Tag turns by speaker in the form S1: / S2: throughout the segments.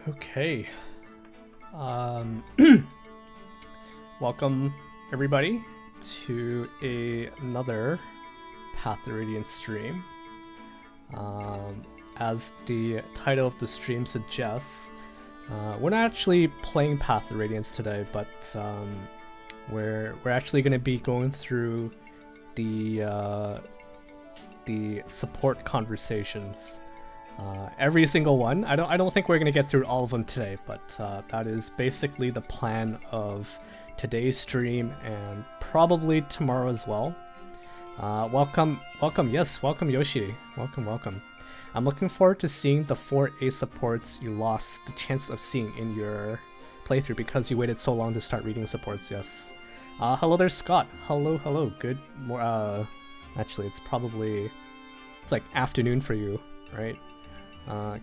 S1: Okay. Um, Welcome everybody to another Path of Radiance stream. As the title of the stream suggests, we're not actually playing Path of Radiance today, but we're actually going to be going through the support conversations. Every single one. I don't think we're gonna get through all of them today, but that is basically the plan of today's stream and probably tomorrow as well. Welcome, yes, welcome Yoshi, welcome. I'm looking forward to seeing the 4A supports you lost the chance of seeing in your playthrough because you waited so long to start reading supports. Yes. Hello there, Scott. Hello. Good. Actually, it's like afternoon for you, right?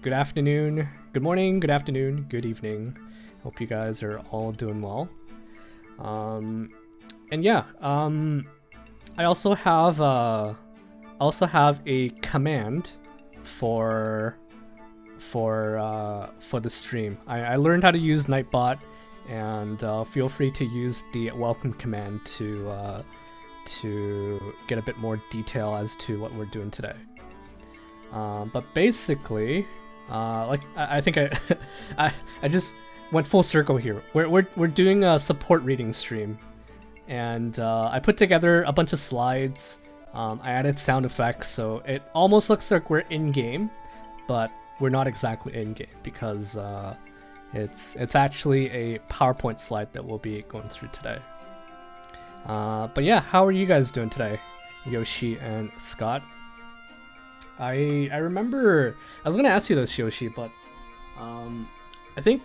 S1: Good afternoon, good morning, good afternoon, good evening. Hope you guys are all doing well. And yeah, I also have a command for the stream. I learned how to use Nightbot, and feel free to use the welcome command to get a bit more detail as to what we're doing today. But basically, I think I just went full circle here. We're doing a support reading stream, and I put together a bunch of slides. I added sound effects, so it almost looks like we're in game, but we're not exactly in game because it's actually a PowerPoint slide that we'll be going through today. But yeah, how are you guys doing today, Yoshi and Scott? I remember, I was gonna ask you this, Yoshi, but I think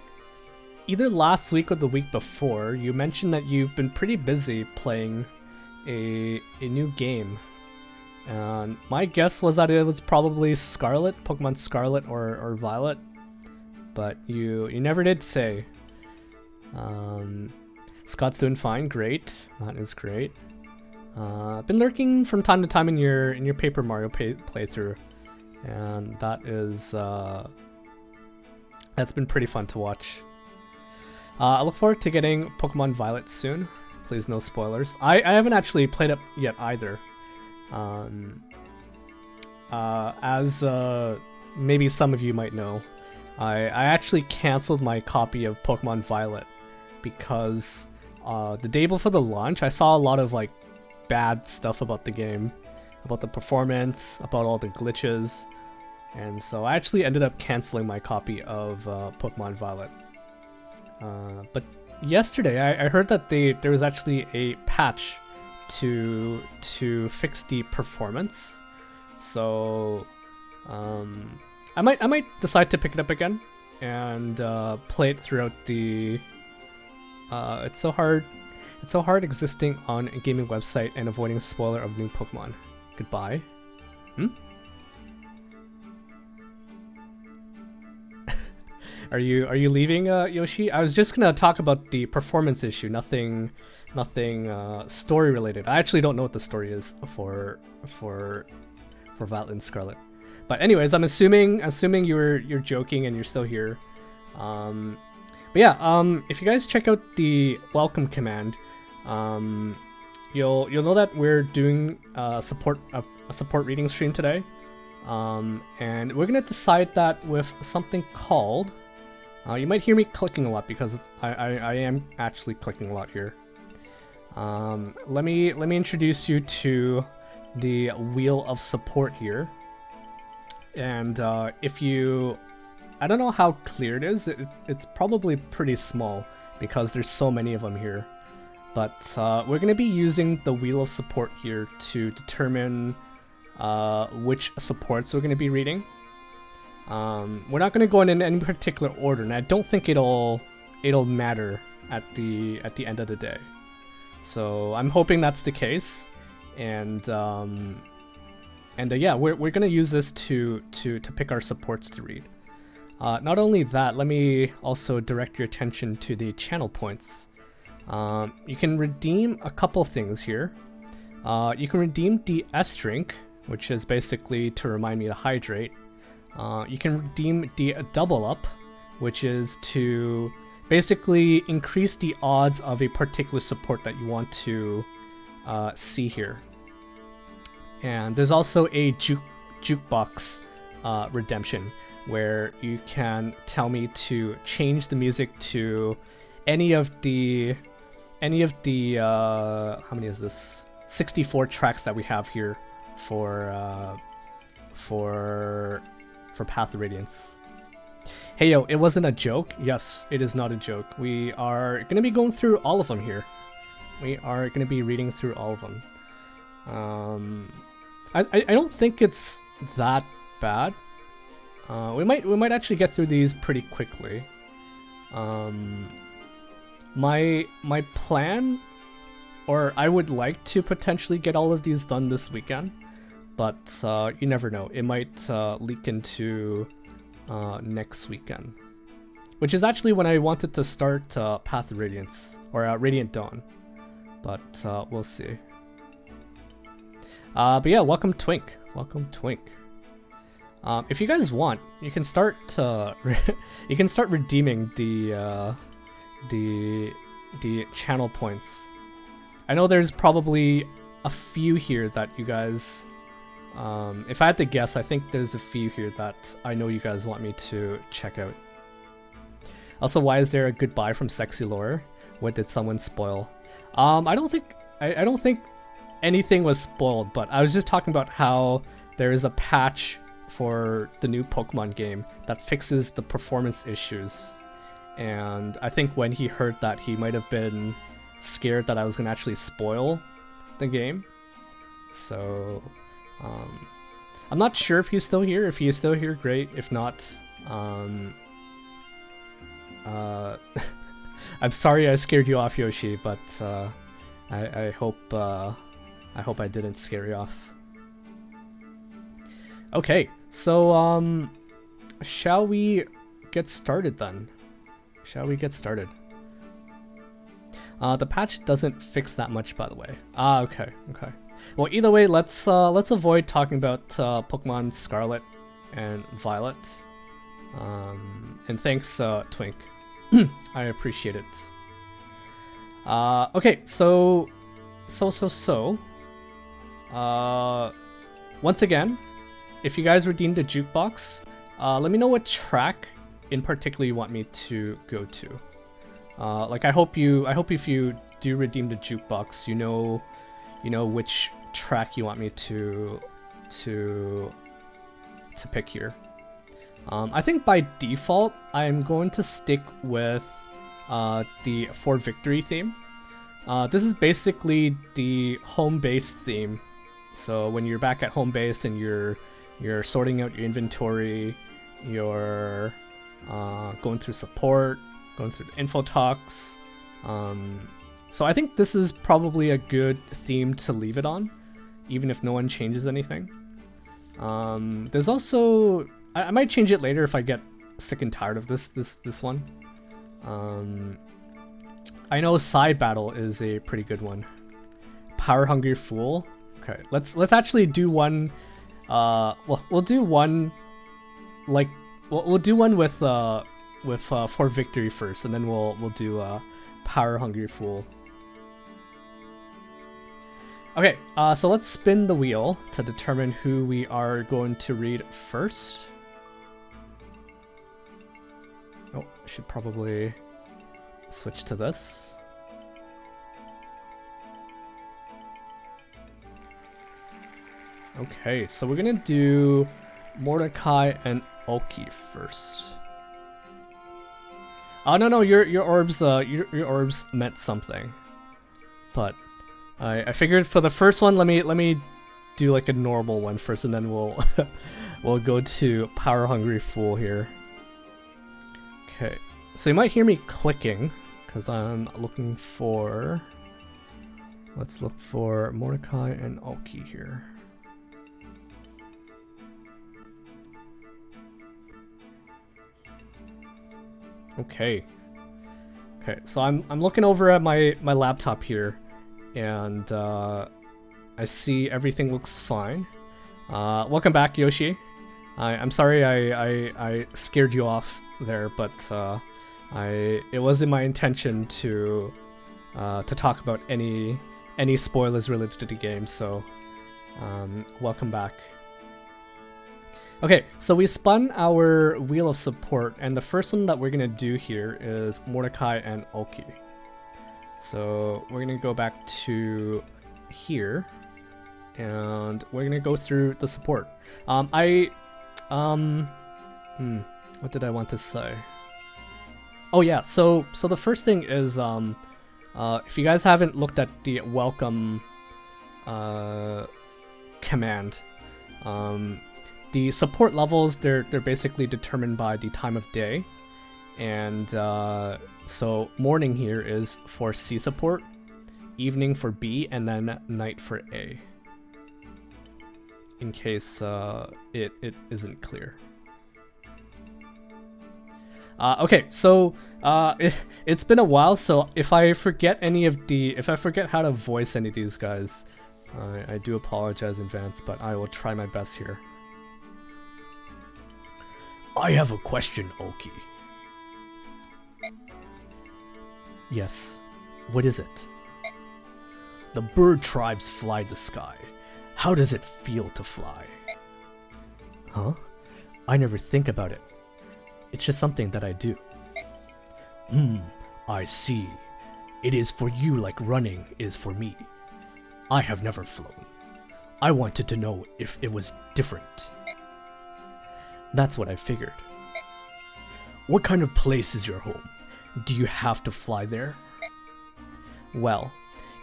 S1: either last week or the week before, you mentioned that you've been pretty busy playing a new game. And my guess was that it was probably Scarlet, Pokemon Scarlet or Violet, but you never did say. Scott's doing fine, great, that is great. I've been lurking from time to time in your Paper Mario playthrough, and that is that's been pretty fun to watch. I look forward to getting Pokemon Violet soon. Please, no spoilers. I haven't actually played it yet either. As maybe some of you might know, I actually canceled my copy of Pokemon Violet because the day before the launch, I saw a lot of bad stuff about the game, about the performance, about all the glitches, and so I actually ended up canceling my copy of Pokemon Violet. But yesterday I heard that there was actually a patch to fix the performance, so I might decide to pick it up again and play it throughout the. It's so hard existing on a gaming website and avoiding spoiler of new Pokemon. Goodbye. Are you leaving, Yoshi? I was just gonna talk about the performance issue. Nothing story related. I actually don't know what the story is for Violet and Scarlet. But anyways, I'm assuming you're joking and you're still here. But yeah, if you guys check out the welcome command, you'll know that we're doing a support reading stream today, and we're gonna decide that with something called. You might hear me clicking a lot because I am actually clicking a lot here. Let me introduce you to the wheel of support here, and if you. I don't know how clear it is. It's probably pretty small because there's so many of them here. But we're going to be using the wheel of support here to determine which supports we're going to be reading. We're not going to go in any particular order, and I don't think it'll matter at the end of the day. So I'm hoping that's the case, and yeah, we're going to use this to pick our supports to read. Not only that, let me also direct your attention to the channel points. You can redeem a couple things here. You can redeem the S drink, which is basically to remind me to hydrate. You can redeem the double up, which is to basically increase the odds of a particular support that you want to see here. And there's also a jukebox redemption, where you can tell me to change the music to any of the how many is this? 64 tracks that we have here for Path of Radiance. Hey yo, it wasn't a joke? Yes, it is not a joke. We are gonna be going through all of them here. We are gonna be reading through all of them. I don't think it's that bad. We might actually get through these pretty quickly. My plan, or I would like to potentially get all of these done this weekend, but you never know. It might leak into next weekend, which is actually when I wanted to start Path of Radiance, or Radiant Dawn, but we'll see. But yeah, welcome Twink. Welcome Twink. If you guys want, you can start you can start redeeming the channel points. I know there's probably a few here that you guys, if I had to guess, I think there's a few here that I know you guys want me to check out. Also, why is there a goodbye from Sexy Lore? What did someone spoil? I don't think anything was spoiled, but I was just talking about how there is a patch for the new Pokemon game that fixes the performance issues. And I think when he heard that, he might have been scared that I was going to actually spoil the game. So, I'm not sure if he's still here. If he is still here, great. If not, I'm sorry I scared you off, Yoshi, but I hope I didn't scare you off. Okay, so shall we get started then? Shall we get started? The patch doesn't fix that much, by the way. Okay. Well, either way, let's avoid talking about Pokemon Scarlet and Violet. And thanks, Twink. I appreciate it. Okay, so. Once again, if you guys redeemed a jukebox, let me know what track in particular you want me to go to. Like I hope if you do redeem the jukebox, you know which track you want me to pick here. I think by default I'm going to stick with the For Victory theme. This is basically the home base theme. So when you're back at home base and you're sorting out your inventory, you're going through support, going through the info talks. So I think this is probably a good theme to leave it on, even if no one changes anything. There's also, I might change it later if I get sick and tired of this one. I know Side Battle is a pretty good one. Power Hungry Fool. Okay, let's actually do one. Well, we'll do one. Like, we'll do one with For Victory first, and then we'll do Power Hungry Fool. Okay, so let's spin the wheel to determine who we are going to read first. Oh, I should probably switch to this. Okay, so we're gonna do Mordecai and Ulki first. Oh no, your orbs your orbs meant something, but I figured for the first one, let me do like a normal one first, and then we'll we'll go to Power Hungry Fool here. Okay, so you might hear me clicking because I'm looking for. Let's look for Mordecai and Ulki here. Okay, so I'm looking over at my laptop here, and I see everything looks fine. Welcome back, Yoshi. I'm sorry I scared you off there, but it wasn't my intention to talk about any spoilers related to the game. So welcome back. Okay, so we spun our Wheel of Support, and the first one that we're gonna do here is Mordecai and Ulki. So we're gonna go back to here, and we're gonna go through the support. What did I want to say? Oh yeah, so the first thing is if you guys haven't looked at the welcome command, the support levels, they're basically determined by the time of day, and so morning here is for C support, evening for B, and then night for A, in case it isn't clear. Okay, so it's been a while, so if I forget how to voice any of these guys, I do apologize in advance, but I will try my best here. I have a question, Ulki. Yes, what is it? The bird tribes fly the sky. How does it feel to fly? Huh? I never think about it. It's just something that I do. I see. It is for you like running is for me. I have never flown. I wanted to know if it was different. That's what I figured. What kind of place is your home? Do you have to fly there? Well,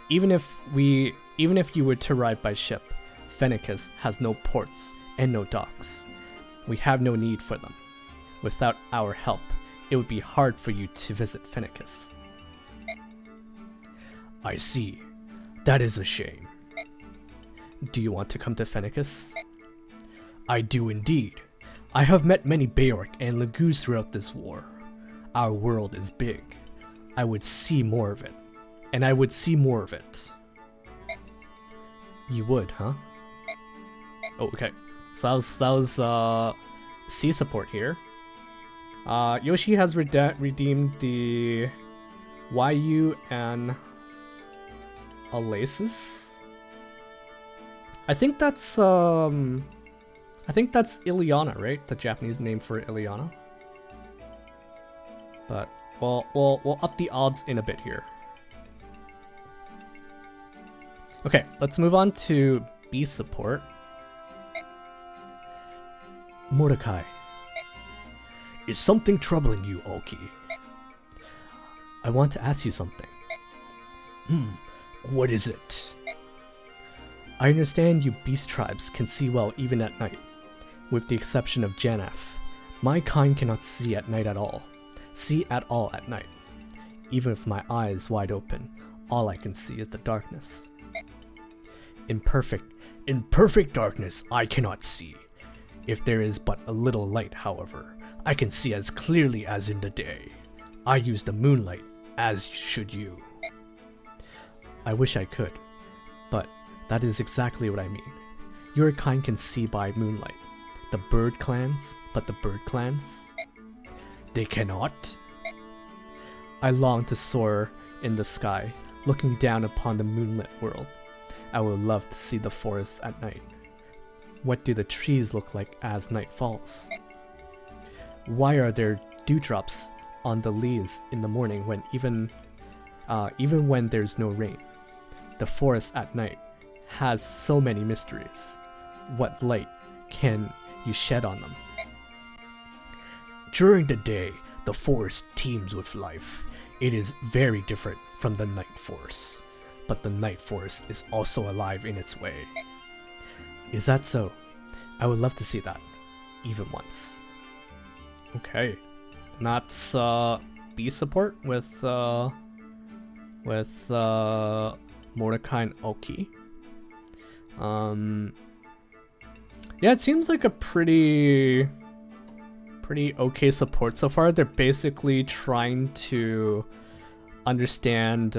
S1: even if you were to ride by ship, Fennicus has no ports and no docks. We have no need for them. Without our help, it would be hard for you to visit Fennicus. I see. That is a shame. Do you want to come to Fennicus? I do indeed. I have met many Beorc and Lagoos throughout this war. Our world is big. I would see more of it. And I would see more of it. You would, huh? Oh, okay. So that was C support here. Yoshi has redeemed the YU and Alasis. I think that's Ileana, right? The Japanese name for Ileana. But we'll up the odds in a bit here. Okay, let's move on to B support. Mordecai. Is something troubling you, Ulki? I want to ask you something. What is it? I understand you beast tribes can see well even at night. With the exception of Janaff, my kind cannot see at night at all. See at all at night. Even with my eyes wide open, all I can see is the darkness. In perfect darkness, I cannot see. If there is but a little light, however, I can see as clearly as in the day. I use the moonlight, as should you. I wish I could, but that is exactly what I mean. Your kind can see by moonlight. The bird clans, but the bird clans? They cannot? I long to soar in the sky, looking down upon the moonlit world. I would love to see the forests at night. What do the trees look like as night falls? Why are there dewdrops on the leaves in the morning when even when there's no rain? The forest at night has so many mysteries. What light can you shed on them? During the day, the forest teems with life. It is very different from the night forest, but the night forest is also alive in its way. Is that so? I would love to see that, even once. Okay, and that's B support with Mordecai and Ulki. Yeah, it seems like a pretty okay support so far. They're basically trying to understand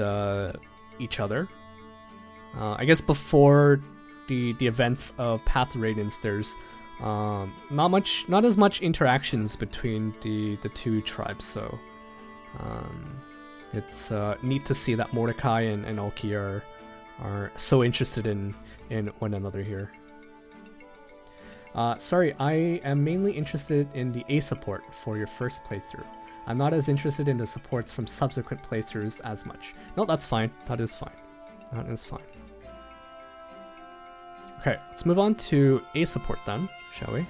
S1: each other. I guess before the events of Path of Radiance, there's Not as much interactions between the two tribes, so it's neat to see that Mordecai and Ulki are so interested in one another here. Sorry, I am mainly interested in the A support for your first playthrough. I'm not as interested in the supports from subsequent playthroughs as much. No, that's fine. That is fine. That is fine. Okay, let's move on to A support then, shall we?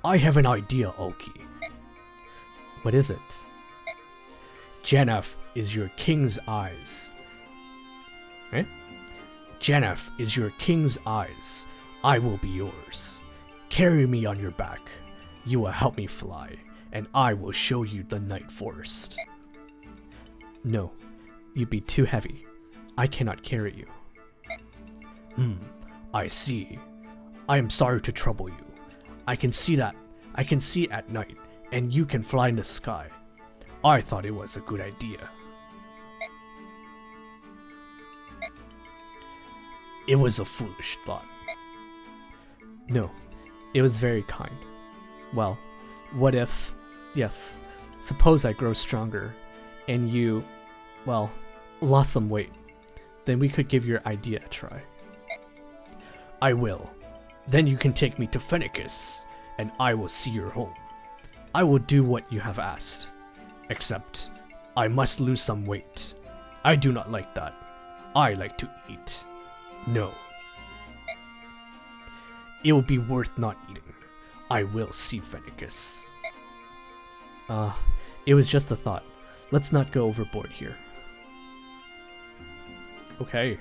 S1: I have an idea, Ulki. What is it? Janaff is your king's eyes. Eh? Janaff is your king's eyes. I will be yours. Carry me on your back. You will help me fly, and I will show you the night forest. No, you'd be too heavy. I cannot carry you. I see. I am sorry to trouble you. I can see that. I can see at night, and you can fly in the sky. I thought it was a good idea. It was a foolish thought. No, it was very kind. Well, what if... Yes, suppose I grow stronger, and you, well, lost some weight. Then we could give your idea a try. I will. Then you can take me to Fennecis, and I will see your home. I will do what you have asked. Except, I must lose some weight. I do not like that. I like to eat. No. It will be worth not eating. I will see Fennecis. It was just a thought. Let's not go overboard here. Okay.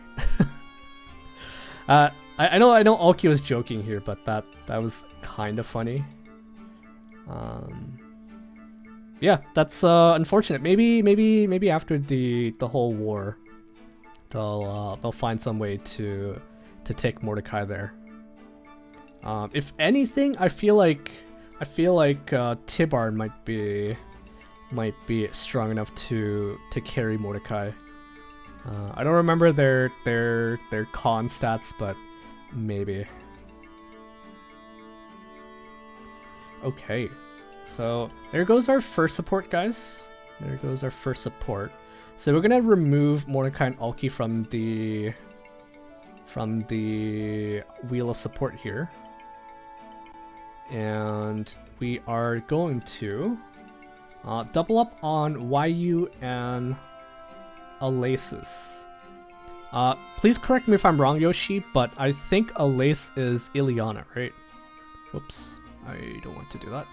S1: I know Ulki was joking here, but that was kind of funny. Yeah, that's unfortunate. Maybe after the whole war, they'll find some way to take Mordecai there. If anything, I feel like Tibarn might be strong enough to carry Mordecai. I don't remember their con stats, but maybe. Okay, so there goes our first support, guys. There goes our first support. So we're gonna remove Mordecai and Ulki from the wheel of support here, and we are going to double up on YU and Alasis. Please correct me if I'm wrong, Yoshi, but I think Alace is Ileana, right? Whoops, I don't want to do that.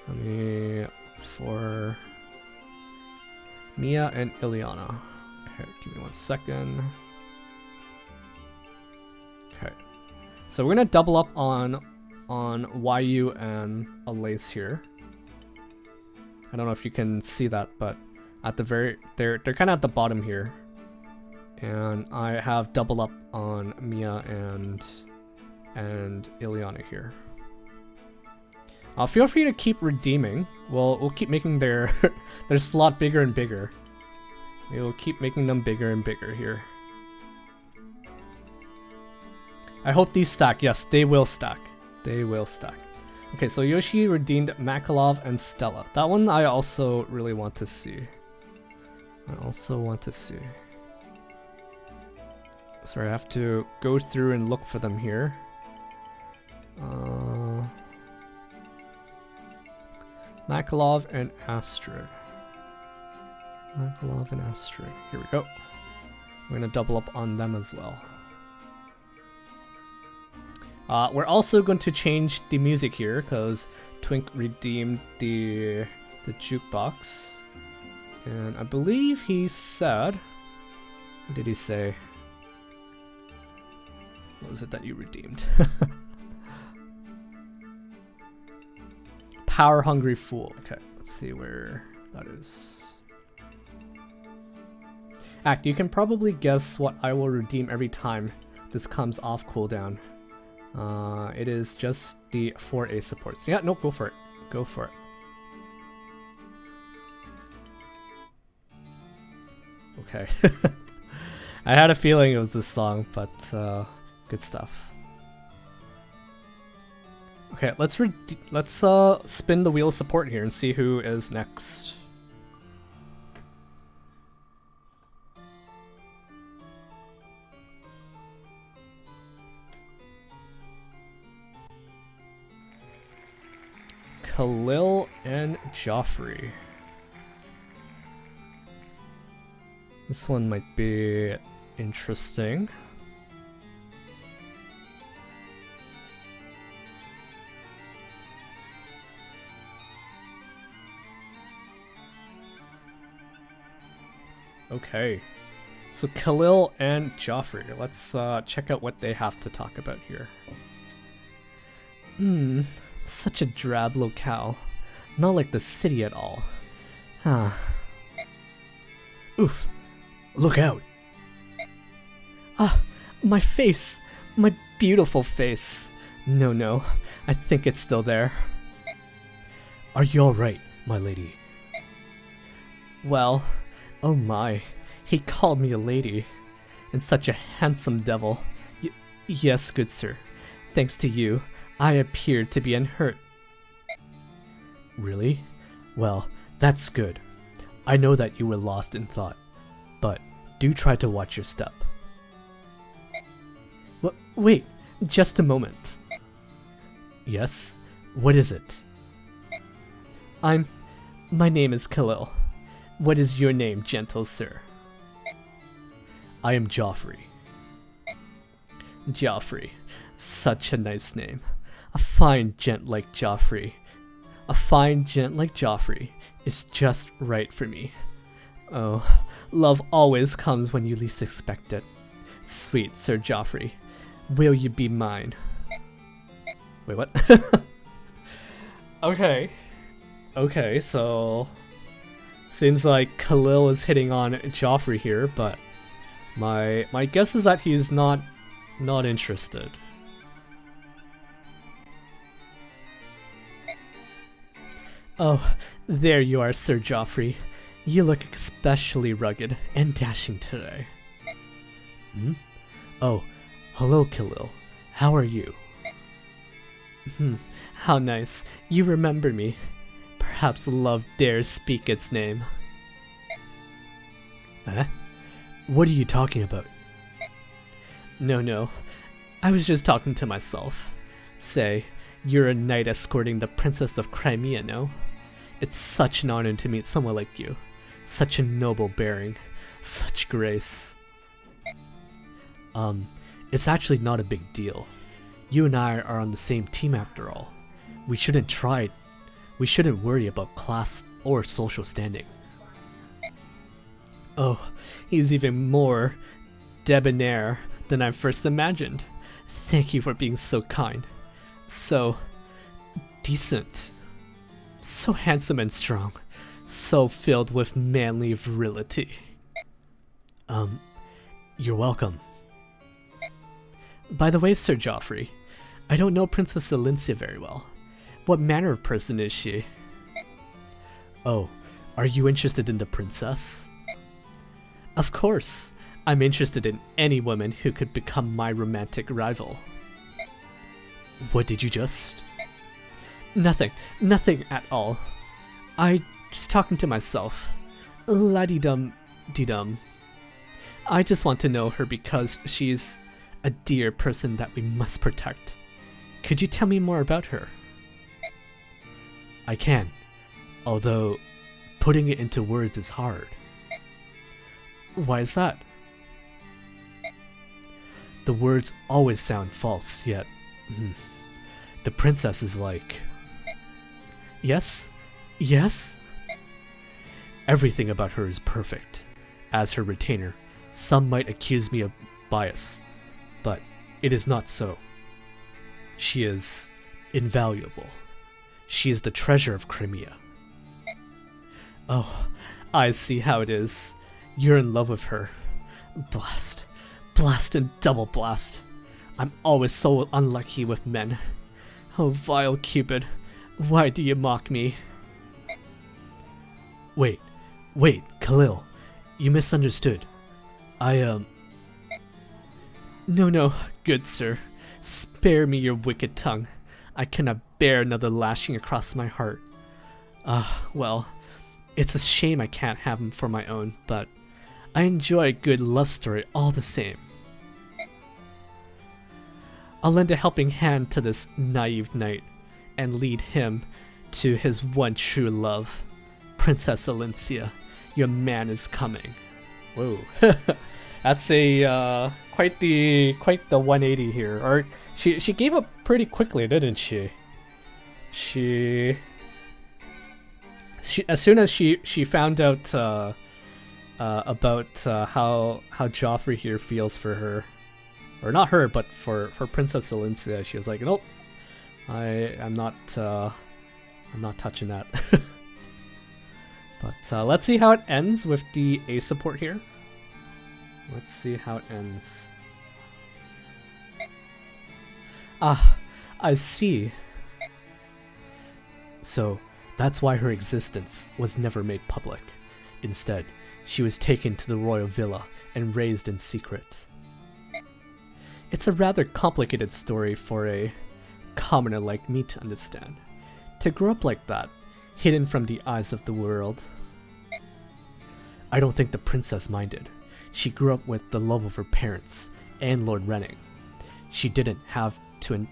S1: Let me look for Mia and Ileana. Okay, give me 1 second. Okay, so we're gonna double up on YU and Alace here. I don't know if you can see that, but at the they're kind of at the bottom here, and I have double up on Mia and Ileana here. Feel free to keep redeeming. We'll keep making their their slot bigger and bigger. We will keep making them bigger and bigger here. I hope these stack. Yes, they will stack. They will stack. Okay, so Yoshi redeemed Makalov and Stella. That one I also really want to see. I also want to see. Sorry, I have to go through and look for them here. Makalov and Astrid. Makalov and Astrid. Here we go. We're gonna double up on them as well. We're also going to change the music here because Twink redeemed the jukebox, and I believe he said, what did he say? What was it that you redeemed? Power Hungry Fool. Okay, let's see where that is. Act, you can probably guess what I will redeem every time this comes off cooldown. It is just the 4A supports. Yeah, no, go for it. Go for it. Okay. I had a feeling it was this song, but Good stuff. Okay, let's spin the wheel of support here and see who is next. Calill and Geoffrey. This one might be interesting. Okay, so Calill and Geoffrey. Let's check out what they have to talk about here. Such a drab locale. Not like the city at all. Huh. Oof. Look out. Ah, my face. My beautiful face. No, I think it's still there. Are you alright, my lady? Well, oh my. He called me a lady. And such a handsome devil. Yes, good sir. Thanks to you, I appeared to be unhurt. Really? Well, that's good. I know that you were lost in thought, but do try to watch your step. Wait, just a moment. Yes? What is it? My name is Calill. What is your name, gentle sir? I am Geoffrey. Geoffrey. Such a nice name. A fine gent like Geoffrey. A fine gent like Geoffrey is just right for me. Oh, love always comes when you least expect it. Sweet Sir Geoffrey, will you be mine? Wait, what? Okay, so seems like Calill is hitting on Geoffrey here, but my guess is that he's not interested. Oh, there you are, Sir Geoffrey. You look especially rugged and dashing today. Oh, hello, Calill. How are you? How nice. You remember me. Perhaps love dares speak its name. Huh? What are you talking about? No. I was just talking to myself. Say, you're a knight escorting the Princess of Crimea, no? It's such an honor to meet someone like you. Such a noble bearing. Such grace. It's actually not a big deal. You and I are on the same team after all. We shouldn't worry about class or social standing. Oh, he's even more debonair than I first imagined. Thank you for being so kind. So decent. So handsome and strong. So filled with manly virility. You're welcome. By the way, Sir Geoffrey, I don't know Princess Elincia very well. What manner of person is she? Oh, are you interested in the princess? Of course. I'm interested in any woman who could become my romantic rival. What did you just... Nothing at all. I just talking to myself. La-dee-dum-dee-dum. I just want to know her because she's a dear person that we must protect. Could you tell me more about her? I can, although putting it into words is hard. Why is that? The words always sound false, yet... The princess is like... Yes? Everything about her is perfect. As her retainer, some might accuse me of bias, but it is not so. She is invaluable. She is the treasure of Crimea. Oh, I see how it is. You're in love with her. Blast and double blast. I'm always so unlucky with men. Oh, vile Cupid, why do you mock me? Wait, No, no, good sir. Spare me your wicked tongue. I cannot bear another lashing across my heart. Well, it's a shame I can't have him for my own, but I enjoy a good love story all the same. I'll lend a helping hand to this naive knight and lead him to his one true love. Princess Alencia, your man is coming. Whoa. That's a quite the 180 here. Or she gave up pretty quickly, didn't she? She as soon as she found out about how Geoffrey here feels for her, or not her, but for Princess Alencia, she was like, nope, I'm not touching that. But let's see how it ends with the A support here. Let's see how it ends. Ah, I see. So, that's why her existence was never made public. Instead, she was taken to the royal villa and raised in secret. It's a rather complicated story for a commoner like me to understand. To grow up like that, hidden from the eyes of the world. I don't think the princess minded. She grew up with the love of her parents and Lord Renning. She didn't have to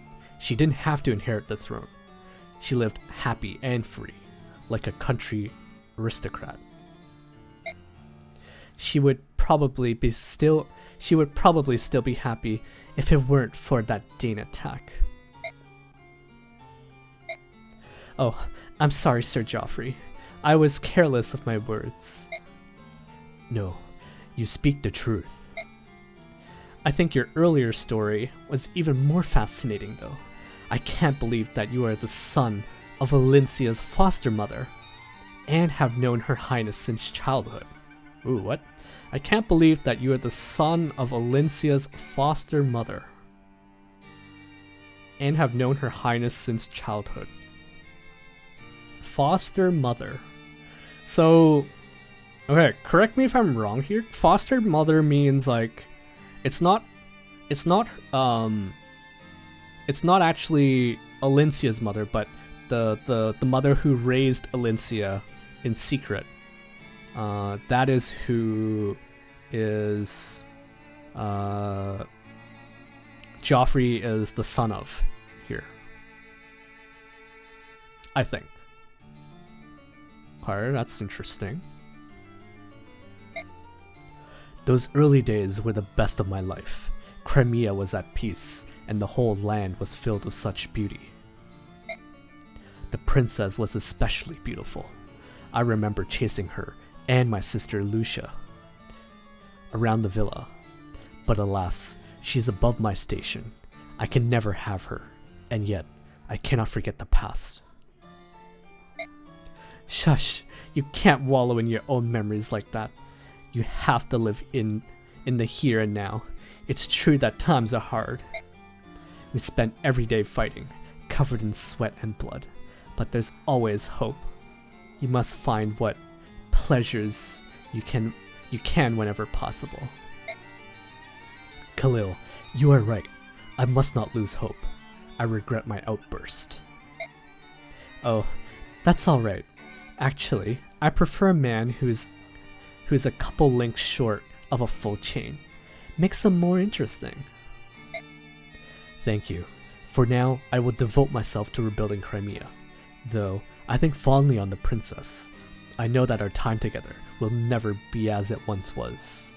S1: inherit the throne. She lived happy and free, like a country aristocrat. She would probably still be happy if it weren't for that Dane attack. Oh, I'm sorry, Sir Geoffrey. I was careless of my words. No, you speak the truth. I think your earlier story was even more fascinating, though. I can't believe that you are the son of Alencia's foster mother, and have known Her Highness since childhood. Ooh, what? I can't believe that you are the son of Alencia's foster mother, and have known Her Highness since childhood. Foster mother. So, okay, correct me if I'm wrong here. Foster mother means like, it's not actually Alencia's mother, but the mother who raised Alencia in secret. That is who is Geoffrey is the son of here, I think. Okay, that's interesting. Those early days were the best of my life. Crimea was at peace, and the whole land was filled with such beauty. The princess was especially beautiful. I remember chasing her and my sister Lucia around the villa. But alas, she's above my station. I can never have her, and yet I cannot forget the past. Shush, you can't wallow in your own memories like that. You have to live in the here and now. It's true that times are hard. We spend every day fighting, covered in sweat and blood. But there's always hope. You must find what pleasures you can whenever possible. Calill, you are right. I must not lose hope. I regret my outburst. Oh, that's all right. Actually, I prefer a man who's a couple links short of a full chain. Makes them more interesting. Thank you. For now, I will devote myself to rebuilding Crimea. Though, I think fondly on the princess. I know that our time together will never be as it once was.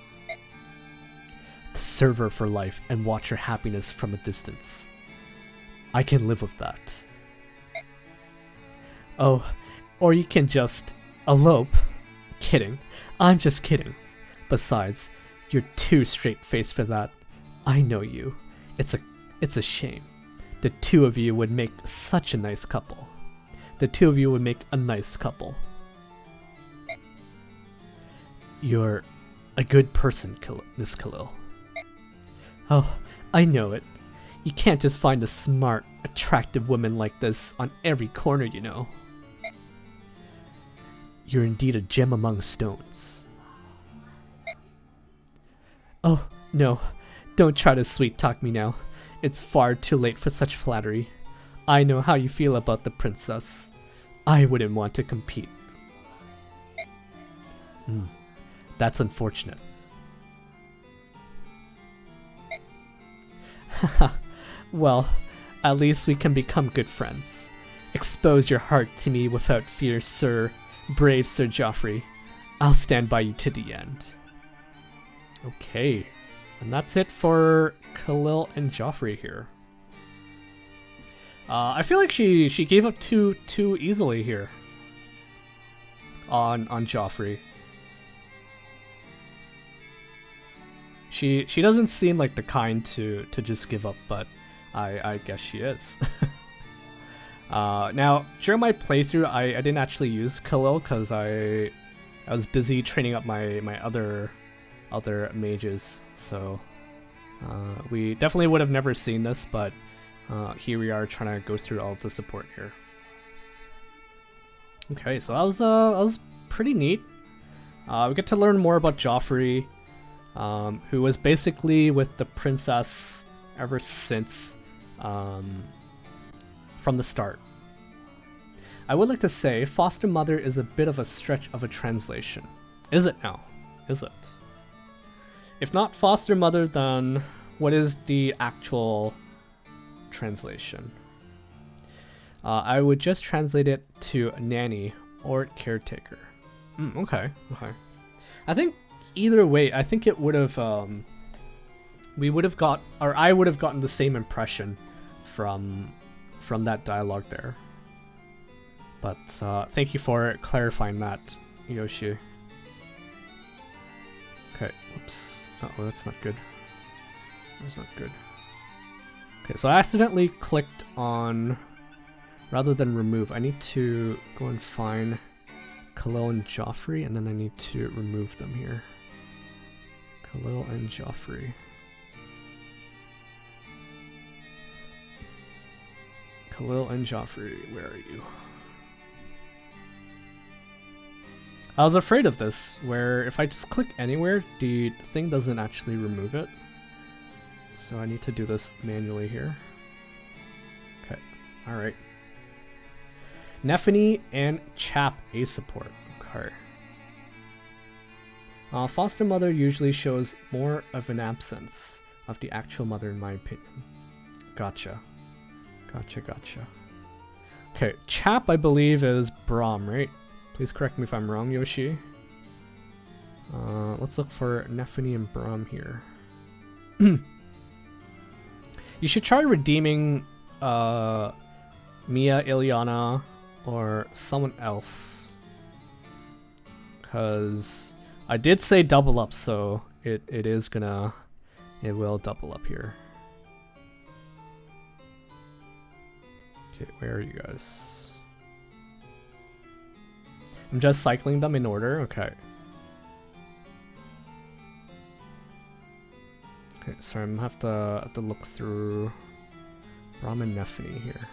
S1: To serve her for life and watch her happiness from a distance. I can live with that. Oh, or you can just elope. Kidding. I'm just kidding. Besides, you're too straight-faced for that. I know you. It's a shame. The two of you would make such a nice couple. The two of you would make a nice couple. You're a good person, Miss Calill. Oh, I know it. You can't just find a smart, attractive woman like this on every corner, you know. You're indeed a gem among stones. Oh, no. Don't try to sweet talk me now. It's far too late for such flattery. I know how you feel about the princess. I wouldn't want to compete. That's unfortunate. Well, at least we can become good friends. Expose your heart to me without fear, sir. Brave Sir Geoffrey. I'll stand by you to the end. Okay. And that's it for Calill and Geoffrey here. I feel like she gave up too easily here on Geoffrey. She doesn't seem like the kind to just give up, but I guess she is. Now during my playthrough, I didn't actually use Calill because I was busy training up my other mages, so we definitely would have never seen this, but here we are trying to go through all of the support here. Okay, so that was pretty neat. We get to learn more about Geoffrey, who was basically with the princess ever since from the start. I would like to say foster mother is a bit of a stretch of a translation. Is it now? Is it? If not foster mother, then what is the actual translation? I would just translate it to nanny or caretaker. Okay. I think either way, I think it would have I would have gotten the same impression from that dialogue there. But thank you for clarifying that, Yoshi. Okay, whoops. Uh-oh, that's not good. That's not good. Okay, so I accidentally clicked on, rather than remove, I need to go and find Calill and Geoffrey, and then I need to remove them here. Calill and Geoffrey. Calill and Geoffrey, where are you? I was afraid of this, where if I just click anywhere, the thing doesn't actually remove it. So I need to do this manually here. Okay, alright. Neffany and Chap A support. Okay. Foster mother usually shows more of an absence of the actual mother in my opinion. Gotcha. Okay, Chap I believe is Brom, right? Please correct me if I'm wrong, Yoshi. Let's look for Neffany and Brom here. You should try redeeming Mia, Ileana, or someone else. Because I did say double up, so it will double up here. Okay, where are you guys? I'm just cycling them in order, okay. Okay, sorry, I'm gonna have to look through Brom and Neffany here.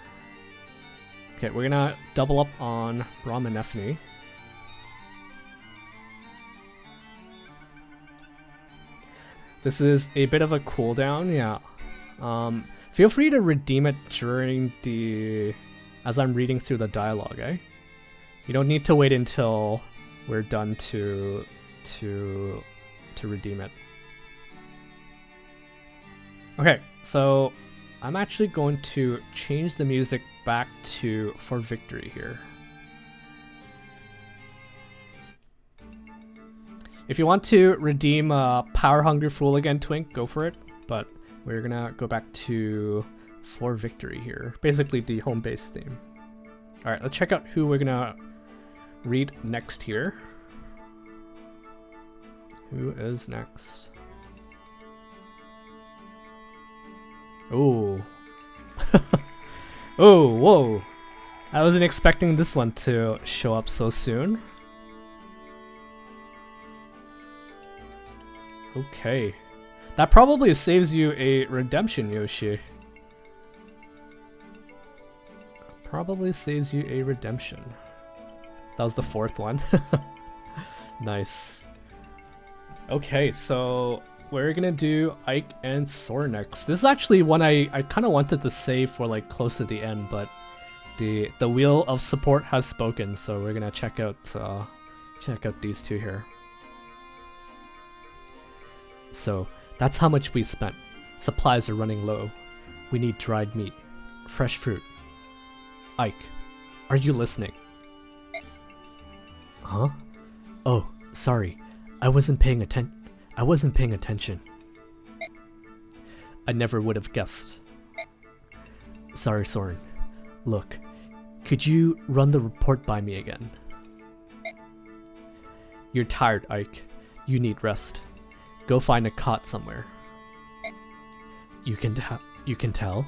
S1: Okay, we're gonna double up on Brom and Neffany. This is a bit of a cooldown, yeah. Feel free to redeem it during as I'm reading through the dialogue, eh? You don't need to wait until we're done to redeem it. Okay, so I'm actually going to change the music back to For Victory here. If you want to redeem Power Hungry Fool again, Twink, go for it. But we're gonna go back to For Victory here. Basically the home base theme. Alright, let's check out who we're gonna read next here. Who is next? Oh. Oh, whoa. I wasn't expecting this one to show up so soon. Okay. That probably saves you a redemption, Yoshi. Probably saves you a redemption. That was the fourth one. Nice. Okay, so we're gonna do Ike and Soren next. This is actually one I kind of wanted to save for like close to the end, but the wheel of support has spoken, so we're gonna check out these two here. So that's how much we spent. Supplies are running low. We need dried meat, fresh fruit. Ike, are you listening? Huh? Oh, sorry. I wasn't paying attention. I never would have guessed. Sorry, Soren. Look, could you run the report by me again? You're tired, Ike. You need rest. Go find a cot somewhere. You can tell?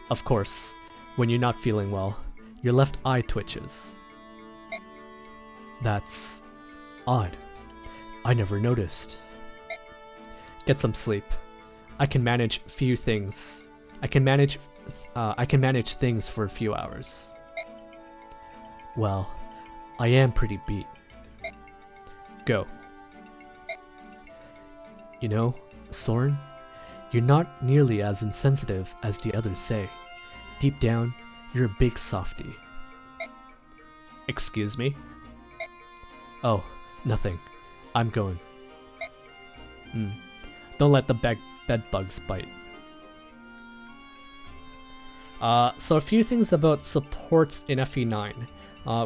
S1: Of course. When you're not feeling well, your left eye twitches. That's odd. I never noticed. Get some sleep. I can manage few things. I can manage things for a few hours. Well, I am pretty beat. Go. You know, Soren, you're not nearly as insensitive as the others say. Deep down, you're a big softie. Excuse me? Oh, nothing. I'm going. Don't let the bed bugs bite. So a few things about supports in FE9.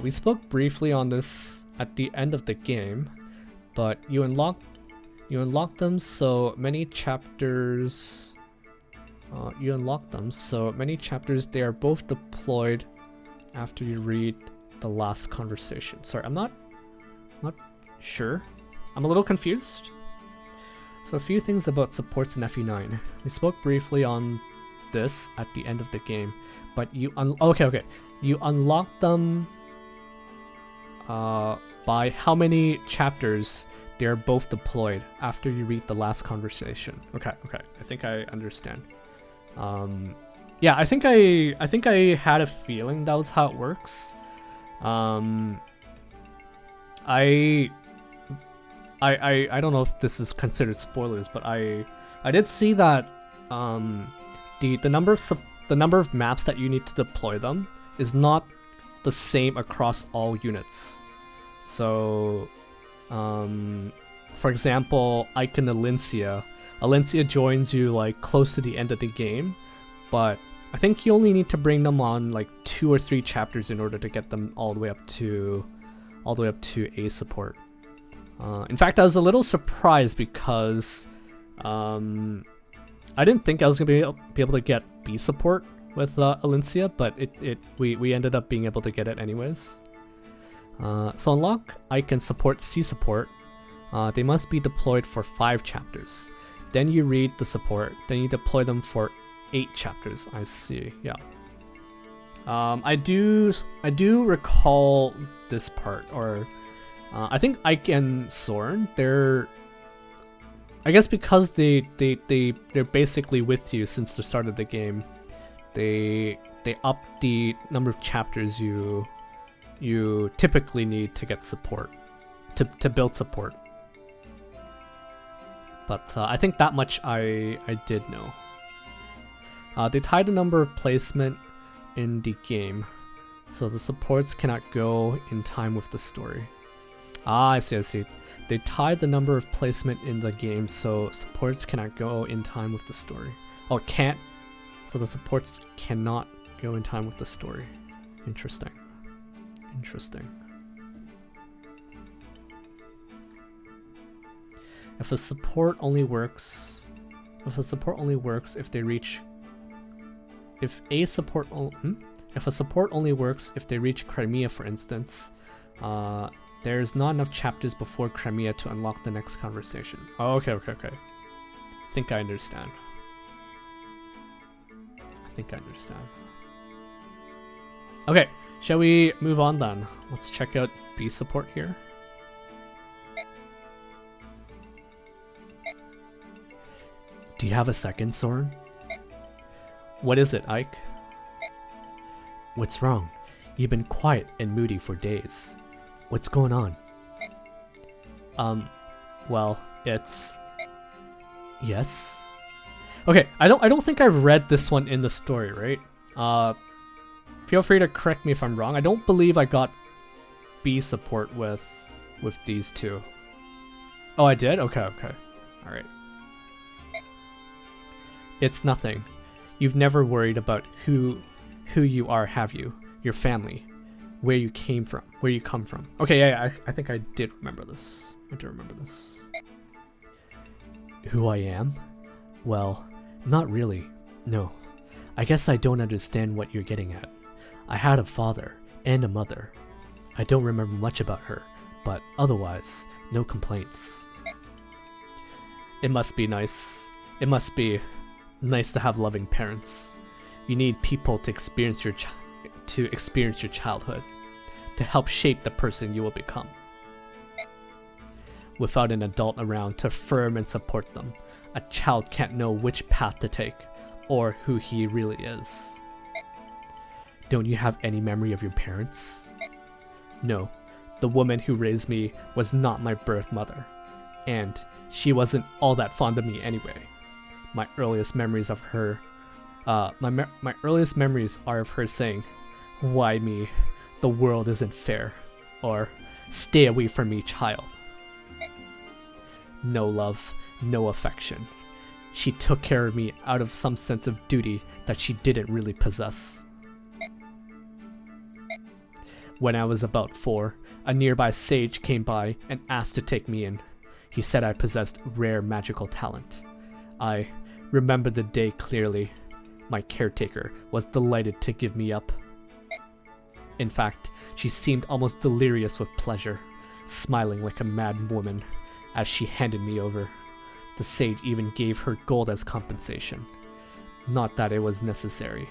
S1: We spoke briefly on this at the end of the game, but you unlock them so many chapters. They are both deployed after you read the last conversation. Sorry, I'm not sure. I'm a little confused. So a few things about supports in FE9. We spoke briefly on this at the end of the game, but you you unlock them by how many chapters they are both deployed after you read the last conversation. Okay, I think I understand. Yeah, I think I had a feeling that was how it works. I don't know if this is considered spoilers, but I did see that the number of maps that you need to deploy them is not the same across all units. So, for example, Ike and Alencia joins you like close to the end of the game, but I think you only need to bring them on like 2 or 3 chapters in order to get them all the way up to A support. In fact, I was a little surprised because I didn't think I was gonna be able to get B support with Alencia, but we ended up being able to get it anyways. So unlock Ike and support C support. They must be deployed for 5 chapters. Then you read the support. Then you deploy them for 8 chapters. I see. Yeah. I do recall this part, or I think Ike and Soren, I guess because they're basically with you since the start of the game, they up the number of chapters you typically need to get support, to build support. But I think that much I did know. They tied the number of placement in the game, so the supports cannot go in time with the story. I see. They tied the number of placement in the game, so supports cannot go in time with the story. Oh, can't. So the supports cannot go in time with the story. Interesting. If a support only works if a support only works if they reach Crimea, for instance, there's not enough chapters before Crimea to unlock the next conversation. Oh, okay. I think I understand. Okay, shall we move on then? Let's check out B support here. Do you have a second, Soren? What is it, Ike? What's wrong? You've been quiet and moody for days. What's going on? Well, it's... Yes. Okay, I don't think I've read this one in the story, right? Feel free to correct me if I'm wrong. I don't believe I got B support with these two. Oh, I did? Okay. All right. It's nothing. You've never worried about who you are, have you? Your family, where you came from, where you come from. Okay, yeah, I think I did remember this. I do remember this. Who I am? Well, not really. No. I guess I don't understand what you're getting at. I had a father and a mother. I don't remember much about her, but otherwise, no complaints. It must be nice. It must be nice to have loving parents. You need people to experience your childhood, to help shape the person you will become. Without an adult around to affirm and support them, a child can't know which path to take, or who he really is. Don't you have any memory of your parents? No, the woman who raised me was not my birth mother, and she wasn't all that fond of me anyway. My earliest memories of her, my earliest memories are of her saying, "Why me? The world isn't fair," or "Stay away from me, child." No love, no affection. She took care of me out of some sense of duty that she didn't really possess. When I was about 4, a nearby sage came by and asked to take me in. He said I possessed rare magical talent. I remember the day clearly. My caretaker was delighted to give me up. In fact, she seemed almost delirious with pleasure, smiling like a mad woman as she handed me over. The sage even gave her gold as compensation. Not that it was necessary.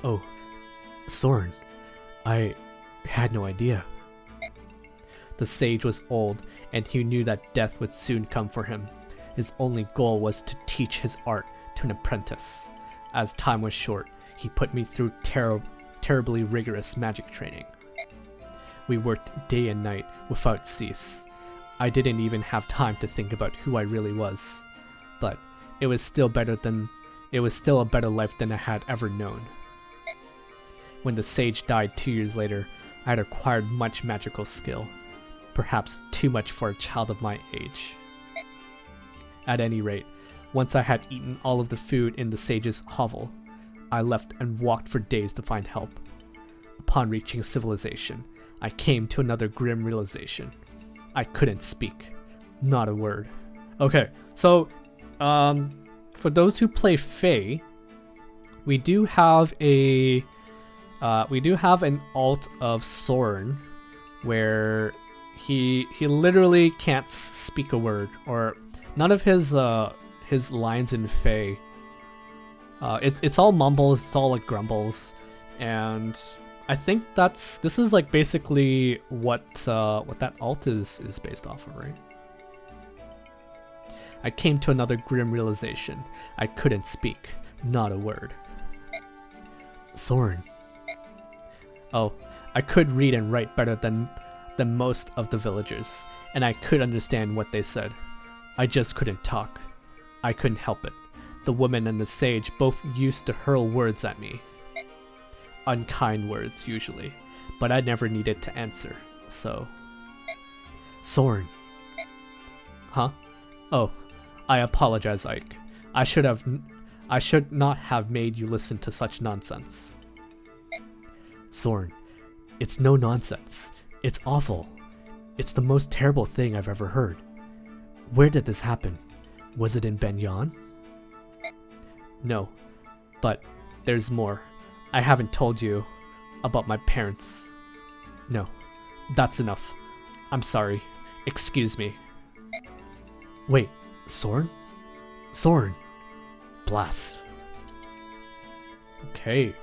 S1: Oh, Soren, I had no idea. The sage was old, and he knew that death would soon come for him. His only goal was to teach his art to an apprentice. As time was short, he put me through terribly rigorous magic training. We worked day and night without cease. I didn't even have time to think about who I really was, but it was still a better life than I had ever known. When the sage died 2 years later, I had acquired much magical skill, perhaps too much for a child of my age. At any rate, once I had eaten all of the food in the sage's hovel, I left and walked for days to find help. Upon reaching civilization, I came to another grim realization. I couldn't speak. Not a word. Okay, so, for those who play Fae, we do have an alt of Soren where he literally can't speak a word, or none of his lines in Fae. It's all mumbles, it's all like grumbles, and I think this is like basically what that alt is based off of, right? I came to another grim realization. I couldn't speak, not a word. Soren. Oh, I could read and write better than most of the villagers, and I could understand what they said. I just couldn't talk. I couldn't help it. The woman and the sage both used to hurl words at me. Unkind words, usually, but I never needed to answer, so... Soren. Huh? Oh, I apologize, Ike. I should not have made you listen to such nonsense. Soren, it's no nonsense. It's awful. It's the most terrible thing I've ever heard. Where did this happen? Was it in Benyon? No, but there's more. I haven't told you about my parents. No, that's enough. I'm sorry. Excuse me. Wait, Soren? Soren! Blast. Okay.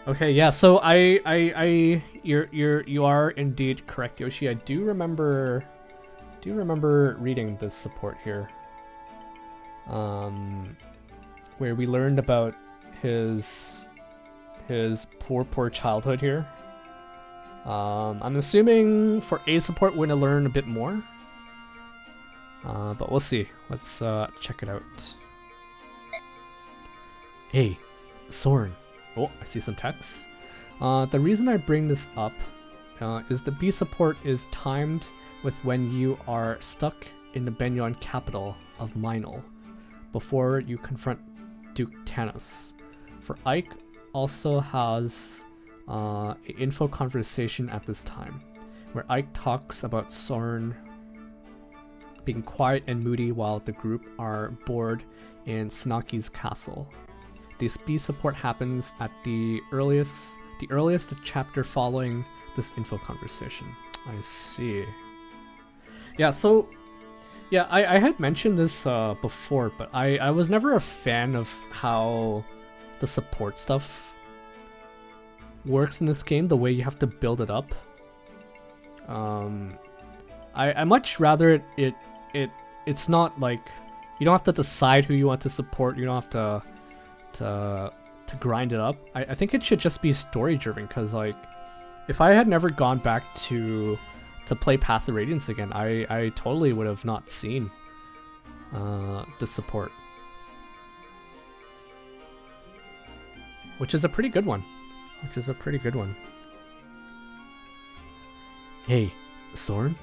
S1: Okay, yeah, so you are indeed correct, Yoshi. I do remember reading this support here. Where we learned about his poor childhood here. I'm assuming for A support we're gonna learn a bit more. But we'll see. Let's check it out. Hey, Soren. Oh, I see some text. The reason I bring this up is the B support is timed with when you are stuck in the Benyon capital of Minol before you confront Duke Tanos. For Ike also has an info conversation at this time, where Ike talks about Soren being quiet and moody while the group are bored in Snaki's castle. This B support happens at the earliest chapter following this info conversation. I see. Yeah, so yeah, I had mentioned this before, but I was never a fan of how the support stuff works in this game, the way you have to build it up. I much rather it's not like you don't have to decide who you want to support. You don't have to grind it up. I think it should just be story driven, because like if I had never gone back to play Path of Radiance again, I totally would have not seen the support, which is a pretty good one. Hey, Soren?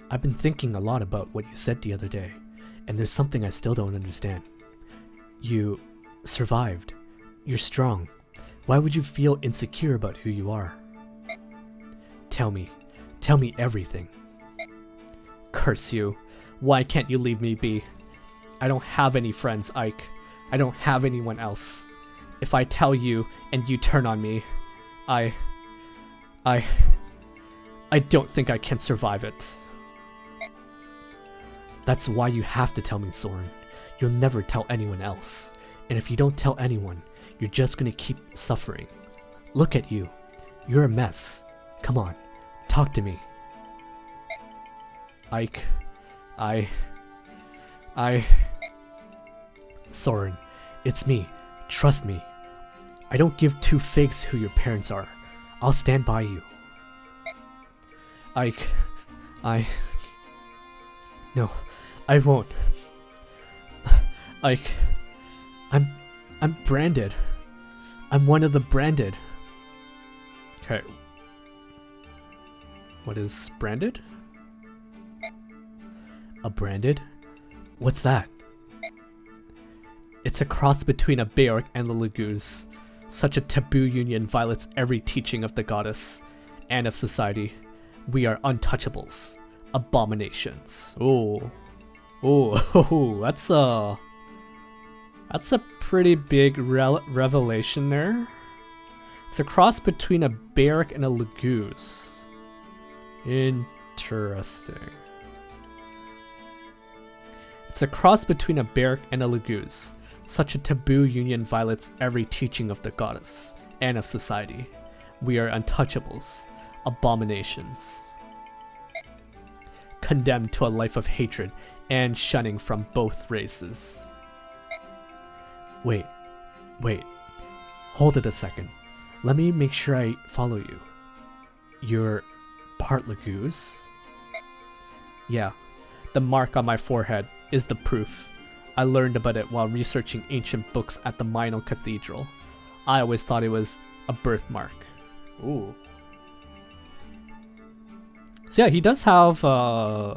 S1: I've been thinking a lot about what you said the other day, and there's something I still don't understand. You survived. You're strong. Why would you feel insecure about who you are? Tell me everything. Curse you. Why can't you leave me be? I don't have any friends, Ike. I don't have anyone else. If I tell you and you turn on me, I don't think I can survive it. That's why you have to tell me, Soren. You'll never tell anyone else. And if you don't tell anyone, you're just gonna keep suffering. Look at you. You're a mess. Come on, talk to me. Ike, Soren, it's me. Trust me. I don't give two figs who your parents are. I'll stand by you. Ike, no, I won't. Ike, I'm branded. I'm one of the branded. Okay. What is branded? A branded? What's that? It's a cross between a Beorc and a Laguz. Such a taboo union violates every teaching of the goddess and of society. We are untouchables. Abominations. Oh, that's a pretty big revelation there. It's a cross between a Beorc and a Laguz. Interesting. It's a cross between a Beorc and a Laguz. Such a taboo union violates every teaching of the goddess and of society. We are untouchables. Abominations. Condemned to a life of hatred and shunning from both races. Wait. Hold it a second. Let me make sure I follow you. You're part Laguz? Yeah. The mark on my forehead is the proof. I learned about it while researching ancient books at the Minol Cathedral. I always thought it was a birthmark. Ooh. So yeah, he does have I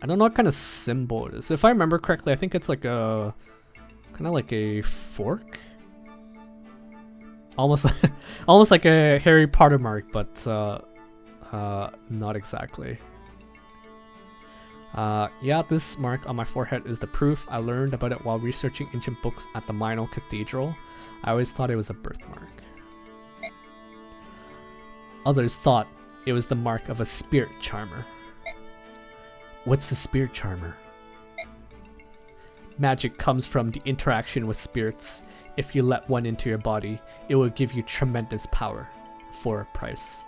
S1: don't know what kind of symbol it is. If I remember correctly, I think it's like a kind of like a fork. Almost like a Harry Potter mark, but not exactly. Yeah, this mark on my forehead is the proof. I learned about it while researching ancient books at the Minol Cathedral. I always thought it was a birthmark. Others thought it was the mark of a spirit charmer. What's the spirit charmer? Magic comes from the interaction with spirits. If you let one into your body, it will give you tremendous power for a price.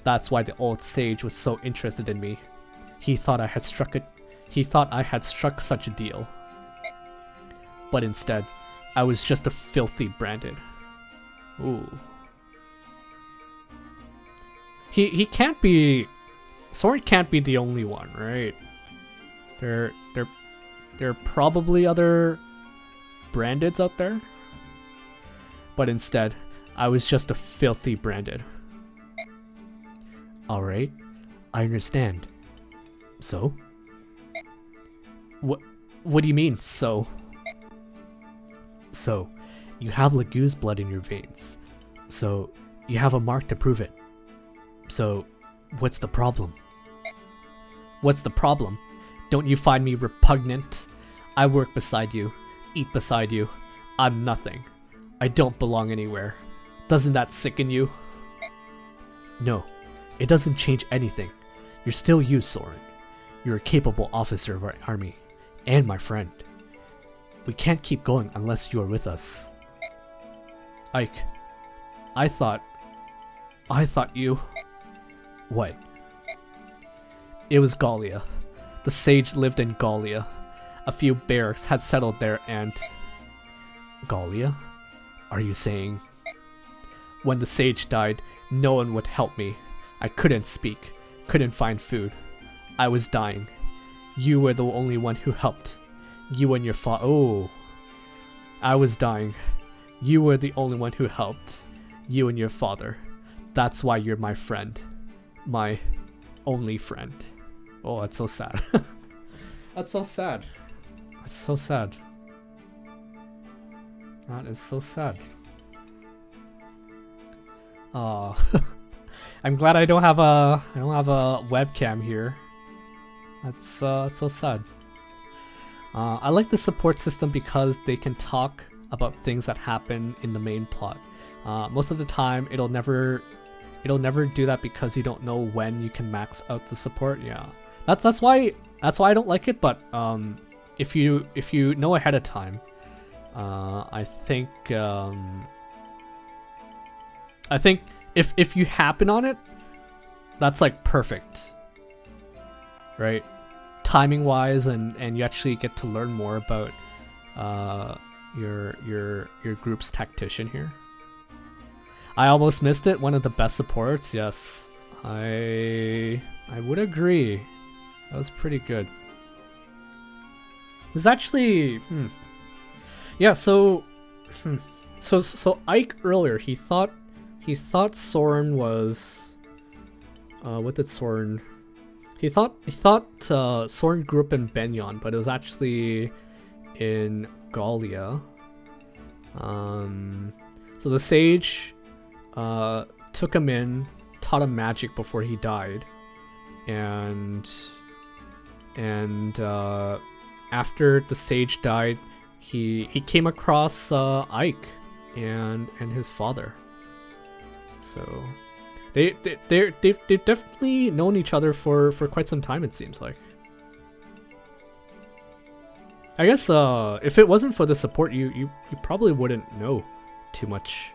S1: That's why the old sage was so interested in me. He thought I had struck such a deal. But instead, I was just a filthy branded. Ooh. He can't be Soren can't be the only one, right? There are probably other brandeds out there. But instead, I was just a filthy branded. Alright, I understand. So? What do you mean, so? So, you have Lagu's blood in your veins. So, you have a mark to prove it. So, what's the problem? What's the problem? Don't you find me repugnant? I work beside you, eat beside you. I'm nothing. I don't belong anywhere. Doesn't that sicken you? No, it doesn't change anything. You're still you, Soren. You're a capable officer of our army, and my friend. We can't keep going unless you are with us. Ike, I thought you... What? It was Gallia. The sage lived in Gallia. A few barracks had settled there and... Gallia? Are you saying... When the sage died, no one would help me. I couldn't speak, couldn't find food. I was dying. You were the only one who helped. You and your father... Oh. I was dying. You were the only one who helped. You and your father. That's why you're my friend. My only friend. Oh, that's so sad. That's so sad. That's so sad. That is so sad. Oh, I'm glad I don't have a webcam here. That's so sad. I like the support system because they can talk about things that happen in the main plot. Most of the time, it'll never do that because you don't know when you can max out the support. Yeah, that's why I don't like it. But if you know ahead of time, I think if you happen on it, that's like perfect, right? Timing wise, and you actually get to learn more about your group's tactician here. I almost missed it. One of the best supports. Yes, I would agree. That was pretty good. There's actually yeah. So Ike earlier he thought Soren was what did Soren? He thought Soren grew up in Benyon, but it was actually in Gallia. So the sage took him in, taught him magic before he died, and after the sage died, he came across Ike and his father. So they've definitely known each other for quite some time, it seems like. I guess if it wasn't for the support, you probably wouldn't know too much.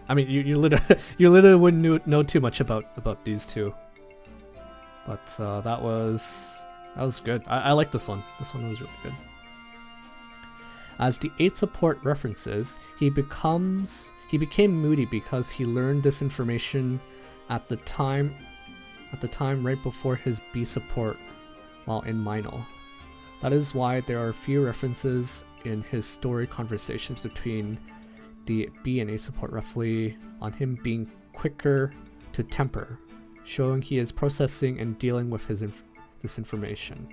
S1: I mean, you literally wouldn't know too much about these two. But that was good. I like this one. This one was really good. As the 8 support references, he became moody because he learned this information at the time right before his B support while in Minor. That is why there are few references in his story conversations between the B and A support roughly on him being quicker to temper, showing he is processing and dealing with this information.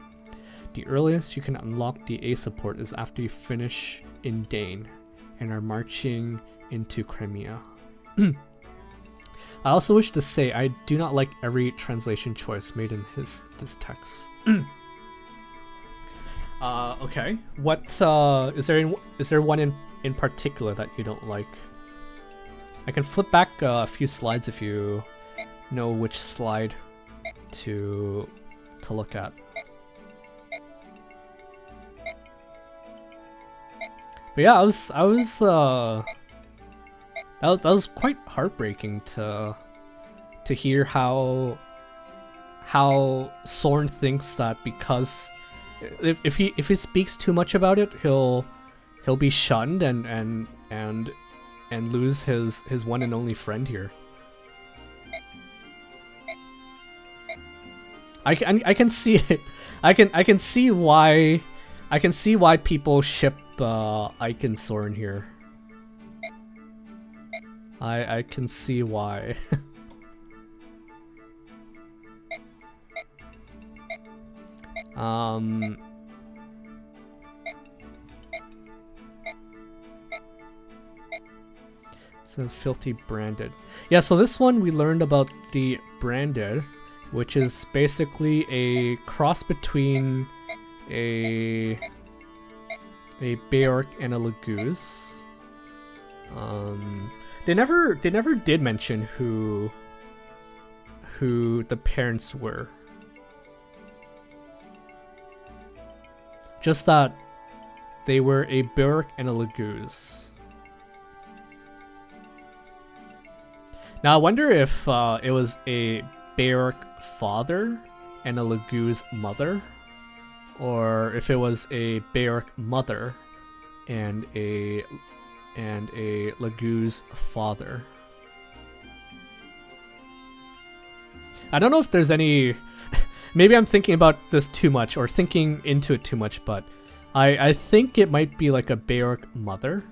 S1: The earliest you can unlock the A support is after you finish in Dane and are marching into Crimea. I also wish to say I do not like every translation choice made in this text. Okay. What is there one in particular that you don't like? I can flip back a few slides if you know which slide to look at. But yeah, that was quite heartbreaking to hear how Soren thinks that because if he speaks too much about it, he'll be shunned and lose his one and only friend here. I can see it. I can see why people ship Ike and Soren here. I can see why. So filthy branded. Yeah, so this one we learned about the branded, which is basically a cross between a Beorc and a Laguz. They never did mention who the parents were. Just that they were a Beorc and a Laguz. Now I wonder if it was a Beorc father and a Laguz mother, or if it was a Beorc mother and a Laguz father. I don't know if there's any. Maybe I'm thinking about this too much or thinking into it too much, but I think it might be like a Beorc mother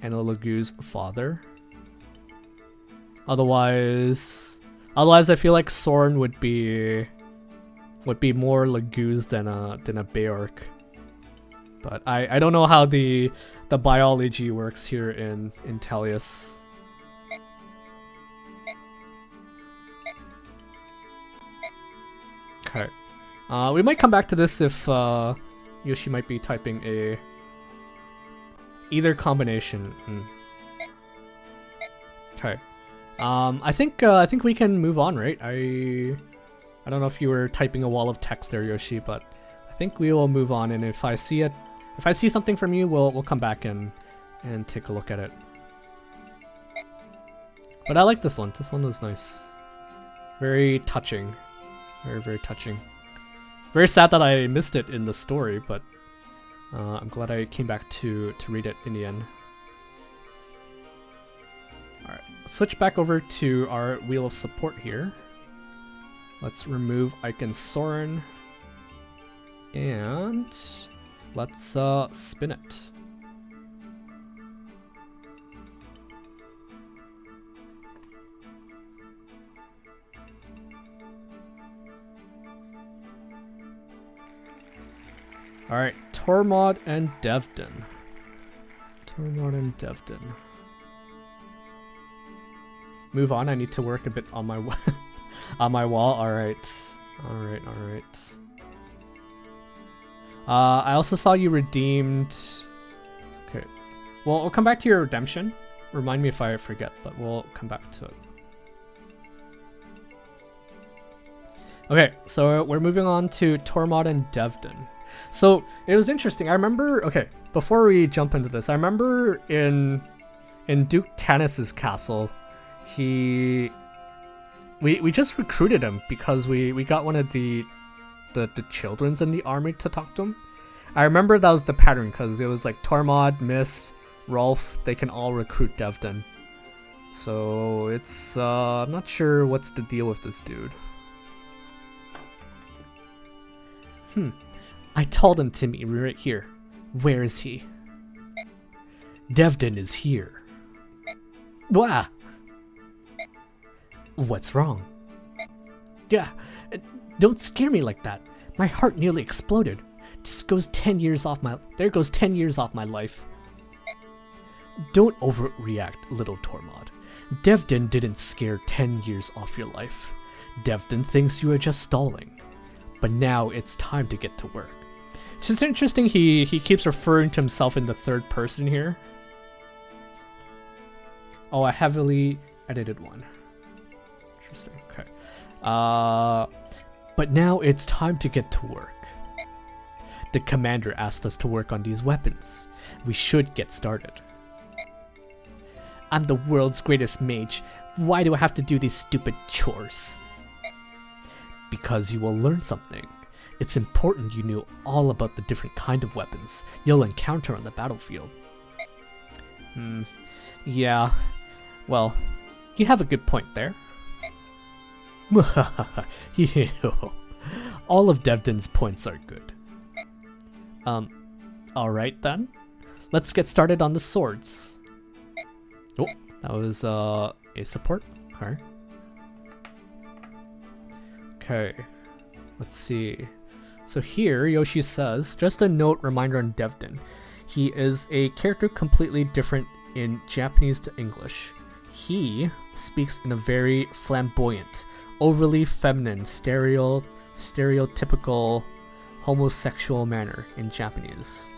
S1: and a Laguz father. Otherwise I feel like Soren would be more Laguz than a Beorc. But I don't know how the biology works here in Tellius. Okay. We might come back to this if Yoshi might be typing either combination. Okay. I think we can move on, right? I don't know if you were typing a wall of text there, Yoshi, but I think we will move on. And if I see something from you, we'll come back and take a look at it. But I like this one. This one was nice. Very touching. Very, very touching. Very sad that I missed it in the story, but I'm glad I came back to read it in the end. Alright, switch back over to our Wheel of Support here. Let's remove Ike and Soren. And let's spin it. Alright, Tormod and Devdan. Tormod and Devdan. Move on, I need to work a bit on my on my wall. Alright. Alright. I also saw you redeemed. Okay. Well, we'll come back to your redemption. Remind me if I forget, but we'll come back to it. Okay, so we're moving on to Tormod and Devdan. So it was interesting. I remember, okay, before we jump into this, I remember in Duke Tanis's castle, we just recruited him because we got one of the children's in the army to talk to him. I remember that was the pattern because it was like Tormod, Miss, Rolf, they can all recruit Devdan. So it's I'm not sure what's the deal with this dude. I told him to meet me right here. Where is he? Devdan is here. Wah! What's wrong? Yeah, don't scare me like that. My heart nearly exploded. There goes 10 years off my life. Don't overreact, little Tormod. Devdan didn't scare 10 years off your life. Devdan thinks you are just stalling. But now it's time to get to work. It's just interesting he keeps referring to himself in the third person here. Oh, a heavily edited one. Interesting, okay. But now it's time to get to work. The commander asked us to work on these weapons. We should get started. I'm the world's greatest mage. Why do I have to do these stupid chores? Because you will learn something. It's important you knew all about the different kind of weapons you'll encounter on the battlefield. Yeah. Well, you have a good point there. All of Devdan's points are good. Alright then. Let's get started on the swords. Oh, that was a support. Okay. Okay. Let's see. So here, Yoshi says, just a note reminder on Devdan. He is a character completely different in Japanese to English. He speaks in a very flamboyant, overly feminine, stereotypical homosexual manner in Japanese.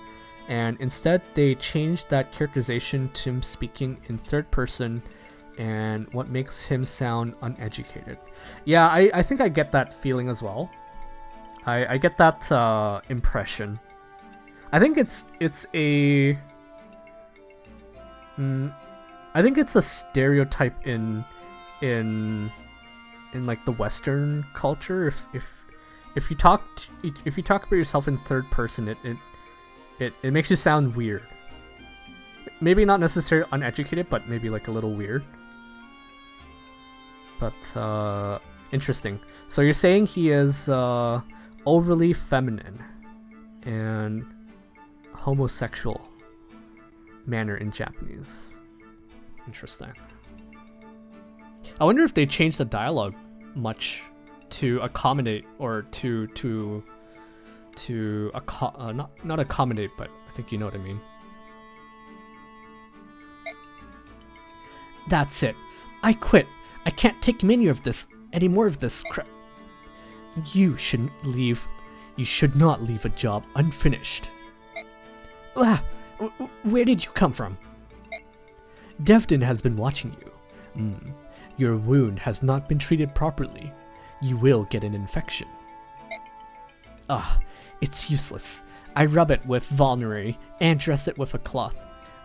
S1: And instead, they changed that characterization to him speaking in third person and what makes him sound uneducated. Yeah, I think I get that feeling as well. I get that impression. I think it's a I think it's a stereotype in like the Western culture. If you talk about yourself in third person, it makes you sound weird. Maybe not necessarily uneducated, but maybe like a little weird. But interesting. So you're saying he is overly feminine and homosexual manner in Japanese. Interesting. I wonder if they changed the dialogue much to accommodate, or not accommodate, but I think you know what I mean. That's it. I quit. I can't take any more of this crap. You shouldn't leave. You should not leave a job unfinished. Where did you come from? Devdan has been watching you. Your wound has not been treated properly. You will get an infection. It's useless. I rub it with vulnerary and dress it with a cloth,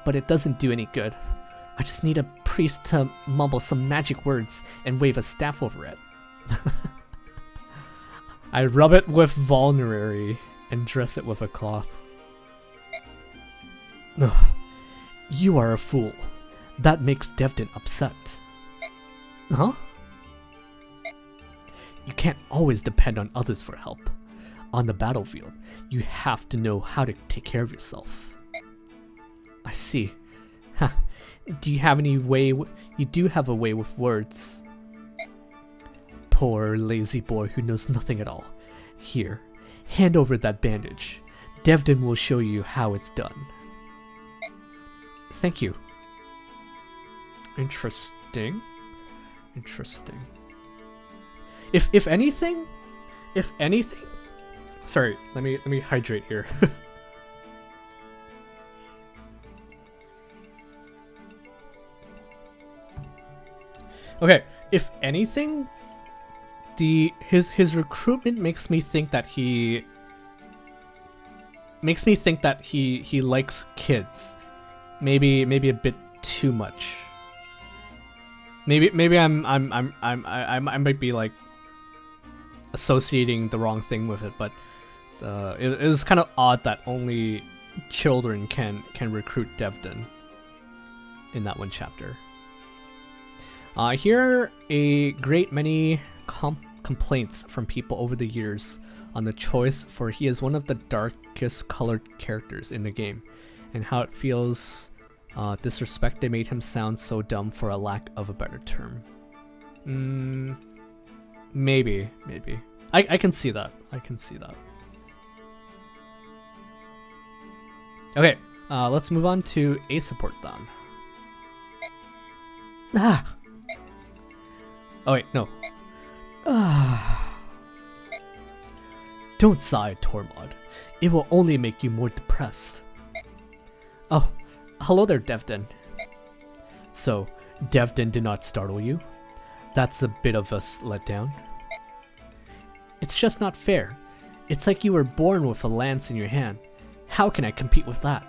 S1: but it doesn't do any good. I just need a priest to mumble some magic words and wave a staff over it. I rub it with vulnerary and dress it with a cloth. You are a fool. That makes Devdan upset. Huh? You can't always depend on others for help. On the battlefield, you have to know how to take care of yourself. I see. Do you have any way? You do have a way with words. Poor lazy boy who knows nothing at all. Here, hand over that bandage. Devdan will show you how it's done. Thank you. Interesting. If anything, sorry, let me hydrate here. Okay, if anything, his recruitment makes me think that he likes kids. Maybe a bit too much. Maybe I might be like associating the wrong thing with it, but it is kind of odd that only children can recruit Devdan in that one chapter. I hear a great many complaints from people over the years on the choice, for he is one of the darkest colored characters in the game, and how it feels disrespect they made him sound so dumb, for a lack of a better term. Maybe. I can see that. Okay, let's move on to a support then. Oh wait, no. Don't sigh, Tormod. It will only make you more depressed. Oh, hello there, Devdan. So, Devdan did not startle you? That's a bit of a letdown. It's just not fair. It's like you were born with a lance in your hand. How can I compete with that?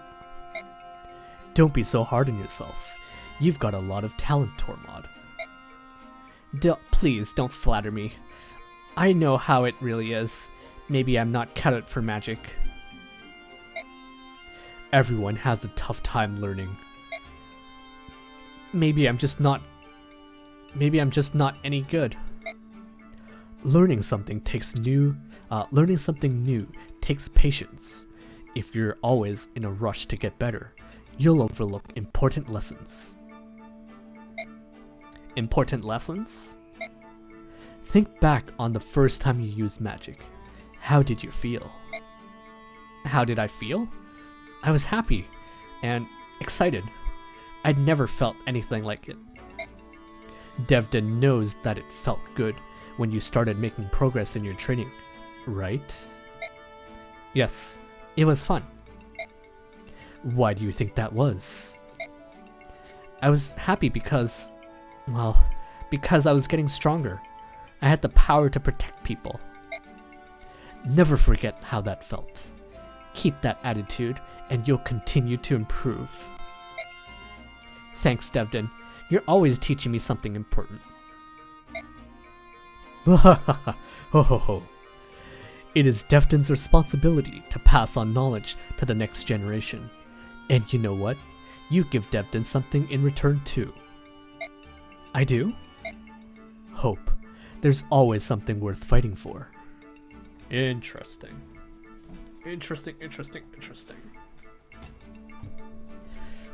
S1: Don't be so hard on yourself. You've got a lot of talent, Tormod. Please don't flatter me. I know how it really is. Maybe I'm not cut out for magic. Everyone has a tough time learning. Maybe I'm just not any good. Learning something new takes patience. If you're always in a rush to get better, you'll overlook important lessons. Important lessons? Think back on the first time you used magic. How did you feel? How did I feel? I was happy and excited. I'd never felt anything like it. Devdan knows that it felt good when you started making progress in your training, right? Yes, it was fun. Why do you think that was? I was happy because I was getting stronger. I had the power to protect people. Never forget how that felt. Keep that attitude and you'll continue to improve. Thanks, Devdan. You're always teaching me something important. Ho ho ho. It is Devdan's responsibility to pass on knowledge to the next generation. And you know what? You give Devdan something in return too. I do? Hope. There's always something worth fighting for. Interesting. Interesting.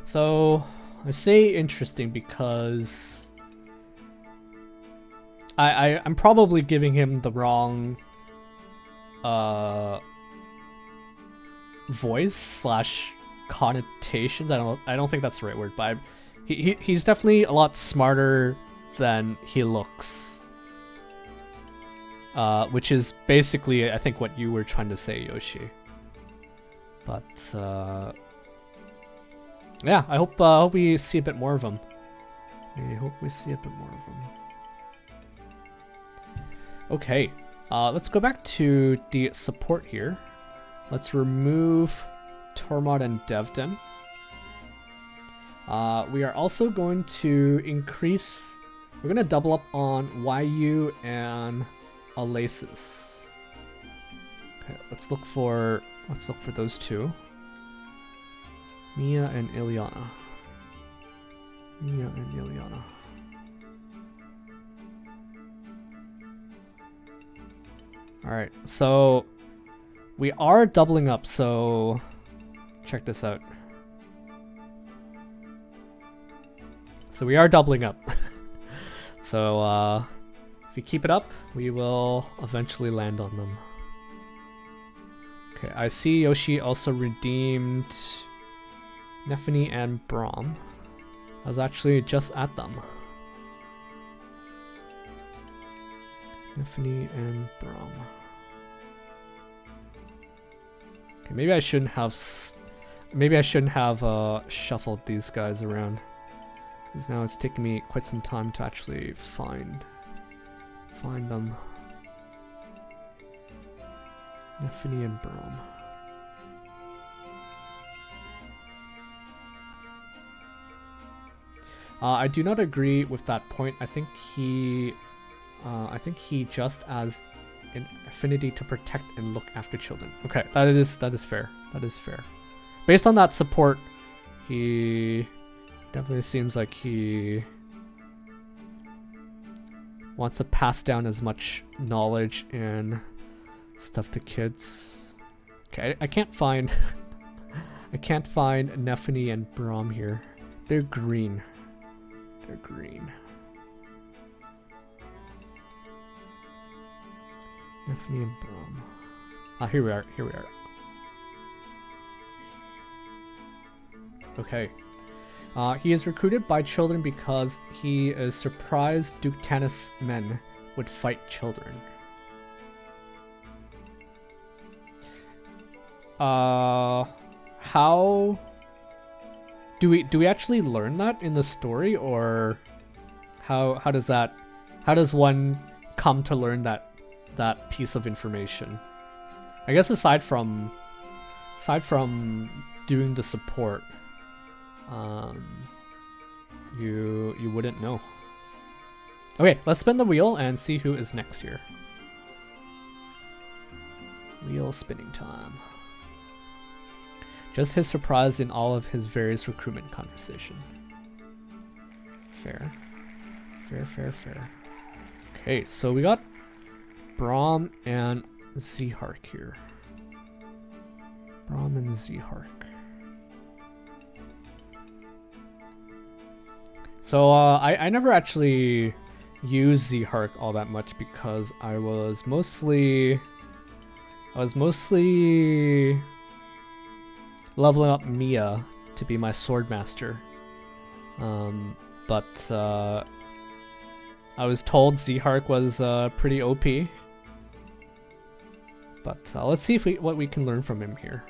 S1: So, I say interesting because I'm probably giving him the wrong voice / connotations. I don't think that's the right word, but he's definitely a lot smarter than he looks. Which is basically, I think, what you were trying to say, Yoshi. But yeah, I hope we see a bit more of him. Okay, let's go back to the support here. Let's remove Tormod and Devdan. We are also going to increase. We're gonna double up on YU and Alasis. Okay, let's look for those two. Mia and Ilyana. Alright, so we are doubling up, so check this out. So we are doubling up. So if we keep it up, we will eventually land on them. Okay, I see Yoshi also redeemed Nephany and Brom. I was actually just at them. Nephany and Brom. Okay, maybe I shouldn't have shuffled these guys around, because now it's taking me quite some time to actually find them. Nephany and Brom. I do not agree with that point. I think he just has an affinity to protect and look after children. Okay, that is fair. That is fair. Based on that support, he definitely seems like he wants to pass down as much knowledge and stuff to kids. Okay, I can't find Nephany and Brom here. They're green. Nephany and Brom. Ah, here we are. Okay. He is recruited by children because he is surprised Duke Tanis men would fight children. How do we actually learn that in the story, or how does one come to learn that piece of information? I guess aside from doing the support, you wouldn't know. Okay, let's spin the wheel and see who is next here. Wheel spinning time. Just his surprise in all of his various recruitment conversation. Fair. Okay, so we got Brom and Zihark here. Brom and Zihark. So I never actually used Zihark all that much because I was mostly leveling up Mia to be my swordmaster. But I was told Zihark was pretty OP. But let's see what we can learn from him here.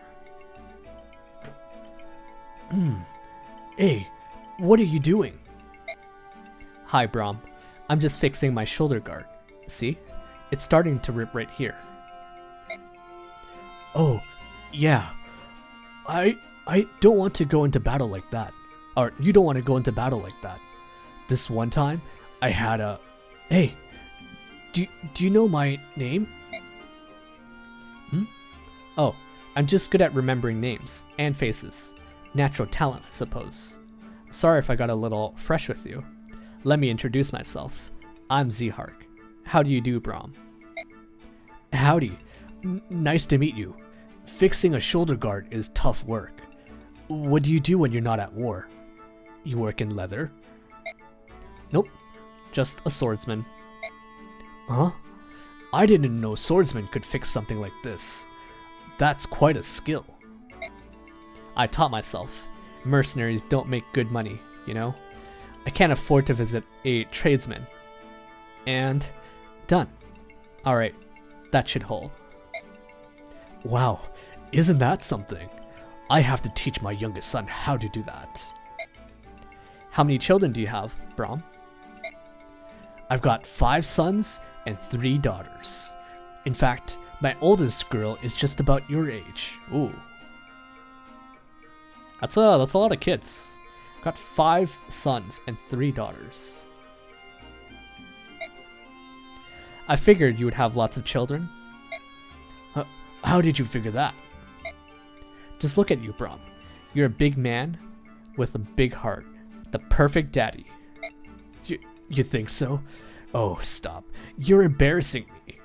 S1: Hey, what are you doing? Hi, Brom. I'm just fixing my shoulder guard. See? It's starting to rip right here. Oh, yeah. I don't want to go into battle like that. Or you don't want to go into battle like that. This one time, I had a... Hey, do you know my name? Oh, I'm just good at remembering names and faces. Natural talent, I suppose. Sorry if I got a little fresh with you. Let me introduce myself. I'm Zihark. How do you do, Brom? Howdy. Nice to meet you. Fixing a shoulder guard is tough work. What do you do when you're not at war? You work in leather? Nope. Just a swordsman. Huh? I didn't know swordsmen could fix something like this. That's quite a skill. I taught myself. Mercenaries don't make good money, you know? I can't afford to visit a tradesman. And done. Alright, that should hold. Wow, isn't that something? I have to teach my youngest son how to do that. How many children do you have, Brom? I've got 5 sons and 3 daughters. In fact, my oldest girl is just about your age. Ooh. That's a lot of kids. Got 5 sons and 3 daughters. I figured you would have lots of children. How did you figure that? Just look at you, Brom. You're a big man with a big heart. The perfect daddy. You think so? Oh, stop. You're embarrassing me.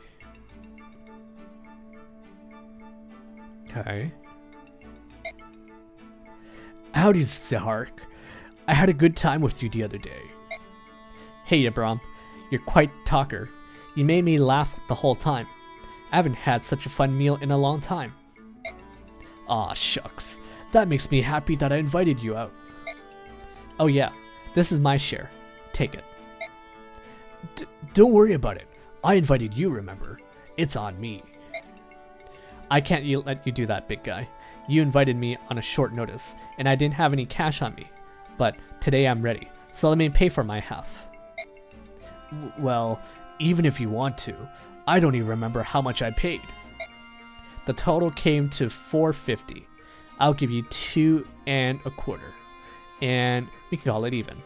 S1: Okay. Howdy, Zihark. I had a good time with you the other day. Hey, Brom. You're quite a talker. You made me laugh the whole time. I haven't had such a fun meal in a long time. Aw, shucks. That makes me happy that I invited you out. Oh yeah, this is my share. Take it. Don't worry about it. I invited you, remember? It's on me. I can't let you do that, big guy. You invited me on a short notice, and I didn't have any cash on me. But today I'm ready, so let me pay for my half. Well, even if you want to, I don't even remember how much I paid. The total came to $4.50. I'll give you 2 1/4, and we can call it even.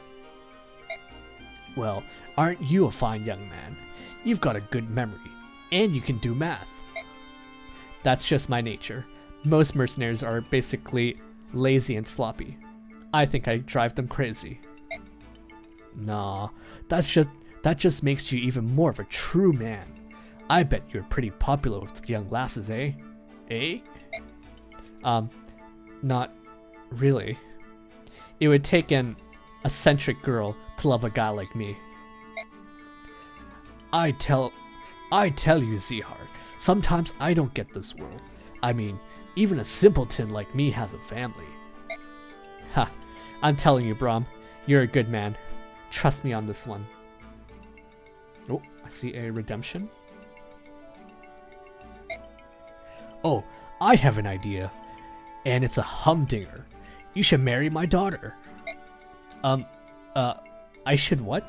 S1: Well, aren't you a fine young man? You've got a good memory, and you can do math. That's just my nature. Most mercenaries are basically lazy and sloppy. I think I drive them crazy. Nah, that just makes you even more of a true man. I bet you're pretty popular with young lasses, eh? Eh? Not really. It would take an eccentric girl to love a guy like me. I tell you, Zihark, sometimes I don't get this world. I mean, even a simpleton like me has a family. Ha, I'm telling you, Brom, you're a good man. Trust me on this one. Oh, I see a redemption. Oh, I have an idea. And it's a humdinger. You should marry my daughter. I should what?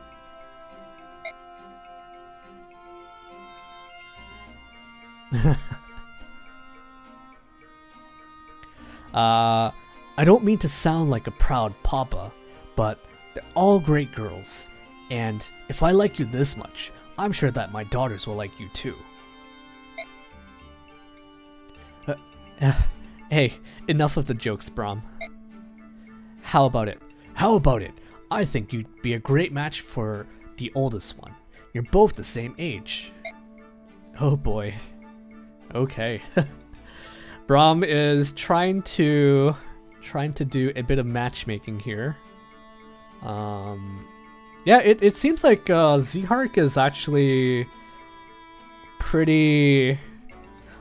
S1: I don't mean to sound like a proud papa, but they're all great girls. And if I like you this much, I'm sure that my daughters will like you too. Hey, enough of the jokes, Brom. How about it? How about it? I think you'd be a great match for the oldest one. You're both the same age. Oh boy. Okay. Brom is trying to do a bit of matchmaking here. Yeah, it seems like Zihark is actually pretty.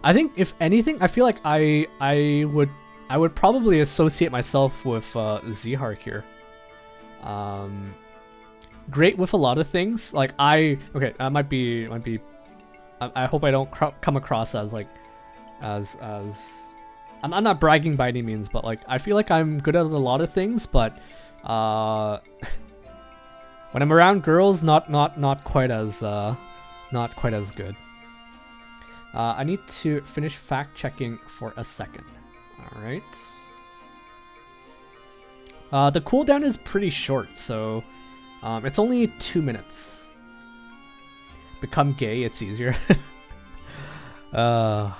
S1: I think if anything, I feel like I would probably associate myself with Zihark here. Great with a lot of things. Like I might be. I hope I don't come across as like as I'm not bragging by any means, but like I feel like I'm good at a lot of things, but when I'm around girls, not quite as good. I need to finish fact checking for a second. All right. The cooldown is pretty short, so it's only 2 minutes. Become gay, it's easier. All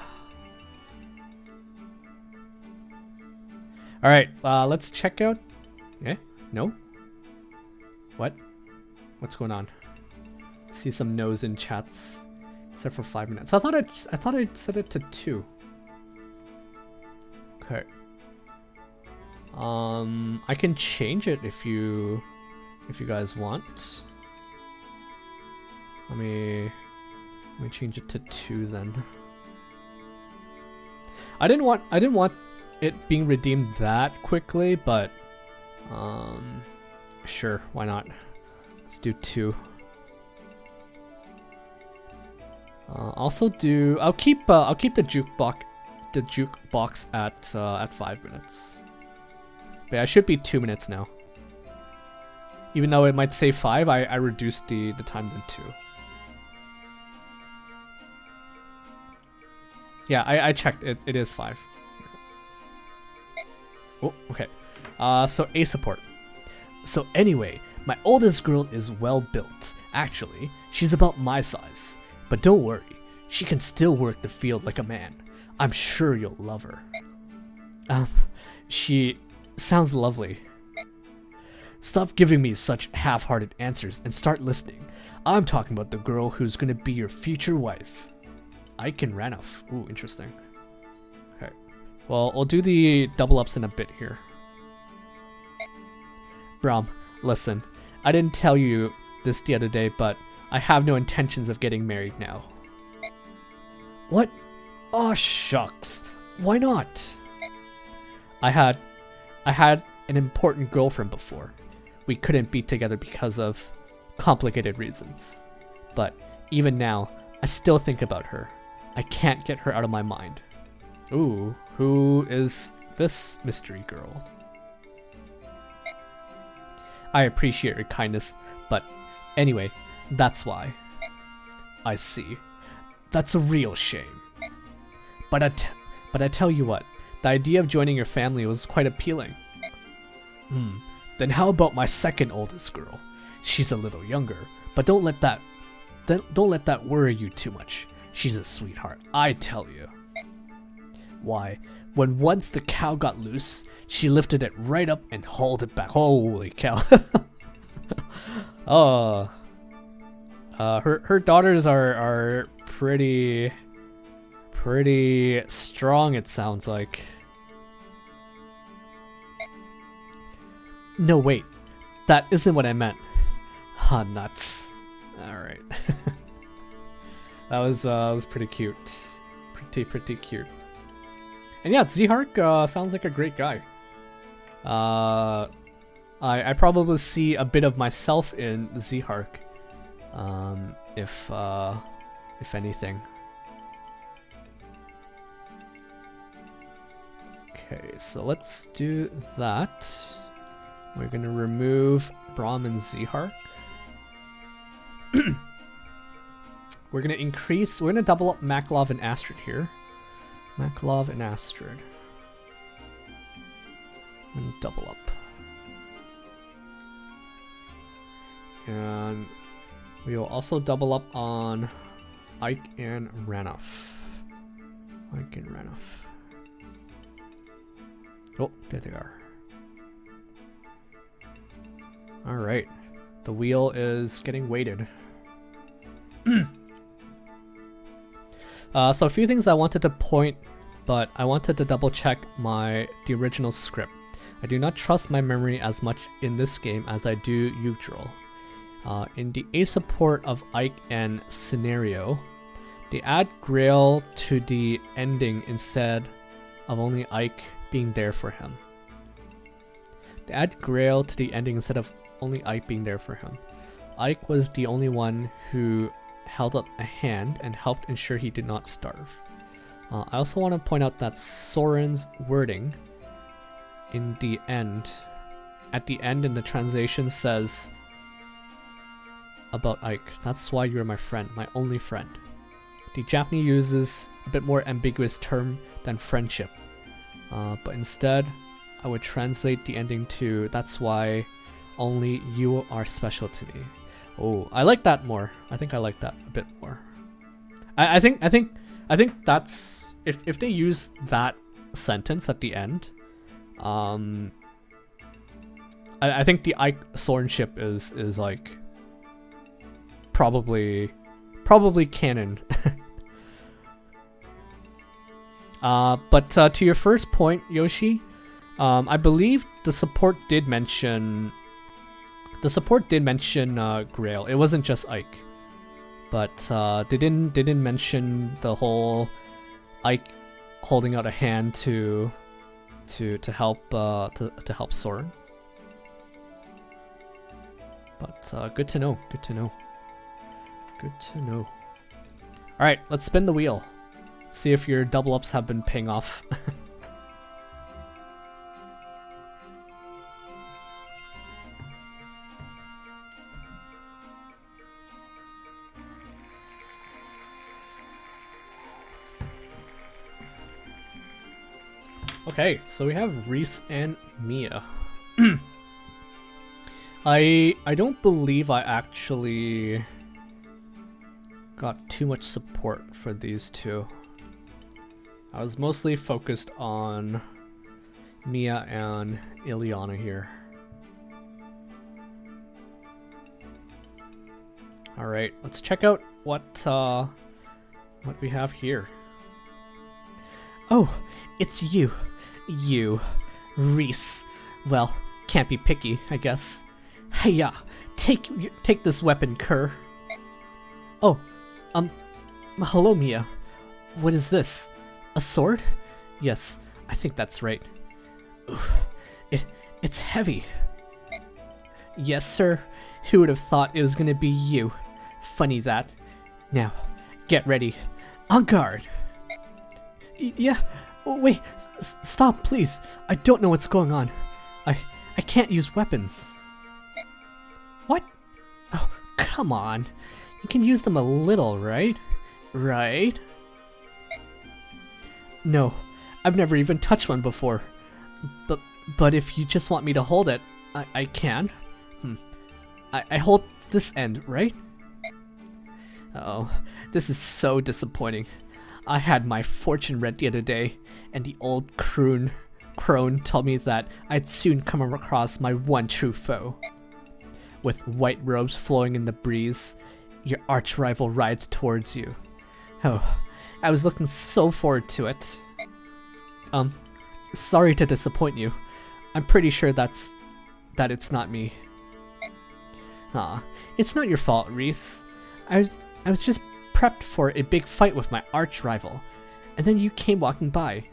S1: right, let's check out. Eh? No? What? What's going on? See some no's in chats. Except for 5 minutes. I thought I'd set it to 2. Okay. I can change it if you guys want. Let me change it to 2 then. I didn't want it being redeemed that quickly, but sure, why not? Let's do 2. I'll keep the jukebox at 5 minutes. But yeah, it should be 2 minutes now. Even though it might say 5, I reduced the time to 2. Yeah, I checked. It is 5. Oh, okay. So A support. So anyway, my oldest girl is well built. Actually, she's about my size. But don't worry, she can still work the field like a man. I'm sure you'll love her. She sounds lovely. Stop giving me such half-hearted answers and start listening. I'm talking about the girl who's gonna be your future wife. Ike and Ranulf. Ooh, interesting. Okay. Well, we'll do the double ups in a bit here. Brom, listen. I didn't tell you this the other day, but I have no intentions of getting married now. What? Aw, shucks. Why not? I had an important girlfriend before. We couldn't be together because of complicated reasons. But even now, I still think about her. I can't get her out of my mind. Ooh, who is this mystery girl? I appreciate your kindness, but anyway, that's why. I see. That's a real shame. But I tell you what, the idea of joining your family was quite appealing. Then how about my second oldest girl? She's a little younger, but don't let that worry you too much. She's a sweetheart, I tell you. Why, when once the cow got loose, she lifted it right up and hauled it back. Holy cow. Oh. Her daughters are pretty strong, it sounds like. No, wait. That isn't what I meant. Ha, nuts. Alright. That was pretty cute. Pretty cute. And yeah, Zihark sounds like a great guy. I probably see a bit of myself in Zihark. If anything. Okay, so let's do that. We're gonna remove Brom and Zihark. We're gonna double up Makalov and Astrid here. Makalov and Astrid. And double up. And we'll also double up on Ike and Ranulf. Ike and Ranulf. Oh, there they are. Alright. The wheel is getting weighted. So a few things I wanted to point, but I wanted to double check the original script. I do not trust my memory as much in this game as I do Yggdrasil. In the A support of Ike and Scenario, they add Grail to the ending instead of only Ike being there for him. They add Grail to the ending instead of only Ike being there for him. Ike was the only one who held up a hand and helped ensure he did not starve. I also want to point out that Soren's wording in the end, at the end in the translation says about Ike, "That's why you're my friend, my only friend." The Japanese uses a bit more ambiguous term than friendship, but instead I would translate the ending to "That's why only you are special to me." Oh, I like that more. I think I like that a bit more. I think that's if they use that sentence at the end, I think the Ike Soren ship is like probably canon. But to your first point, Yoshi, I believe the support did mention Grail. It wasn't just Ike, but they didn't mention the whole Ike holding out a hand to help Soren. But good to know. Good to know. Good to know. All right, let's spin the wheel. See if your double ups have been paying off. Okay, so we have Rhys and Mia. I don't believe I actually got too much support for these two. I was mostly focused on Mia and Ileana here. All right, let's check out what we have here. Oh, it's you, Rhys. Well, can't be picky, I guess. Hey, take this weapon, cur. Oh, hello, Mia. What is this? A sword? Yes, I think that's right. Oof, it's heavy. Yes, sir. Who would have thought it was gonna be you? Funny that. Now, get ready. On guard. Yeah. Wait. Stop, please. I don't know what's going on. I can't use weapons. What? Oh, come on. You can use them a little, right? Right? No, I've never even touched one before. But if you just want me to hold it, I can. I hold this end, right? Oh, this is so disappointing. I had my fortune read the other day, and the old crone told me that I'd soon come across my one true foe. With white robes flowing in the breeze, your arch-rival rides towards you. Oh, I was looking so forward to it. Sorry to disappoint you. I'm pretty sure that it's not me. It's not your fault, Rhys. I was just prepped for a big fight with my arch-rival, and then you came walking by.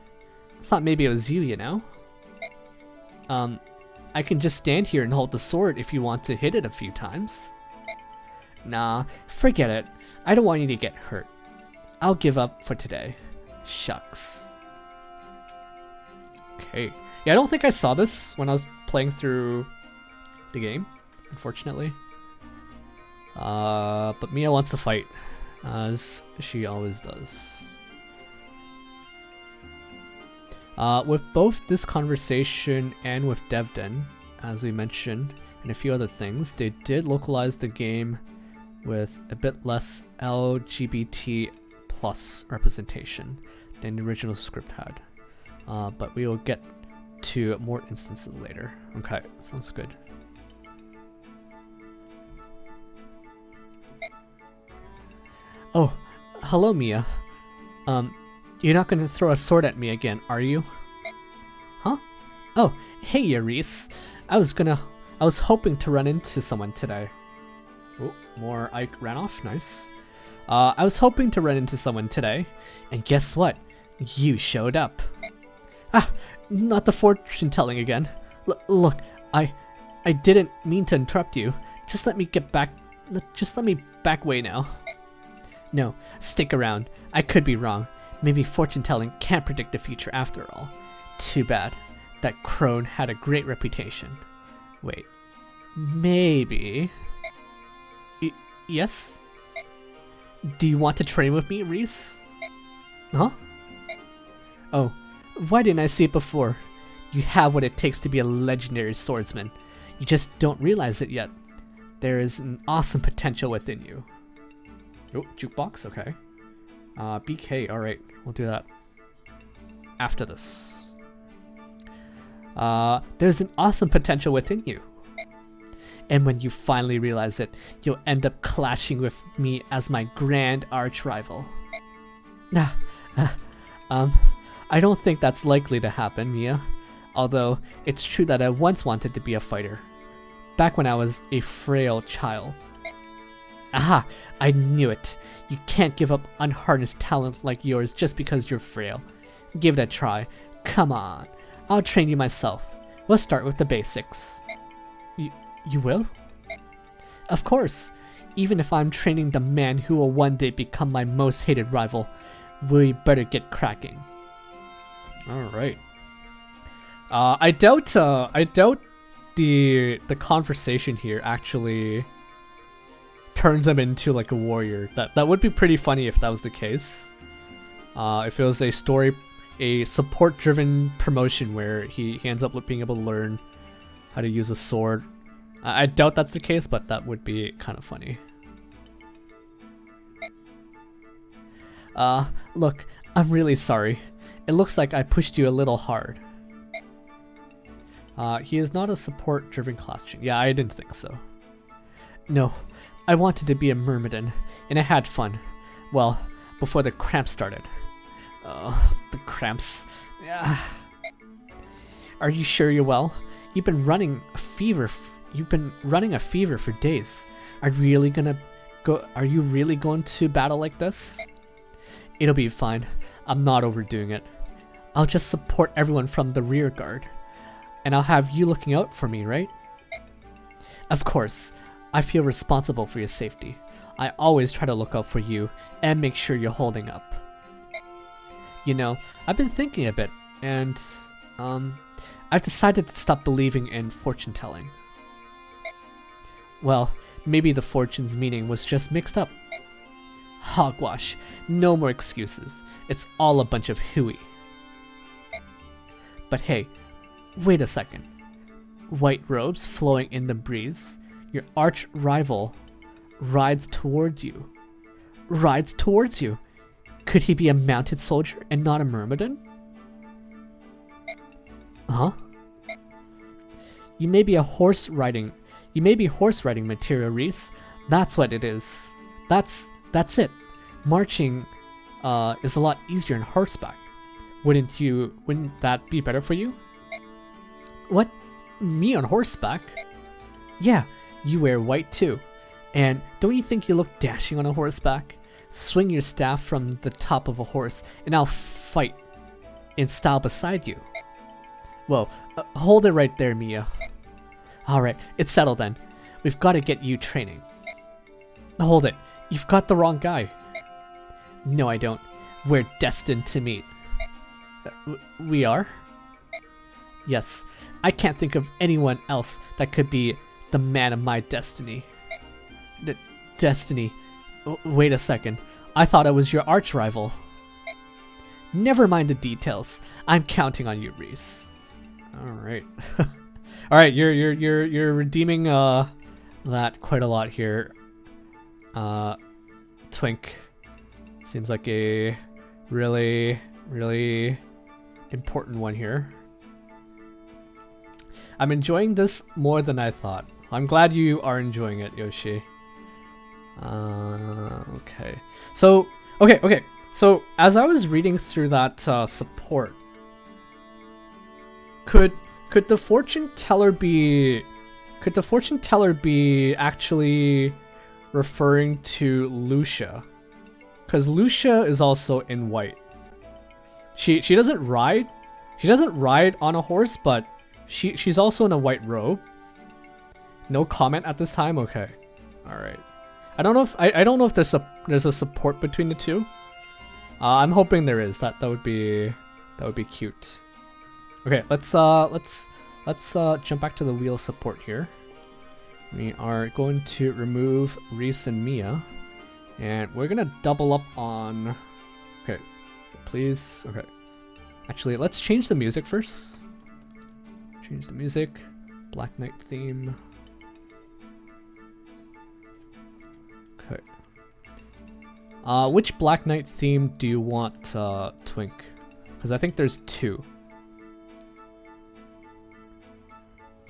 S1: Thought maybe it was you, you know? I can just stand here and hold the sword if you want to hit it a few times. Nah, forget it. I don't want you to get hurt. I'll give up for today. Shucks. Okay. Yeah, I don't think I saw this when I was playing through the game, unfortunately. But Mia wants to fight, as she always does. With both this conversation and with Devdan, as we mentioned, and a few other things, they did localize the game with a bit less LGBT plus representation than the original script had. But we will get to more instances later. Okay, sounds good. Oh, hello, Mia. You're not gonna throw a sword at me again, are you? Huh? Oh, hey, Rhys. I was hoping to run into someone today. Oh, more Ike Ranulf, nice. I was hoping to run into someone today, and guess what? You showed up. Ah, not the fortune telling again. Look, I didn't mean to interrupt you. Just let me get back. Just let me back way now. No, stick around. I could be wrong. Maybe fortune telling can't predict the future after all. Too bad. That crone had a great reputation. Wait, maybe. Yes? Do you want to train with me, Rhys? Huh? Oh, why didn't I see it before? You have what it takes to be a legendary swordsman. You just don't realize it yet. There is an awesome potential within you. Oh, jukebox, okay. BK, alright, we'll do that after this. There's an awesome potential within you. And when you finally realize it, you'll end up clashing with me as my grand arch rival. I don't think that's likely to happen, Mia. Although, it's true that I once wanted to be a fighter. Back when I was a frail child. Aha! I knew it! You can't give up unharnessed talent like yours just because you're frail. Give it a try. Come on. I'll train you myself. We'll start with the basics. You will? Of course. Even if I'm training the man who will one day become my most hated rival, we better get cracking. Alright. I doubt the conversation here actually turns him into like a warrior. That would be pretty funny if that was the case. If it was a support-driven promotion where he ends up being able to learn how to use a sword. I doubt that's the case, but that would be kind of funny. Look, I'm really sorry. It looks like I pushed you a little hard. He is not a support-driven class. Yeah, I didn't think so. No, I wanted to be a Myrmidon, and I had fun. Well, before the cramps started. The cramps. Yeah. Are you sure you're well? You've been running a fever. You've been running a fever for days. Are you really going to battle like this? It'll be fine. I'm not overdoing it. I'll just support everyone from the rear guard. And I'll have you looking out for me, right? Of course. I feel responsible for your safety. I always try to look out for you and make sure you're holding up. You know, I've been thinking a bit, and I've decided to stop believing in fortune telling. Well, maybe the fortune's meaning was just mixed up. Hogwash. No more excuses. It's all a bunch of hooey. But hey, wait a second. White robes flowing in the breeze. Your arch rival rides towards you. Rides towards you. Could he be a mounted soldier and not a Myrmidon? Huh? You may be horse riding material, Rhys. That's what it is. That's it. Marching is a lot easier on horseback. Wouldn't that be better for you? What? Me on horseback? Yeah, you wear white too. And don't you think you look dashing on a horseback? Swing your staff from the top of a horse and I'll fight in style beside you. Whoa, hold it right there, Mia. Alright, it's settled then. We've got to get you training. Hold it, you've got the wrong guy. No, I don't. We're destined to meet. We are? Yes, I can't think of anyone else that could be the man of my destiny. Destiny? Wait a second. I thought I was your arch rival. Never mind the details. I'm counting on you, Rhys. All right. All right, you're redeeming that quite a lot here. Twink seems like a really important one here. I'm enjoying this more than I thought. I'm glad you are enjoying it, Yoshi. Okay. So, okay. So as I was reading through that support, could the fortune teller be actually referring to Lucia? Because Lucia is also in white. She doesn't ride. She doesn't ride on a horse, but she's also in a white robe. No comment at this time. Okay, all right. I don't know if I don't know if there's a support between the two. I'm hoping there is. That would be cute. Okay, let's jump back to the wheel support here. We are going to remove Rhys and Mia, and we're gonna double up on. Okay, please. Okay, actually, let's change the music first. Change the music. Black Knight theme. Okay. Which Black Knight theme do you want, Twink? Because I think there's two.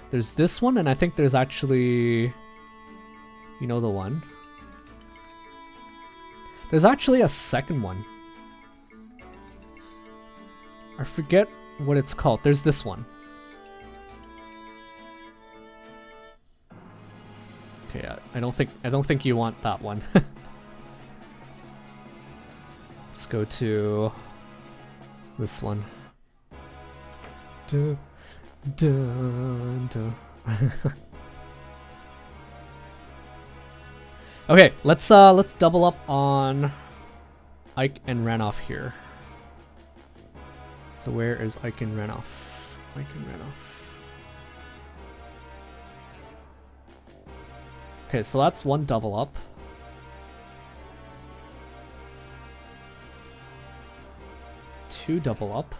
S1: There's this one, and I think there's actually... You know the one? There's actually a second one. I forget what it's called. There's this one. Okay, yeah, I don't think you want that one. Let's go to this one. Dun, dun, dun. Okay, let's double up on Ike and Ranulf here. So where is Ike and Ranulf? Ike and Ranulf. Okay, so that's one double up. Two double up.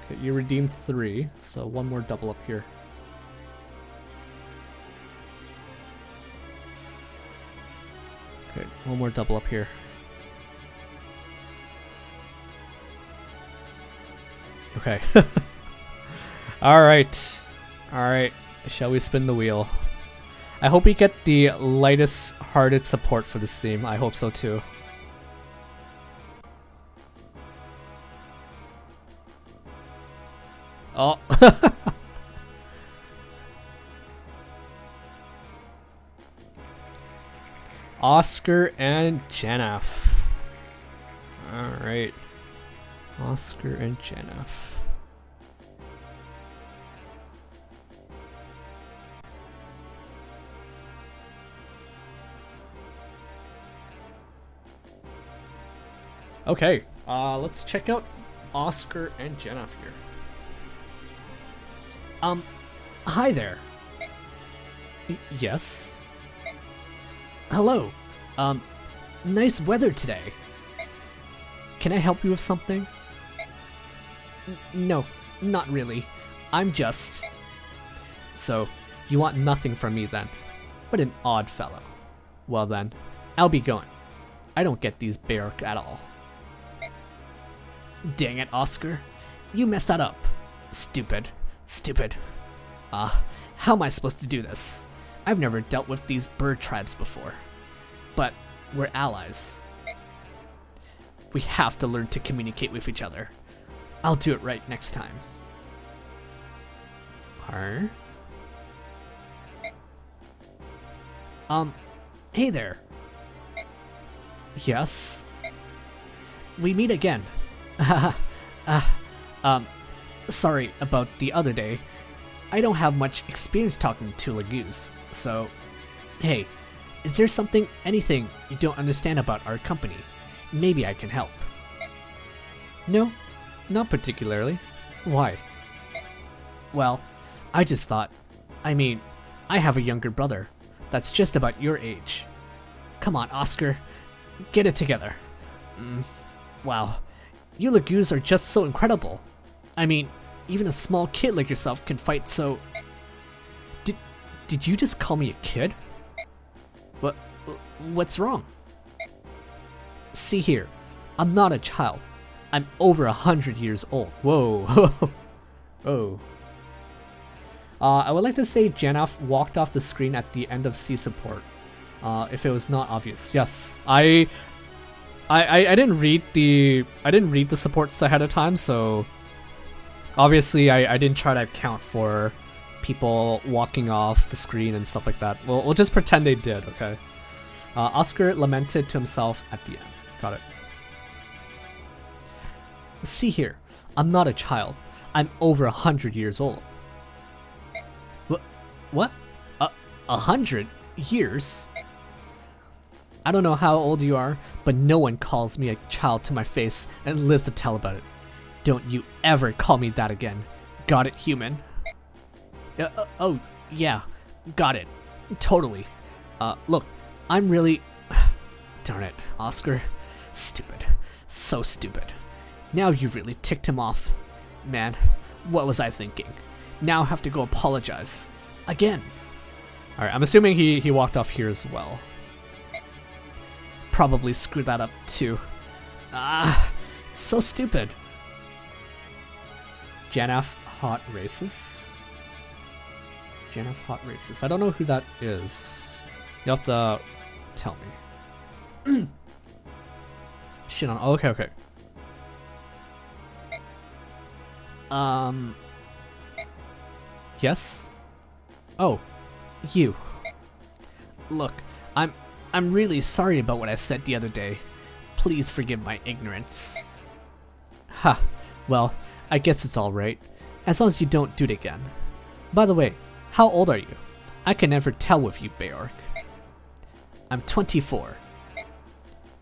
S1: Okay, you redeemed 3, so one more double up here. Okay, one more double up here. Okay. Alright. Alright. Shall we spin the wheel? I hope we get the lightest hearted support for this theme. I hope so too. Oh. Oscar and Janaff. Alright. Oscar and Janaff. Okay, let's check out Oscar and Janaff here. Hi there. Yes? Hello. Nice weather today. Can I help you with something? No, not really. I'm just... So, you want nothing from me then? What an odd fellow. Well then, I'll be going. I don't get these Barak at all. Dang it, Oscar. You messed that up. Stupid. Stupid. How am I supposed to do this? I've never dealt with these bird tribes before. But we're allies. We have to learn to communicate with each other. I'll do it right next time. Huh? Hey there. Yes? We meet again. Sorry about the other day. I don't have much experience talking to Lagoos, so... Hey, is there anything you don't understand about our company? Maybe I can help. No, not particularly. Why? Well, I just thought... I mean, I have a younger brother that's just about your age. Come on, Oscar. Get it together. Wow. You Lagoos are just so incredible. I mean, even a small kid like yourself can fight so... Did you just call me a kid? What's wrong? See here, I'm not a child. I'm over 100 years old. Whoa. Oh. I would like to say Janaff walked off the screen at the end of C support. If it was not obvious. Yes, I didn't read the supports ahead of time, so obviously I didn't try to account for people walking off the screen and stuff like that. We'll just pretend they did, okay? Oscar lamented to himself at the end. Got it. See here, I'm not a child. I'm over 100 years old. What? 100 years? I don't know how old you are, but no one calls me a child to my face and lives to tell about it. Don't you ever call me that again. Got it, human? Oh, yeah. Got it. Totally. Look, I'm really... Darn it, Oscar. Stupid. So stupid. Now you really ticked him off. Man, what was I thinking? Now I have to go apologize. Again. Alright, I'm assuming he walked off here as well. Probably screwed that up too. So stupid. Janaff hot racist. Janaff hot racist. I don't know who that is. You'll have to tell me. Shinon. Oh, okay. Yes? Oh, you. Look, I'm really sorry about what I said the other day. Please forgive my ignorance. Ha, well, I guess it's alright. As long as you don't do it again. By the way, how old are you? I can never tell with you, Beork. I'm 24.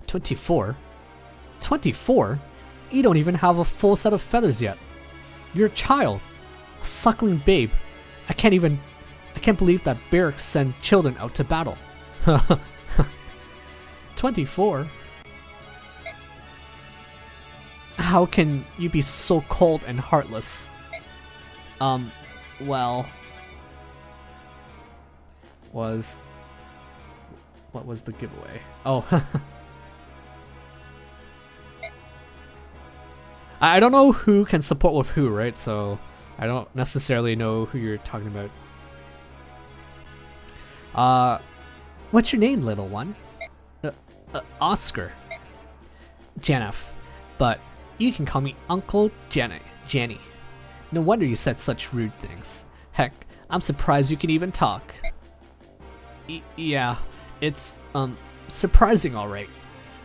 S1: 24? 24? You don't even have a full set of feathers yet. You're a child. A suckling babe. I can't believe that Beork sent children out to battle. 24? How can you be so cold and heartless? Well... What was the giveaway? Oh. I don't know who can support with who, right? So I don't necessarily know who you're talking about. What's your name, little one? Oscar. Janaff. But you can call me Uncle Janny. No wonder you said such rude things. Heck, I'm surprised you can even talk. Yeah, it's, surprising alright.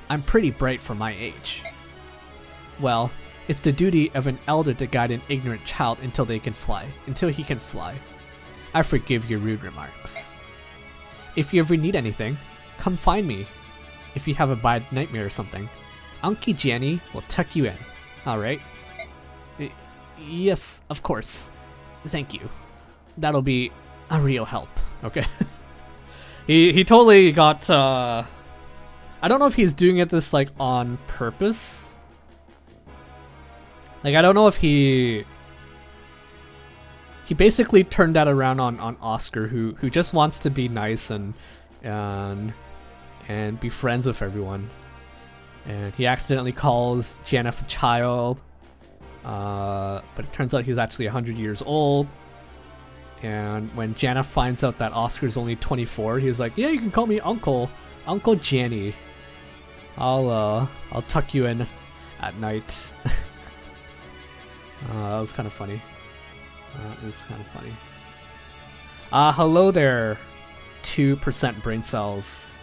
S1: I'm pretty bright for my age. Well, it's the duty of an elder to guide an ignorant child until he can fly. I forgive your rude remarks. If you ever need anything, come find me. If you have a bad nightmare or something, Uncle Janny will tuck you in. Alright? Yes, of course. Thank you. That'll be a real help. Okay. He totally got, I don't know if he's doing it this, like, on purpose. Like, I don't know if he basically turned that around on Oscar, who just wants to be nice and be friends with everyone. And he accidentally calls Janaff a child, but it turns out he's actually 100 years old. And when Janaff finds out that Oscar's only 24, he was like, "Yeah, you can call me Uncle Janny. I'll tuck you in at night." That was kind of funny. It's kind of funny. Hello there, 2% brain cells.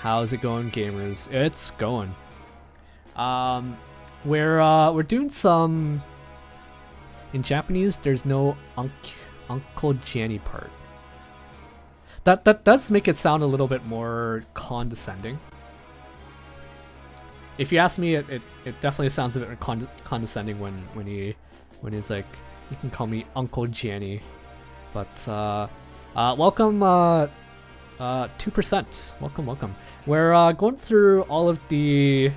S1: How's it going, gamers? It's going. We're doing some. In Japanese, there's no Uncle Janny part. That does make it sound a little bit more condescending. If you ask me, it definitely sounds a bit condescending when he's like, "You can call me Uncle Janny." But welcome 2%. Welcome. We're going through all of the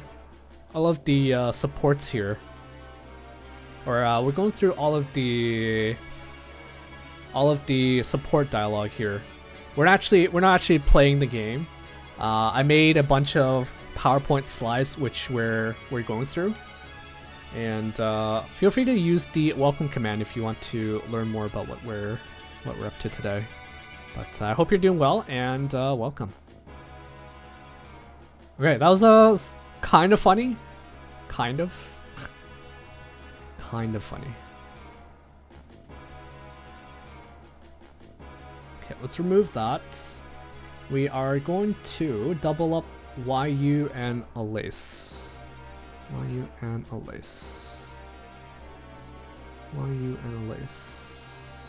S1: supports here. Or we're going through all of the support dialogue here. We're not actually playing the game. I made a bunch of PowerPoint slides which we're going through, and feel free to use the welcome command if you want to learn more about what we're up to today. But I hope you're doing well, and welcome. Okay, that was kind of funny. Kind of. Kind of funny. Okay, let's remove that. We are going to double up YU and a lace. YU and a lace. YU and a lace.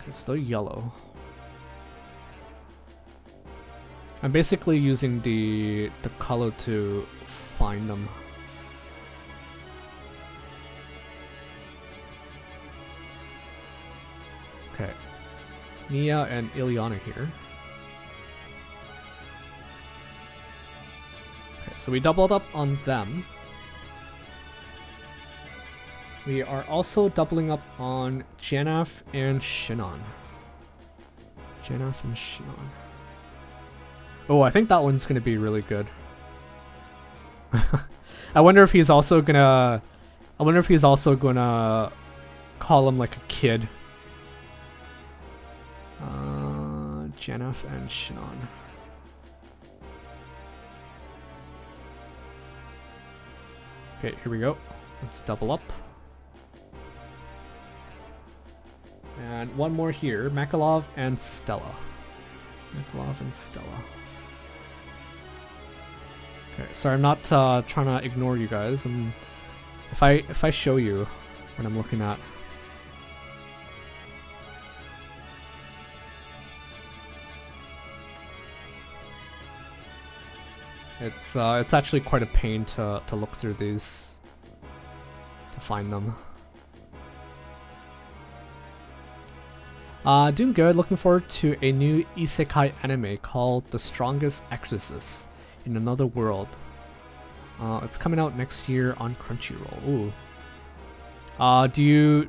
S1: Okay, still yellow. I'm basically using the color to find them. Okay. Nia and Ileana here. Okay, so we doubled up on them. We are also doubling up on Janaff and Shinon. Janaff and Shinon. Oh, I think that one's gonna be really good. I wonder if he's also gonna call him like a kid. Janaff and Shinon. Okay, here we go. Let's double up. And one more here, Makalov and Stella. Makalov and Stella. Okay, sorry, I'm not trying to ignore you guys. If I show you what I'm looking at. It's actually quite a pain to look through these to find them. Doing good. Looking forward to a new isekai anime called The Strongest Exorcist in Another World. It's coming out next year on Crunchyroll. Ooh. Do you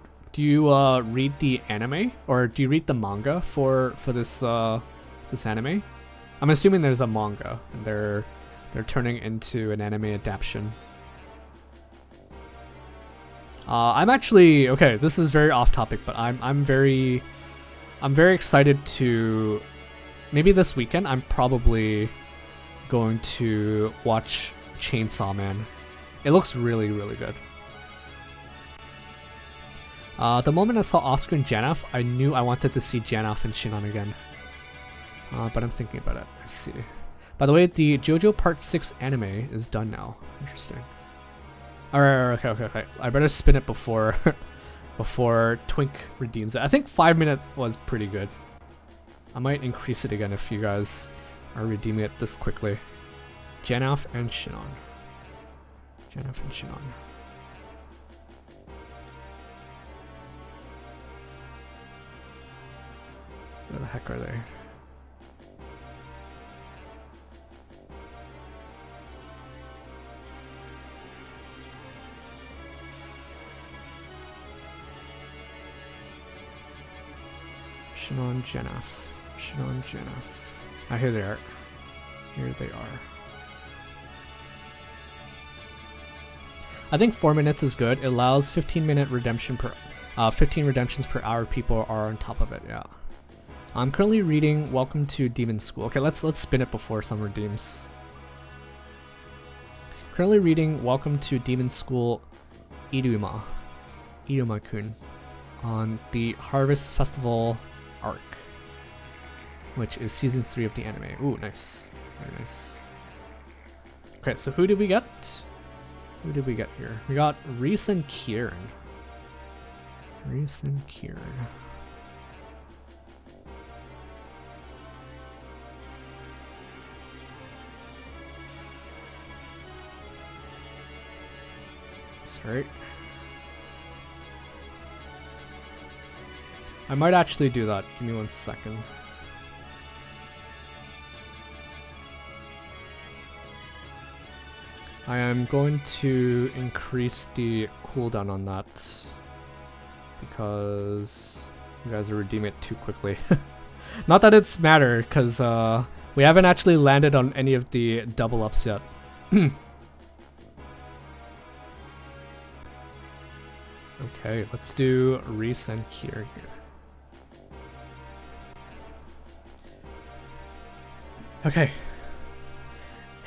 S1: read the anime or do you read the manga for this this anime? I'm assuming there's a manga and they're turning into an anime adaptation. I'm actually okay. This is very off topic, but I'm very excited to. Maybe this weekend I'm probably going to watch Chainsaw Man. It looks really good. The moment I saw Oscar and Janaff, I knew I wanted to see Janaff and Shinon again. But I'm thinking about it. I see. By the way, the JoJo Part 6 anime is done now. Interesting. Alright, okay. I better spin it before before Twink redeems it. I think 5 minutes was pretty good. I might increase it again if you guys are redeeming it this quickly. Janaff and Shinon. Janaff and Shinon. Where the heck are they? Shinon, Janaff. Shinon, Janaff. Ah, here they are. Here they are. I think 4 minutes is good. It allows 15 redemptions per hour. People are on top of it. Yeah. I'm currently reading Welcome to Demon School. Okay, let's spin it before some redeems. Currently reading Welcome to Demon School Iruma-kun on the Harvest Festival arc, which is season 3 of the anime. Ooh, nice. Very nice. Okay, so who did we get? Who did we get here? We got Rhys and Kieran. Rhys and Kieran. That's right. I might actually do that. Give me 1 second. I am going to increase the cooldown on that because you guys are redeeming it too quickly. Not that it's matter, because we haven't actually landed on any of the double ups yet. Okay, let's do Rhys and Kieran here. Okay.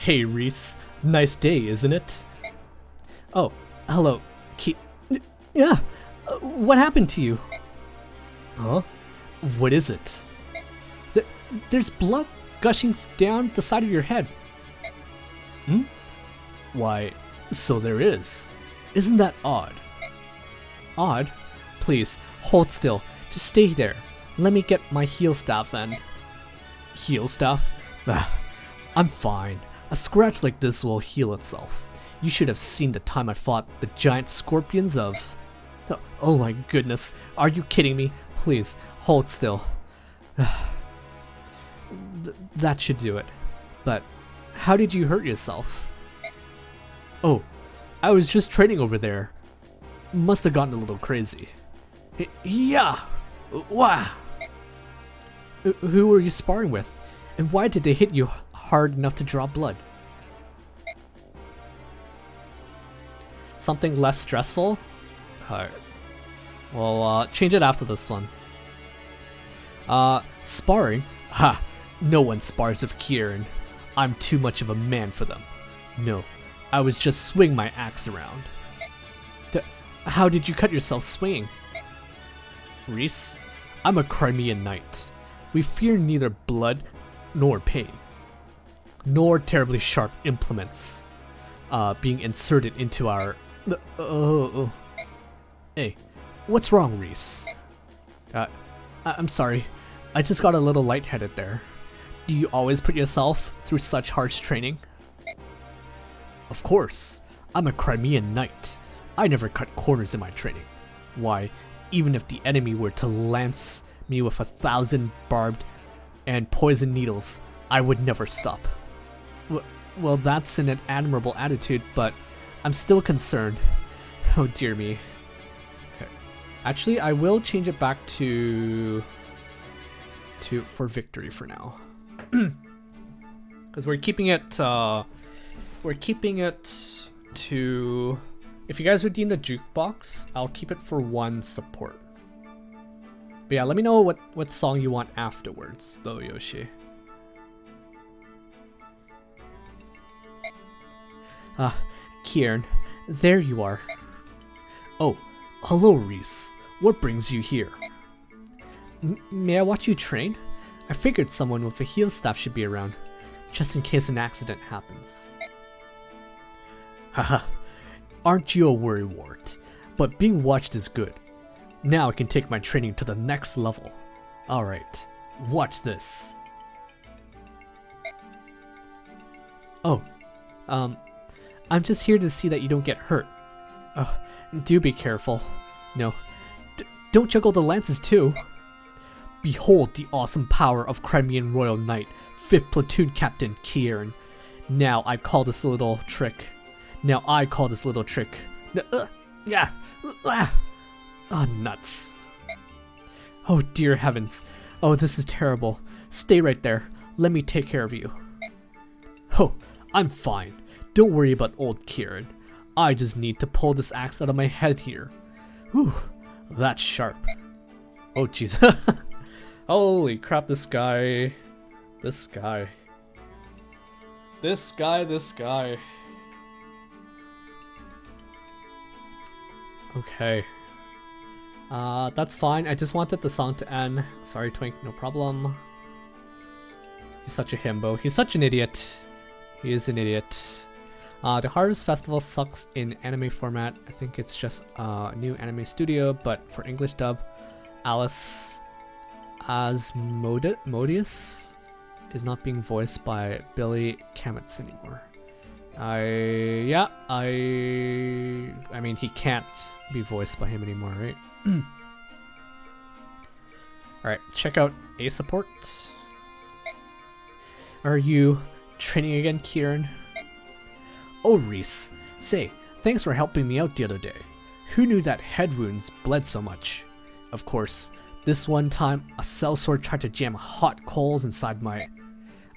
S1: Hey Rhys, nice day, isn't it? Oh, hello, yeah, what happened to you? Huh? What is it? There's blood gushing down the side of your head. Hmm? Why, so there is. Isn't that odd? Odd? Please, hold still. Just stay there. Let me get my heal staff and... Heal staff? I'm fine. A scratch like this will heal itself. You should have seen the time I fought the giant scorpions of... Oh my goodness, are you kidding me? Please, hold still. That should do it. But how did you hurt yourself? Oh, I was just training over there. Must have gotten a little crazy. Yeah! Wow! Who were you sparring with? And why did they hit you hard enough to draw blood? Something less stressful? Alright. Well, change it after this one. Sparring? Ha! No one spars with Kieran. I'm too much of a man for them. No, I was just swinging my axe around. How did you cut yourself swinging? Rhys, I'm a Crimean knight. We fear neither blood nor pain, nor terribly sharp implements being inserted into our... Hey, what's wrong, Rhys? I'm sorry. I just got a little lightheaded there. Do you always put yourself through such harsh training? Of course. I'm a Crimean knight. I never cut corners in my training. Why, even if the enemy were to lance me with 1,000 barbed and poison needles, I would never stop. Well, that's an admirable attitude, but I'm still concerned. Oh dear me. Okay. Actually, I will change it back to for victory for now. Because we're keeping it to... If you guys redeem the jukebox, I'll keep it for 1 support. But yeah, let me know what song you want afterwards, though, Yoshi. Kieran, there you are. Oh, hello, Rhys. What brings you here? May I watch you train? I figured someone with a heal staff should be around, just in case an accident happens. Haha, aren't you a worrywart? But being watched is good. Now I can take my training to the next level. Alright, watch this. Oh, I'm just here to see that you don't get hurt. Oh, do be careful. No, don't juggle the lances too. Behold the awesome power of Crimean Royal Knight, 5th Platoon Captain Kieran. Now I call this little trick. Yeah. Oh, nuts. Oh, dear heavens. Oh, this is terrible. Stay right there. Let me take care of you. Oh, I'm fine. Don't worry about old Kieran. I just need to pull this axe out of my head here. Whew, that's sharp. Oh, jeez. Holy crap, this guy. Okay. That's fine. I just wanted the song to end. Sorry, Twink, no problem. He's such a himbo. He's such an idiot. He is an idiot. The Harvest Festival sucks in anime format. I think it's just a new anime studio, but for English dub, Alice Asmodeus is not being voiced by Billy Kametz anymore. I mean, he can't be voiced by him anymore, right? Alright, let's check out A support. Are you training again, Kieran? Oh, Rhys. Say, thanks for helping me out the other day. Who knew that head wounds bled so much? Of course, this one time, a sellsword tried to jam hot coals inside my...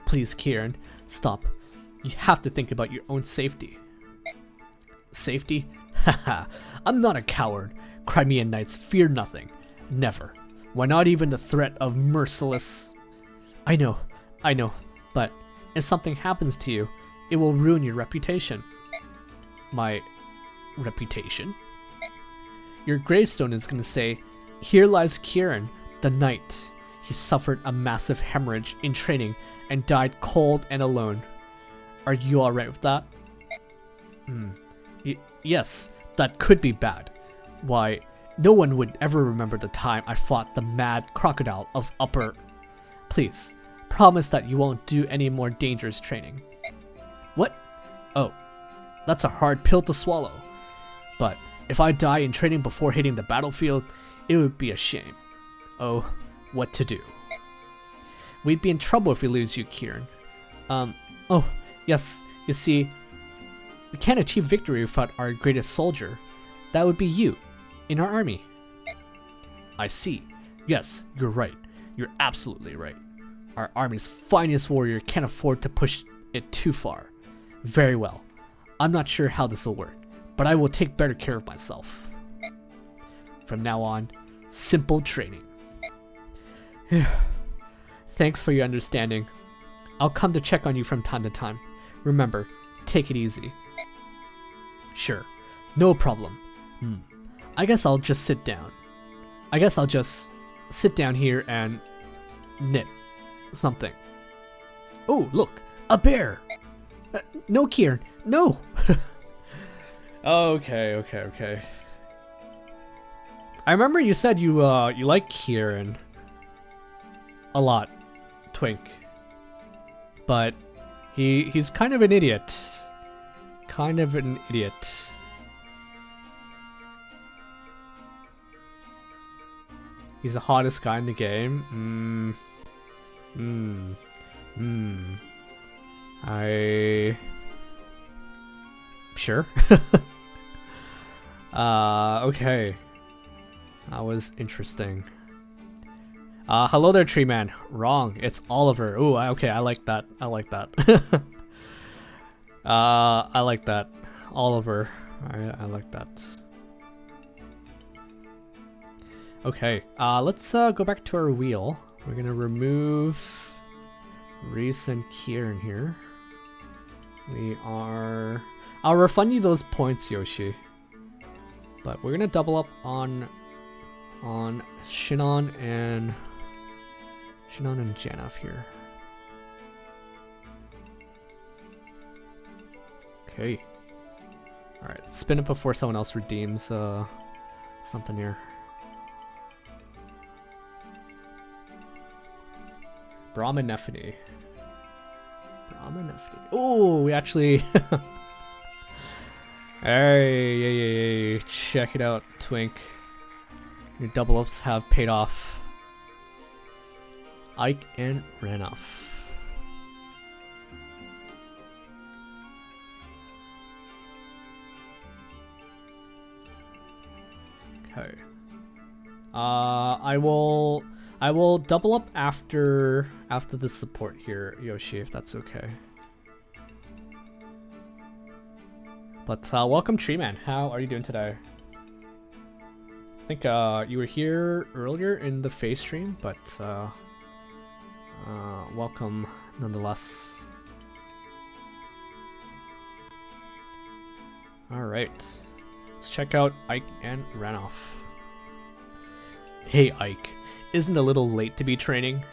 S1: Please, Kieran, stop. You have to think about your own safety. Safety? Haha, I'm not a coward. Crimean knights fear nothing. Never. Why not even the threat of merciless... I know, but if something happens to you, It will ruin your reputation. My reputation? Your gravestone is going to say, "Here lies Kieran, the knight. He suffered a massive hemorrhage in training and died cold and alone." Are you alright with that? Yes, that could be bad. Why, no one would ever remember the time I fought the mad crocodile of Upper. Please, promise that you won't do any more dangerous training. What? Oh, that's a hard pill to swallow. But if I die in training before hitting the battlefield, it would be a shame. Oh, what to do? We'd be in trouble if we lose you, Kieran. Oh, yes, you see, we can't achieve victory without our greatest soldier. That would be you, in our army. I see. Yes, you're right. You're absolutely right. Our army's finest warrior can't afford to push it too far. Very well. I'm not sure how this will work, but I will take better care of myself. From now on, simple training. Thanks for your understanding. I'll come to check on you from time to time. Remember, take it easy. Sure, no problem. I guess I'll just sit down. I guess I'll just sit down here and knit something. Oh, look, a bear. No, Kieran, no. Okay. I remember you said you like Kieran a lot, Twink. But he's kind of an idiot. He's the hottest guy in the game. Sure. Okay. That was interesting. Hello there, tree man. Wrong. It's Oliver. Ooh, okay, I like that. I like that. Oliver. I like that. Okay, let's go back to our wheel. We're gonna remove Rhys and Kieran here. I'll refund you those points, Yoshi. But we're gonna double up on Shinon and Janaff here. Okay. Alright, spin it before someone else redeems something here. Brom and Nephany. Oh, we actually... Hey, check it out, Twink. Your double ups have paid off. Ike and Ranulf. Okay. I will double up after the support here, Yoshi, if that's okay. But welcome, Treeman. How are you doing today? I think you were here earlier in the face stream, but welcome nonetheless. Alright, let's check out Ike and Ranulf. Hey Ike, isn't it a little late to be training?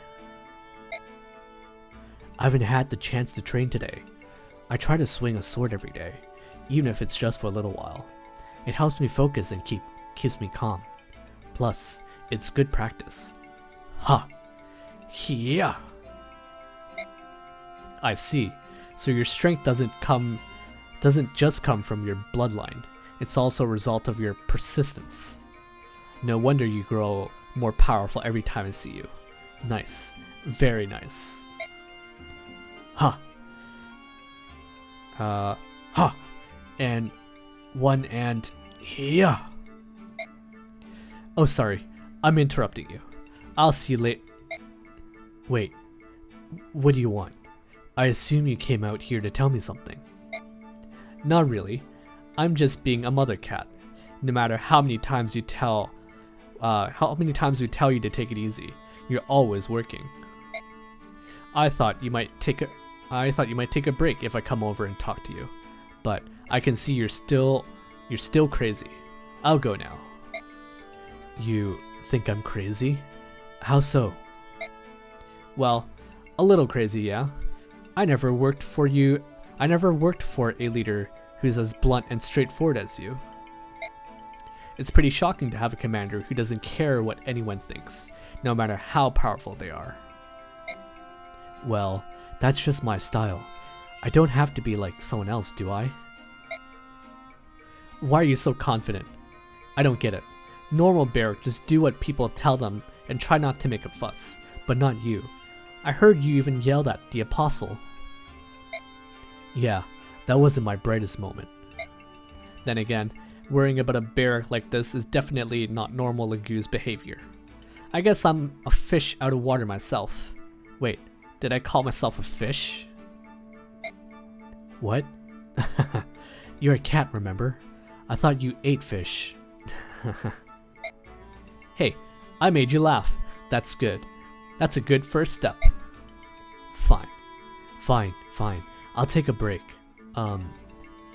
S1: I haven't had the chance to train today. I try to swing a sword every day, even if it's just for a little while. It helps me focus and keeps me calm. Plus, it's good practice. Ha! Yeah! I see. So your strength doesn't just come from your bloodline. It's also a result of your persistence. No wonder you grow more powerful every time I see you. Nice. Very nice. Ha! Ha! And one and yeah. Oh, sorry. I'm interrupting you. I'll see you later. Wait. What do you want? I assume you came out here to tell me something. Not really. I'm just being a mother cat. No matter how many times we tell you to take it easy, you're always working. I thought you might take I thought you might take a break if I come over and talk to you. But I can see you're still crazy. I'll go now. You think I'm crazy? How so? Well, a little crazy, yeah. I never worked for a leader who's as blunt and straightforward as you. It's pretty shocking to have a commander who doesn't care what anyone thinks, no matter how powerful they are. Well, that's just my style. I don't have to be like someone else, do I? Why are you so confident? I don't get it. Normal bear just do what people tell them and try not to make a fuss, but not you. I heard you even yelled at the apostle. Yeah, that wasn't my brightest moment. Then again, worrying about a bear like this is definitely not normal Lagoose behavior. I guess I'm a fish out of water myself. Wait, did I call myself a fish? What? You're a cat, remember? I thought you ate fish. Hey, I made you laugh. That's good. That's a good first step. Fine. I'll take a break.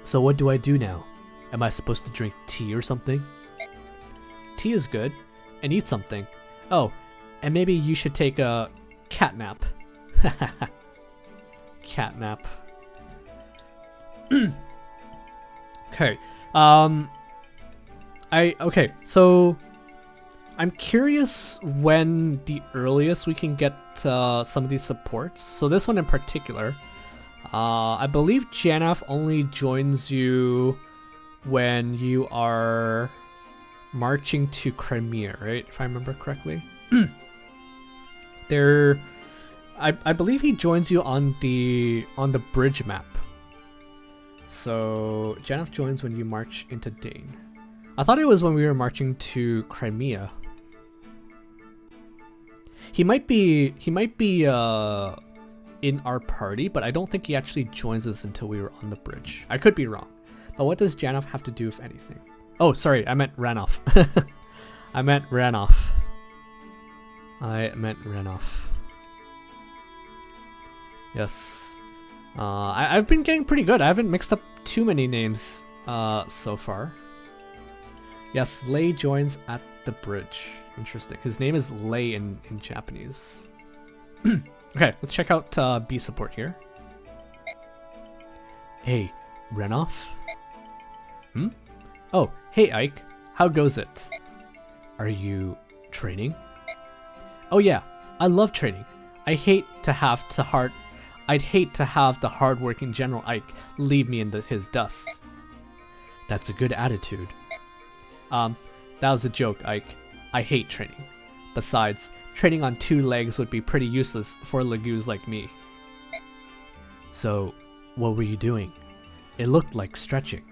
S1: So what do I do now? Am I supposed to drink tea or something? Tea is good. And eat something. Oh, and maybe you should take a cat nap. Cat nap. Okay. Okay, so I'm curious when the earliest we can get some of these supports. So this one in particular, I believe Janaff only joins you when you are marching to Crimea, right? If I remember correctly. I believe he joins you on the bridge map. So Janaff joins when you march into Dane. I thought it was when we were marching to Crimea. He might be in our party, but I don't think he actually joins us until we were on the bridge. I could be wrong. But what does Janaff have to do with anything? Oh, sorry, I meant Ranulf. I meant Ranulf. Yes. I've been getting pretty good. I haven't mixed up too many names so far. Yes, Lei joins at the bridge. Interesting. His name is Lei in Japanese. Okay, let's check out B support here. Hey, Ranulf? Oh, hey Ike. How goes it? Are you training? Oh yeah, I love training. I'd hate to have the hard-working General Ike leave me in his dust. That's a good attitude. That was a joke, Ike. I hate training. Besides, training on 2 legs would be pretty useless for a Lagoose like me. So, what were you doing? It looked like stretching.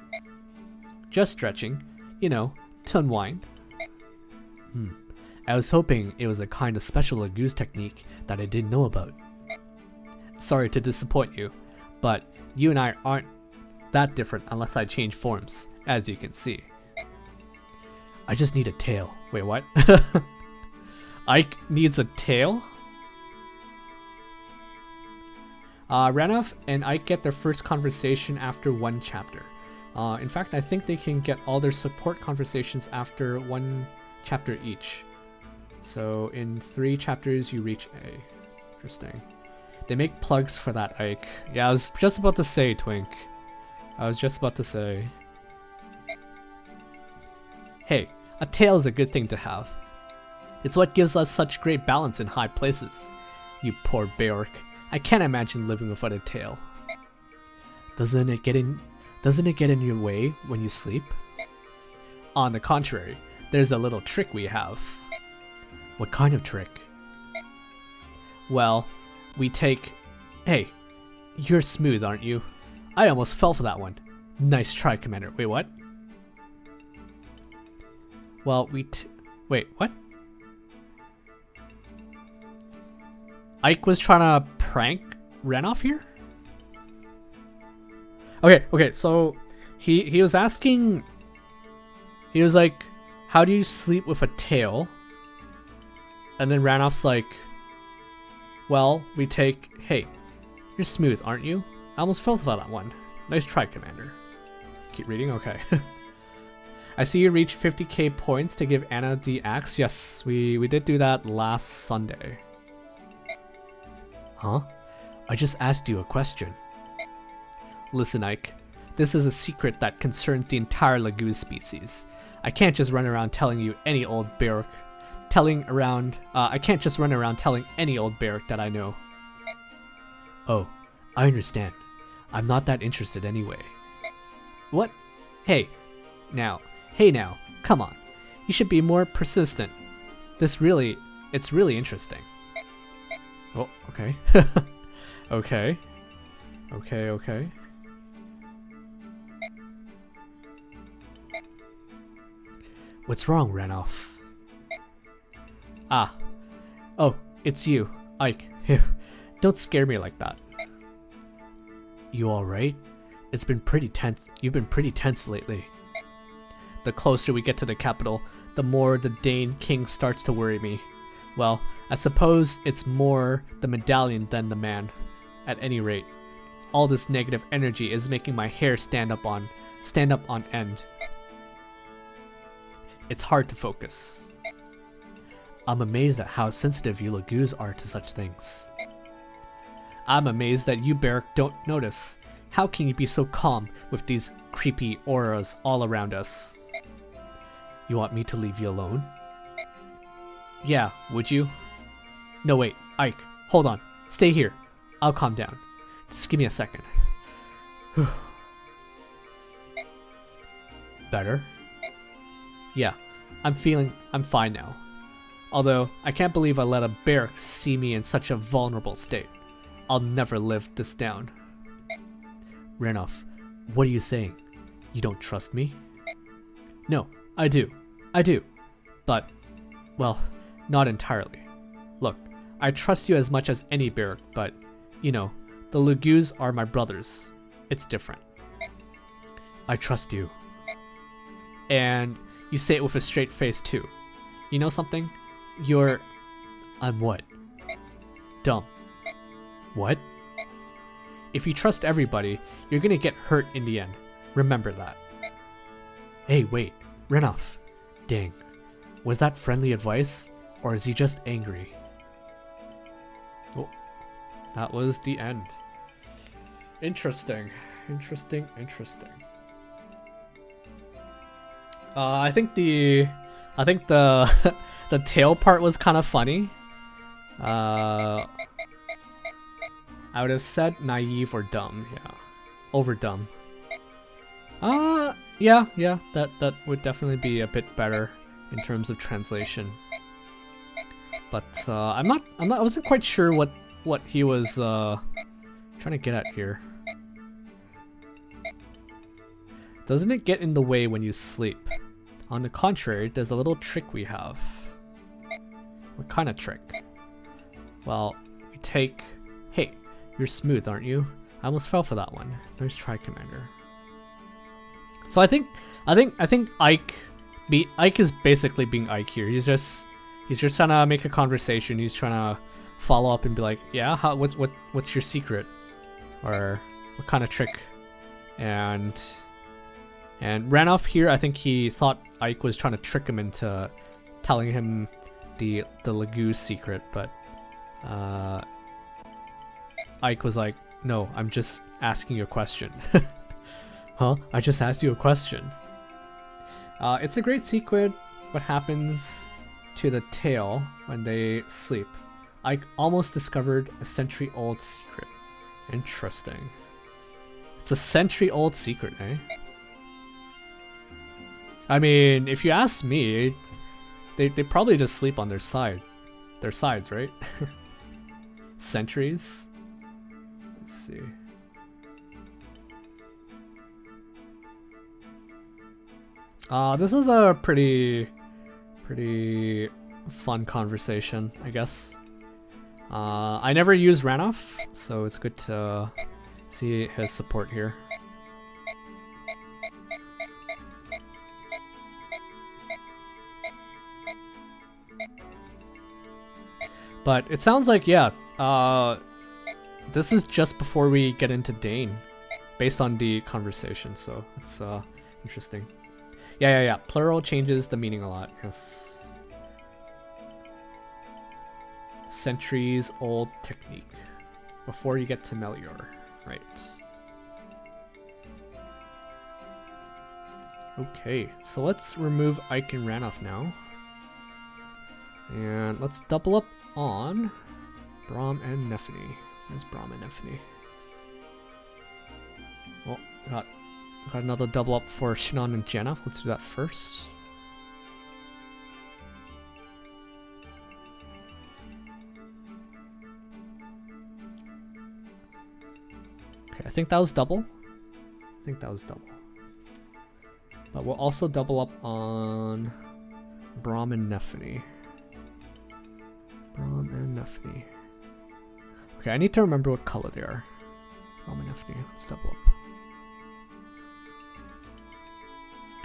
S1: Just stretching, you know, to unwind. I was hoping it was a kind of special Lagoose technique that I didn't know about. Sorry to disappoint you, but you and I aren't that different unless I change forms, as you can see. I just need a tail. Wait, what? Ike needs a tail? Ranulf and Ike get their first conversation after 1 chapter. In fact, I think they can get all their support conversations after 1 chapter each. So in 3 chapters, you reach A. Interesting. They make plugs for that, Ike. Yeah, I was just about to say, Twink. Hey, a tail is a good thing to have. It's what gives us such great balance in high places. You poor Beork. I can't imagine living without a tail. Doesn't it get in your way when you sleep? On the contrary, there's a little trick we have. What kind of trick? Well, we take... Hey, you're smooth, aren't you? I almost fell for that one. Nice try, Commander. Wait, what? Well, wait, what? Ike was trying to prank Ranulf here? Okay, so he was asking... He was like, how do you sleep with a tail? And then Ranulf's like, well, we take... Hey, You're smooth, aren't you? I almost fell for that one. Nice try, Commander. Keep reading? Okay. I see you reached 50k points to give Anna the axe. Yes, we did do that last Sunday. Huh? I just asked you a question. Listen, Ike. This is a secret that concerns the entire Lagoo species. I can't just run around telling you any old barrack. I can't just run around telling any old barrack that I know. Oh, I understand. I'm not that interested anyway. What? Hey now, come on. You should be more persistent. It's really interesting. Oh, okay. Okay. What's wrong, Ranulf? Ah. Oh, it's you, Ike. Don't scare me like that. You alright? It's been pretty tense. You've been pretty tense lately. The closer we get to the capital, the more the Dane King starts to worry me. Well, I suppose it's more the medallion than the man. At any rate, all this negative energy is making my hair stand up on end. It's hard to focus. I'm amazed at how sensitive you Lagoos are to such things. I'm amazed that you Barrack don't notice. How can you be so calm with these creepy auras all around us? You want me to leave you alone? Yeah, would you? No wait, Ike, hold on. Stay here. I'll calm down. Just give me a second. Better? Yeah, I'm fine now. Although, I can't believe I let a barrack see me in such a vulnerable state. I'll never live this down. Ranulf, what are you saying? You don't trust me? No, I do. But, well, not entirely. Look, I trust you as much as any barrack, but, you know, the Lagoos are my brothers. It's different. I trust you. And you say it with a straight face too. You know something? I'm what? Dumb. What? If you trust everybody, you're gonna get hurt in the end. Remember that. Hey, wait. Ranulf. Dang. Was that friendly advice? Or is he just angry? Oh. That was the end. Interesting. I think the the tail part was kind of funny. I would have said naive or dumb. Yeah, over dumb. Yeah. That would definitely be a bit better in terms of translation. But I wasn't quite sure what he was trying to get at here. Doesn't it get in the way when you sleep? On the contrary, there's a little trick we have. What kind of trick? Well, we take... Hey, you're smooth, aren't you? I almost fell for that one. Nice try, Commander. So I think Ike is basically being Ike here. He's just trying to make a conversation. He's trying to follow up and be like, yeah, what's your secret? Or what kind of trick? And Ranulf here, I think he thought Ike was trying to trick him into telling him the Lagoo secret, but Ike was like, no, I'm just asking you a question. Huh? I just asked you a question. It's a great secret. What happens to the tail when they sleep? Ike almost discovered a century-old secret. Interesting. It's a century-old secret, eh? I mean, if you ask me, they probably just sleep on their sides, right? Centuries. Let's see. This was a pretty fun conversation, I guess. I never used Ranulf, so it's good to see his support here. But it sounds like, yeah, This is just before we get into Dane, based on the conversation, so it's interesting. Yeah. Plural changes the meaning a lot, yes. Centuries old technique. Before you get to Melior, right. Okay, so let's remove Ike and Ranulf now. And let's double up on Brom and Nephany. Where's Brom and Nephany? Well, got another double up for Shinon and Janaff. Let's do that first. Okay, I think that was double. But we'll also double up on Brom and Nephany. Okay, I need to remember what color they are. Brom and Nephany. Let's double up.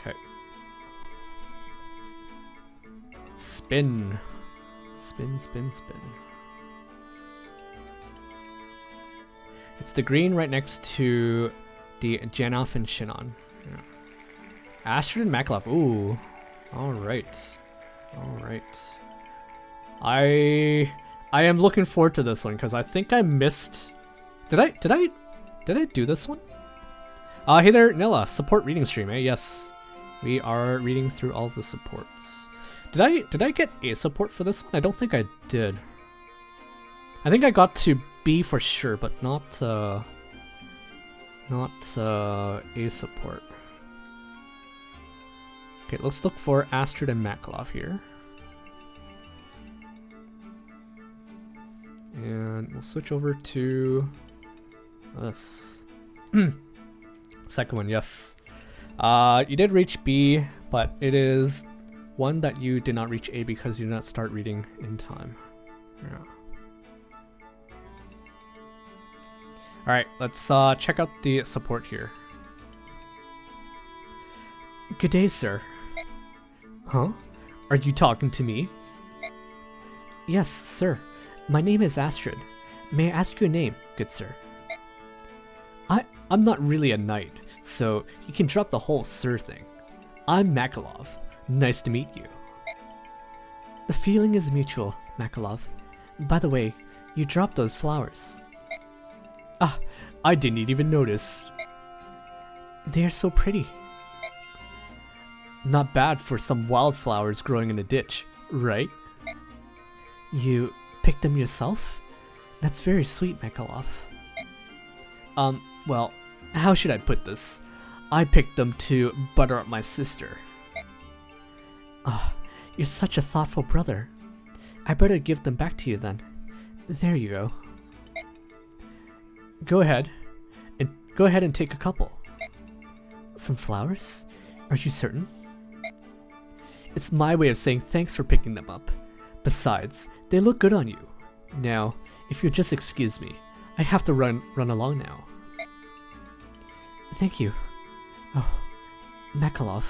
S1: Okay. Spin. Spin. It's the green right next to the Janaff and Shinon. Yeah. Astrid and Makalov. Ooh. Alright. I am looking forward to this one because I think I missed. Did I do this one? Hey there, Nilla. Support reading stream, eh? Yes. We are reading through all of the supports. Did I get a support for this one? I don't think I did. I think I got to B for sure, but not a support. Okay, let's look for Astrid and Makalov here. And we'll switch over to this. Second one, yes. You did reach B, but it is one that you did not reach A because you did not start reading in time. Yeah. Alright, let's check out the support here. Good day, sir. Huh? Are you talking to me? Yes, sir. My name is Astrid. May I ask your name, good sir? I'm not really a knight, so you can drop the whole sir thing. I'm Makalov. Nice to meet you. The feeling is mutual, Makalov. By the way, you dropped those flowers. Ah, I didn't even notice. They are so pretty. Not bad for some wildflowers growing in a ditch, right? You picked them yourself? That's very sweet, Makalov. Well, how should I put this? I picked them to butter up my sister. Ah, you're such a thoughtful brother. I better give them back to you then. There you go. Go ahead and take a couple. Some flowers? Are you certain? It's my way of saying thanks for picking them up. Besides, they look good on you. Now, if you'll just excuse me, I have to run along now. Thank you. Oh, Makalov.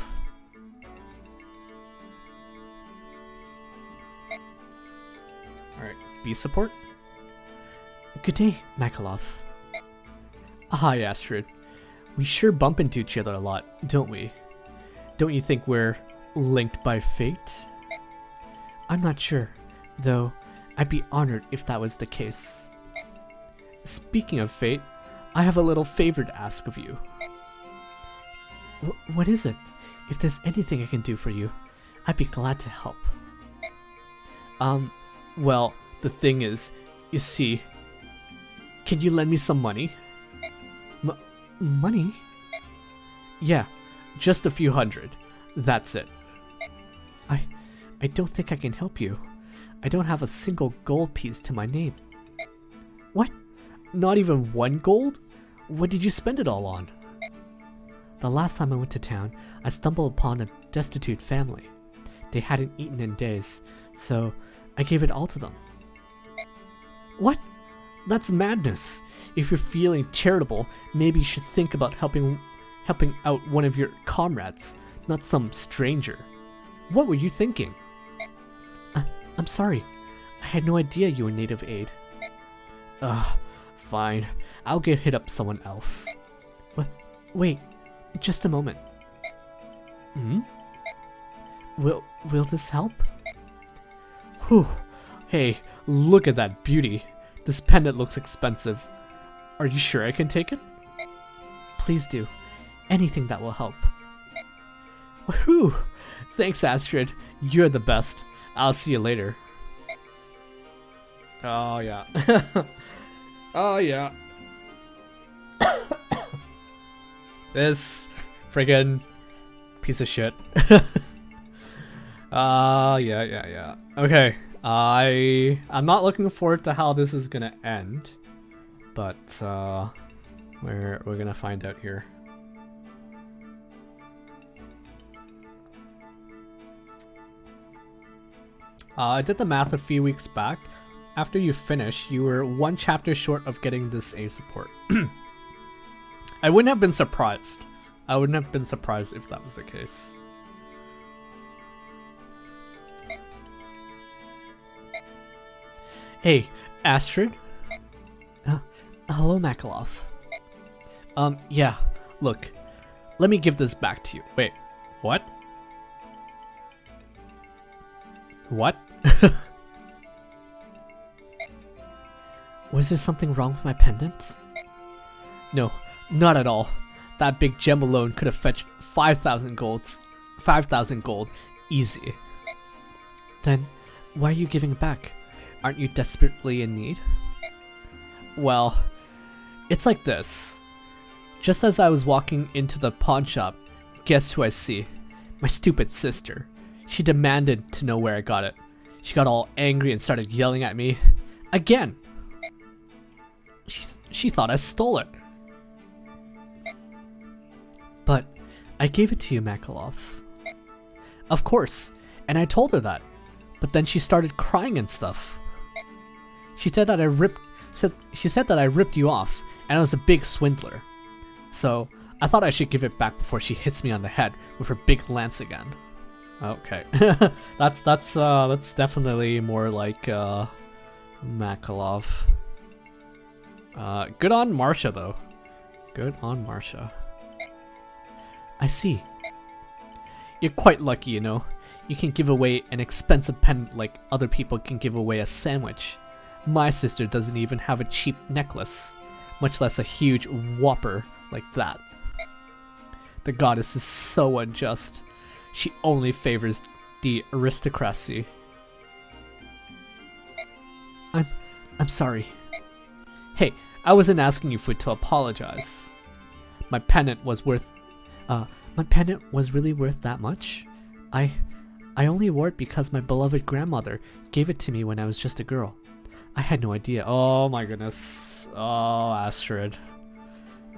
S1: Alright, B support? Good day, Makalov. Hi, Astrid. We sure bump into each other a lot, don't we? Don't you think we're linked by fate? I'm not sure, though I'd be honored if that was the case. Speaking of fate, I have a little favor to ask of you. What is it? If there's anything I can do for you, I'd be glad to help. Well, the thing is, you see, can you lend me some money? Money? Yeah, just a few hundred. That's it. I don't think I can help you. I don't have a single gold piece to my name. What? Not even 1 gold? What did you spend it all on? The last time I went to town, I stumbled upon a destitute family. They hadn't eaten in days, so I gave it all to them. What? That's madness. If you're feeling charitable, maybe you should think about helping out one of your comrades, not some stranger. What were you thinking? I'm sorry. I had no idea you were native aid. Ugh, Fine, I'll get hit up someone else. What? Wait, just a moment. Hmm? Will this help? Whew. Hey, look at that beauty. This pendant looks expensive. Are you sure I can take it? Please do. Anything that will help. Whew. Thanks, Astrid. You're the best. I'll see you later. Oh, yeah. Oh, yeah. This friggin' piece of shit. Yeah. Okay. I'm not looking forward to how this is gonna end, but we're gonna find out here. I did the math a few weeks back. After you finish, you were 1 chapter short of getting this A support. I wouldn't have been surprised. I wouldn't have been surprised if that was the case. Hey, Astrid? Hello, Makalov. Yeah, look. Let me give this back to you. Wait, what? What? Was there something wrong with my pendant? No, not at all. That big gem alone could have fetched 5,000 gold, easy. Then, why are you giving it back? Aren't you desperately in need? Well, it's like this. Just as I was walking into the pawn shop, guess who I see? My stupid sister. She demanded to know where I got it. She got all angry and started yelling at me. Again! She thought I stole it. But I gave it to you, Makalov. Of course, and I told her that. But then she started crying and stuff. She said that I ripped you off, and I was a big swindler. So I thought I should give it back before she hits me on the head with her big lance again. Okay, that's definitely more like Makalov. Good on Marcia though. Good on Marcia. I see. You're quite lucky, you know. You can give away an expensive pendant like other people can give away a sandwich. My sister doesn't even have a cheap necklace, much less a huge whopper like that. The goddess is so unjust. She only favors the aristocracy. I'm sorry. Hey, I wasn't asking you to apologize. My pendant was really worth that much? I only wore it because my beloved grandmother gave it to me when I was just a girl. I had no idea. Oh my goodness. Oh, Astrid.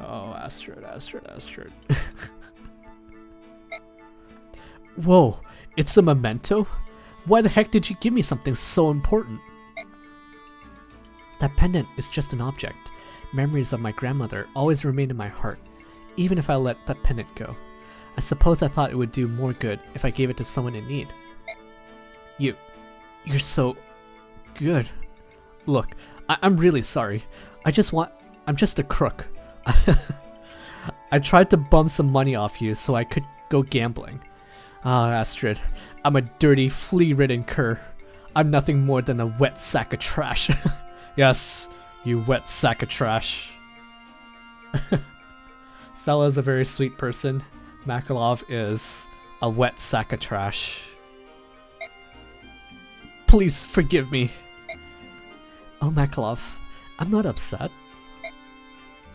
S1: Oh, Astrid. Whoa, it's a memento? Why the heck did you give me something so important? That pendant is just an object. Memories of my grandmother always remain in my heart, even if I let that pendant go. I suppose I thought it would do more good if I gave it to someone in need. You're so good. Look, I'm really sorry. I'm just a crook. I tried to bum some money off you so I could go gambling. Ah, Astrid, I'm a dirty, flea-ridden cur. I'm nothing more than a wet sack of trash. Yes, you wet sack of trash. Stella's a very sweet person. Makalov is a wet sack of trash. Please forgive me. Oh, Makalov, I'm not upset.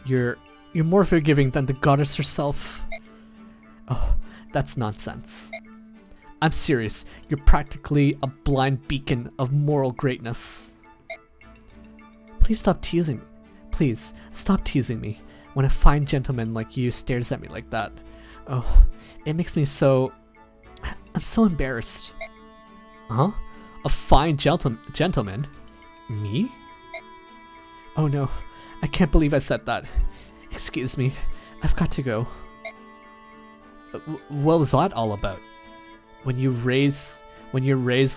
S1: You're more forgiving than the goddess herself. Oh, that's nonsense. I'm serious. You're practically a blind beacon of moral greatness. Please stop teasing me. Please, stop teasing me when a fine gentleman like you stares at me like that. Oh, it makes me so... I'm so embarrassed. Huh? A fine gentleman? Me? Oh no, I can't believe I said that. Excuse me, I've got to go. What was that all about? When you're raised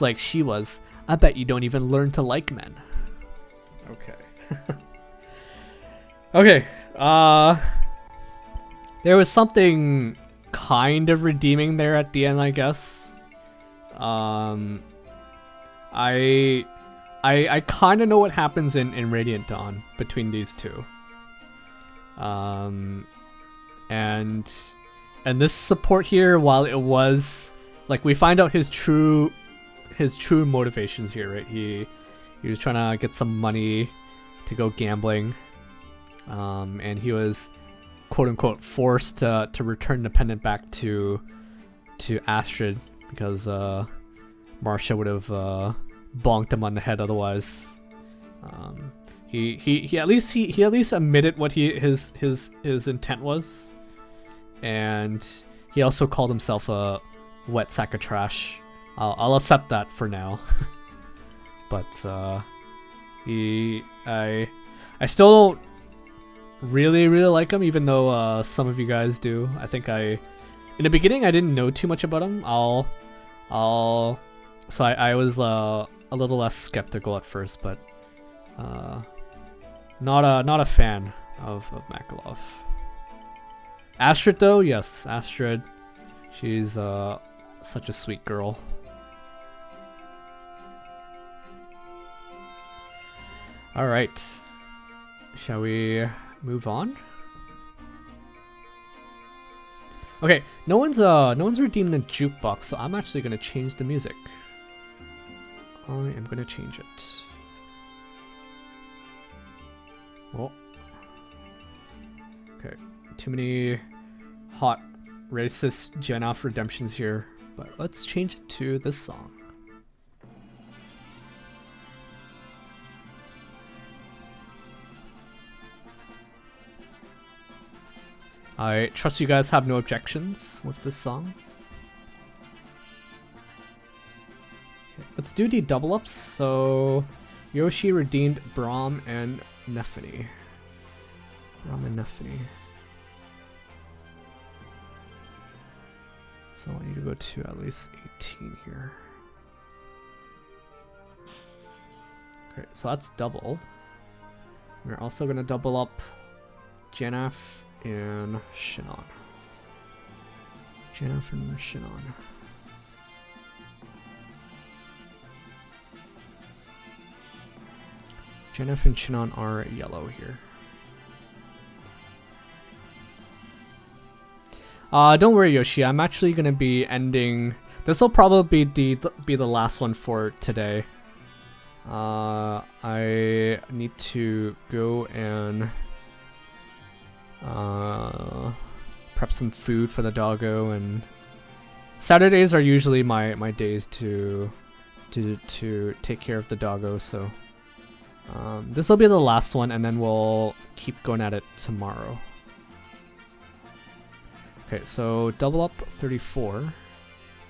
S1: like she was, I bet you don't even learn to like men. Okay. Okay. There was something kind of redeeming there at the end, I guess. I kind of know what happens in Radiant Dawn between these two. And this support here, while it was like, we find out his true motivations here, right? He was trying to get some money to go gambling, and he was quote unquote forced to return the pendant back to Astrid because Marcia would have bonked him on the head otherwise. He at least admitted what his intent was, and he also called himself a wet sack of trash. I'll accept that for now. But I still don't really like him, even though some of you guys do. I think in the beginning I didn't know too much about him. So I was a little less skeptical at first, but not a fan of Makalov. Astrid though, yes, Astrid. She's such a sweet girl. All right, shall we move on? Okay, no one's redeemed the jukebox, so I'm actually gonna change the music. I am gonna change it. Oh. Okay, too many hot racist Janaff redemptions here, but let's change it to this song. I trust you guys have no objections with this song. Okay, let's do the double ups. So Yoshi redeemed Brom and Nephany. Brom and Nephany. So I need to go to at least 18 here. Okay, so that's double. We're also gonna double up Janaff and Shinon. Janaff and Shinon. Janaff and Shinon are yellow here. Don't worry, Yoshi. I'm actually gonna be ending. This will probably be the last one for today. I need to go and prep some food for the doggo, and Saturdays are usually my days to take care of the doggo. So this will be the last one, and then we'll keep going at it tomorrow. Okay, so double up 34.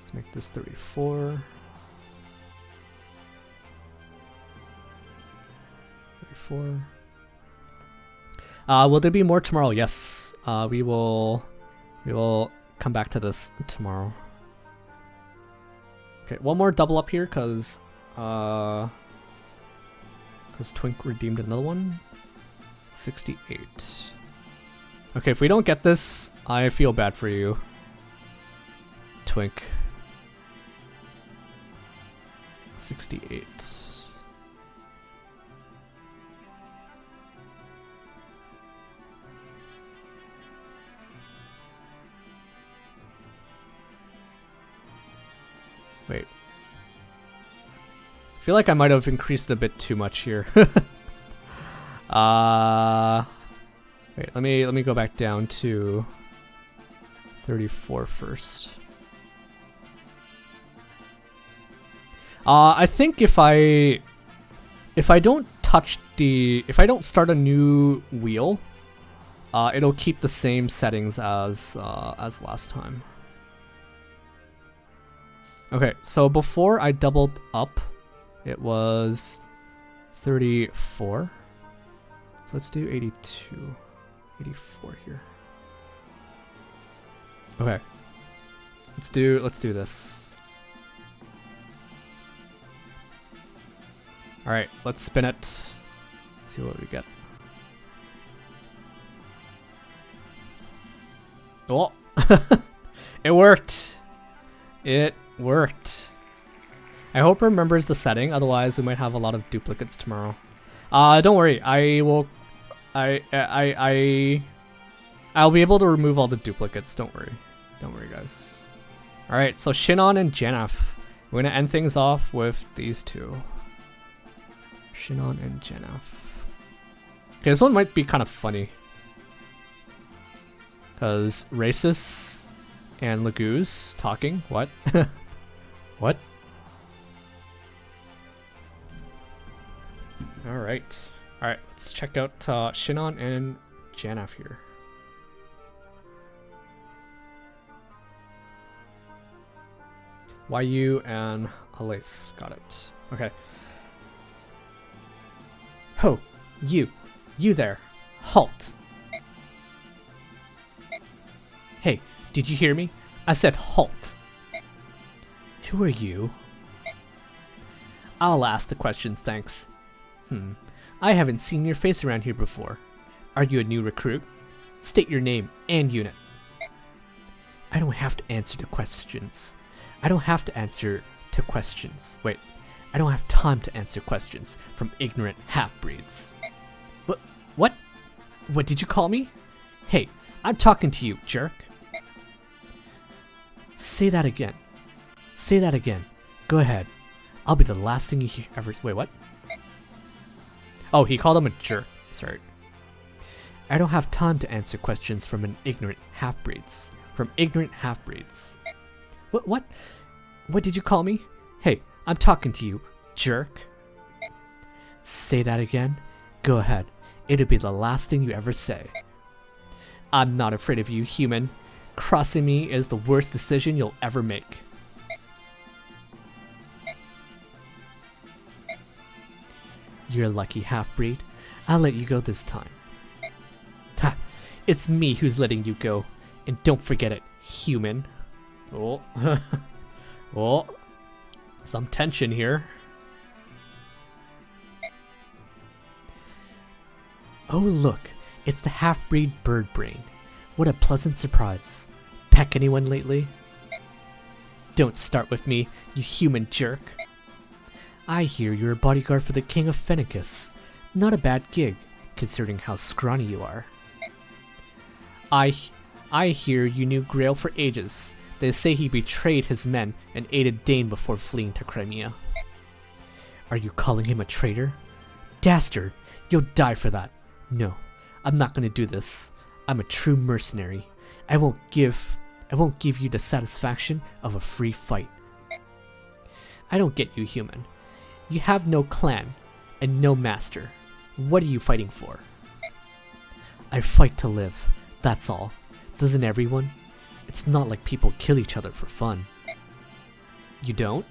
S1: Let's make this 34. 34. Will there be more tomorrow? Yes. We will come back to this tomorrow. Okay, one more double up here, cause Twink redeemed another one. 68. Okay, if we don't get this, I feel bad for you, Twink. 68. Wait. I feel like I might have increased a bit too much here. Wait, let me go back down to 34 first. I think if I don't start a new wheel, it'll keep the same settings as last time. Okay, so before I doubled up, it was 34. So let's do 82. 84 here. Okay. Let's do this. All right, let's spin it. See what we get. Oh, it worked. It worked. I hope it remembers the setting. Otherwise, we might have a lot of duplicates tomorrow. Don't worry. I'll be able to remove all the duplicates. Don't worry. Don't worry, guys. All right. So Shinon and Janaff. We're gonna end things off with these two. Shinon and Janaff. Okay, this one might be kind of funny. Because Rhys and Legoo's talking. What? What? Alright. Alright, let's check out Shinon and Janaff here. YU and Alace. Got it. Okay. Ho! You! You there! Halt! Hey, did you hear me? I said halt! Who are you? I'll ask the questions, thanks. I haven't seen your face around here before. Are you a new recruit? State your name and unit. I don't have to answer to questions. I don't have to answer to questions. Wait, I don't have time to answer questions from ignorant half-breeds. What? What did you call me? Hey, I'm talking to you, jerk. Say that again. Say that again. Go ahead. I'll be the last thing you ever... Wait, what? Oh, he called him a jerk. Sorry. I don't have time to answer questions from an ignorant half-breeds. From ignorant half-breeds. What? What did you call me? Hey, I'm talking to you, jerk. Say that again? Go ahead. It'll be the last thing you ever say. I'm not afraid of you, human. Crossing me is the worst decision you'll ever make. You're a lucky half-breed. I'll let you go this time. Ha! It's me who's letting you go. And don't forget it, human. Oh. Oh. Some tension here. Oh look, it's the half-breed bird brain. What a pleasant surprise. Peck anyone lately? Don't start with me, you human jerk. I hear you're a bodyguard for the King of Fennicus. Not a bad gig, considering how scrawny you are. I hear you knew Grail for ages. They say he betrayed his men and aided Dane before fleeing to Crimea. Are you calling him a traitor? Dastard, you'll die for that. No, I'm not gonna do this. I'm a true mercenary. I won't give you the satisfaction of a free fight. I don't get you, human. You have no clan and no master. What are you fighting for? I fight to live, that's all. Doesn't everyone? It's not like people kill each other for fun. You don't?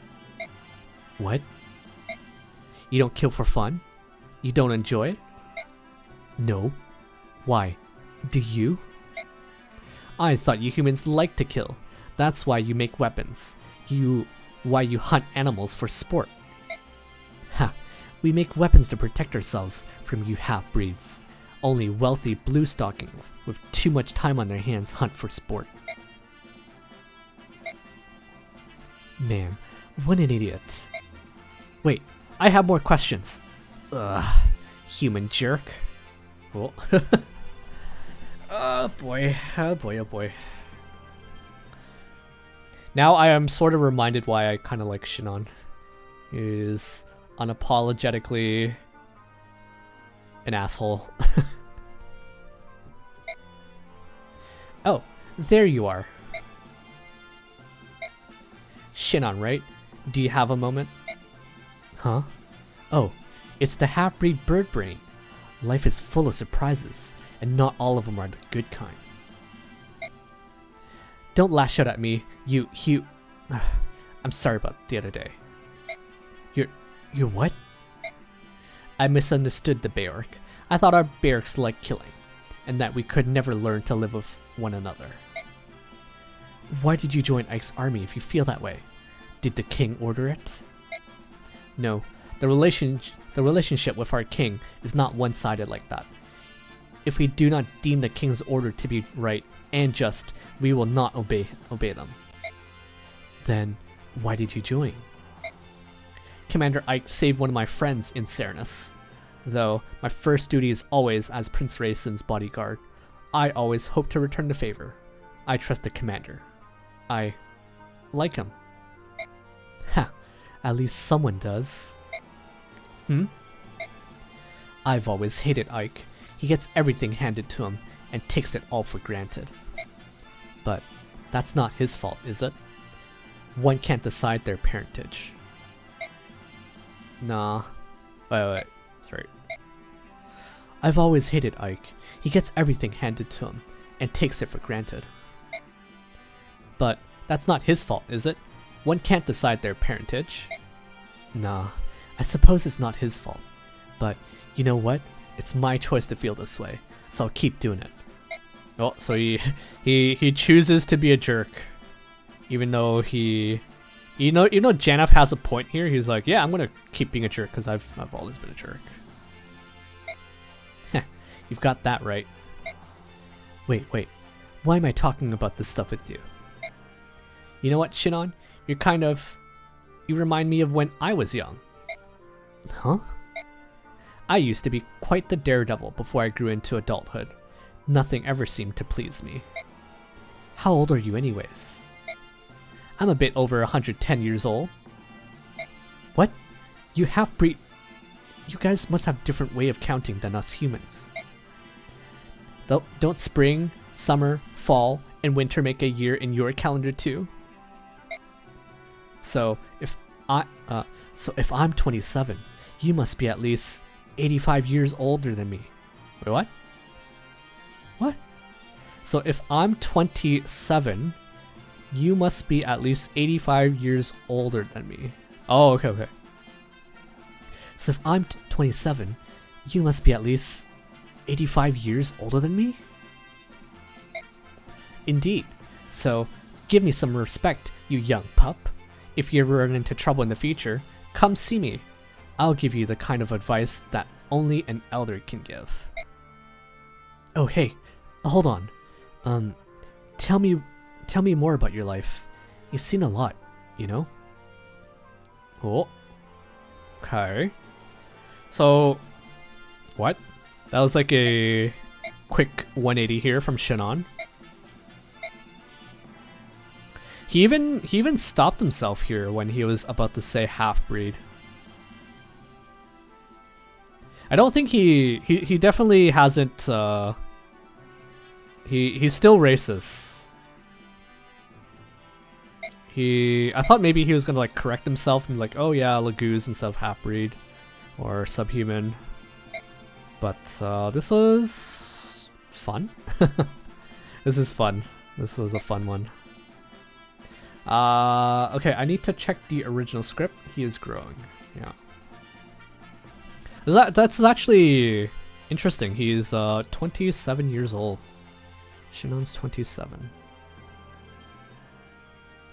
S1: What? You don't kill for fun? You don't enjoy it? No. Why? Do you? I thought you humans like to kill. That's why you make weapons. Why you hunt animals for sport. Ha! We make weapons to protect ourselves from you half-breeds. Only wealthy blue stockings with too much time on their hands hunt for sport. Man, what an idiot. Wait, I have more questions. Ugh, human jerk. Oh. Oh boy, oh boy, oh boy. Now I am sort of reminded why I kind of like Shinon. He is unapologetically an asshole. Oh, there you are. Shinon, right? Do you have a moment? Huh? Oh, it's the half-breed bird brain. Life is full of surprises, and not all of them are the good kind. Don't lash out at me, you... I'm sorry about the other day. You're what? I misunderstood the Bayark. I thought our barracks liked killing, and that we could never learn to live with one another. Why did you join Ike's army if you feel that way? Did the king order it? No, the relationship with our king is not one-sided like that. If we do not deem the king's order to be right and just, we will not obey them. Then, why did you join? Commander Ike saved one of my friends in Cernus. Though, my first duty is always as Prince Raisin's bodyguard. I always hope to return the favor. I trust the commander. I like him. Ha, at least someone does. I've always hated Ike. He gets everything handed to him and takes it all for granted. But that's not his fault, is it? One can't decide their parentage. Nah. Wait. Sorry. I've always hated Ike. He gets everything handed to him and takes it for granted. But that's not his fault, is it? One can't decide their parentage. Nah. I suppose it's not his fault. But you know what? It's my choice to feel this way, so I'll keep doing it. Oh, so he chooses to be a jerk, even though Janaff has a point here. He's like, yeah, I'm gonna keep being a jerk because I've always been a jerk. Heh, you've got that right. Wait, why am I talking about this stuff with you? You know what, Shinon? You remind me of when I was young. Huh? I used to be quite the daredevil before I grew into adulthood. Nothing ever seemed to please me. How old are you anyways? I'm a bit over 110 years old. What? You half-breed... You guys must have a different way of counting than us humans. Don't spring, summer, fall, and winter make a year in your calendar too? So if I'm 27, you must be at least 85 years older than me. Wait, what? What? So if I'm 27, you must be at least 85 years older than me. Oh, okay. So if I'm 27, you must be at least 85 years older than me? Indeed. So give me some respect, you young pup. If you ever run into trouble in the future, come see me. I'll give you the kind of advice that only an elder can give. Oh, hey, hold on. Tell me more about your life. You've seen a lot, you know? Oh. Okay. So, what? That was like a quick 180 here from Shinon. He even stopped himself here when he was about to say half-breed. I don't think he definitely hasn't, he's still racist. I thought maybe he was gonna like correct himself and be like, oh yeah, Laguz instead of half-breed or subhuman. But this was fun. This is fun. This was a fun one. Okay, I need to check the original script. He is growing. Yeah. That's actually interesting. He's 27 years old. Shinon's 27.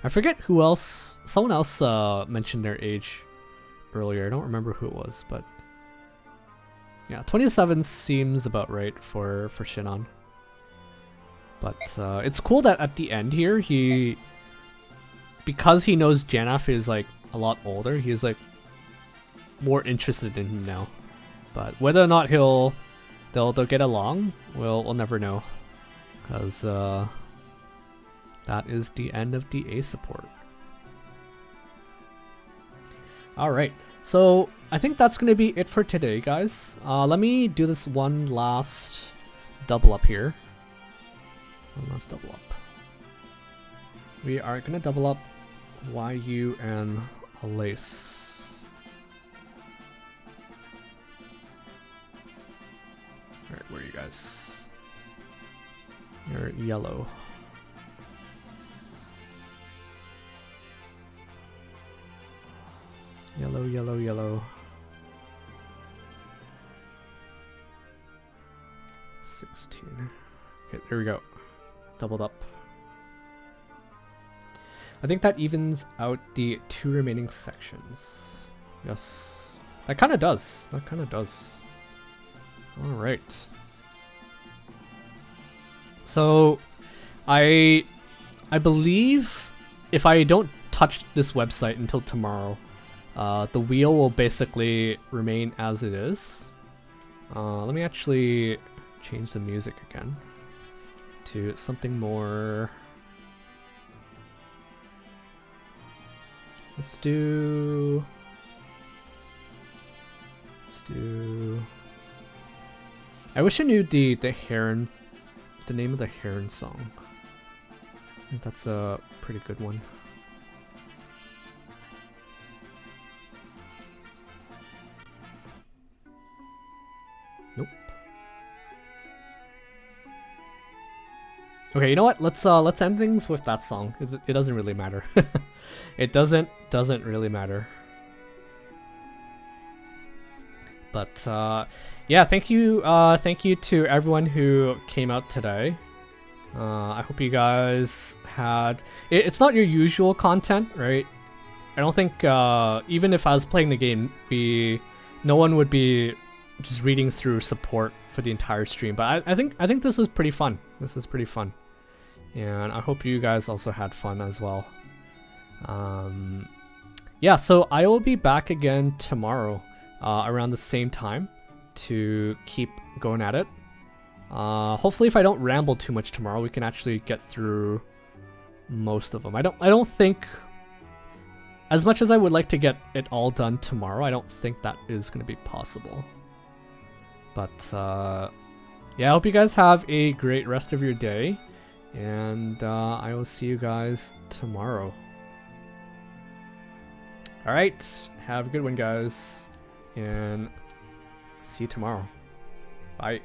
S1: I forget who else. Someone else mentioned their age earlier. I don't remember who it was, but yeah, 27 seems about right for Shinon. But it's cool that at the end here, because he knows Janaff is like a lot older, he's like more interested in him now. But whether or not they'll get along, we'll never know, because that is the end of the A support. All right, so I think that's gonna be it for today, guys. Let me do this one last double up here. One last double up. We are gonna double up YU and Lace. Alright, where are you guys? You're yellow. Yellow, yellow, yellow. 16. Okay, there we go. Doubled up. I think that evens out the 2 remaining sections. Yes. That kind of does. That kind of does. Alright. So, I believe if I don't touch this website until tomorrow, the wheel will basically remain as it is. Let me actually change the music again to something more. Let's do. I wish I knew the Heron, the name of the Heron song. I think that's a pretty good one. Nope. Okay, you know what? Let's end things with that song. It doesn't really matter. It doesn't really matter. But yeah, thank you to everyone who came out today. I hope you guys had. It's not your usual content, right? I don't think even if I was playing the game, no one would be just reading through support for the entire stream. But I think this is pretty fun. This is pretty fun, and I hope you guys also had fun as well. Yeah, so I will be back again tomorrow. Around the same time to keep going at it. Hopefully if I don't ramble too much tomorrow, we can actually get through most of them. I don't think, as much as I would like to get it all done tomorrow, I don't think that is going to be possible. But yeah, I hope you guys have a great rest of your day, and I will see you guys tomorrow. Alright, have a good one, guys. And see you tomorrow. Bye.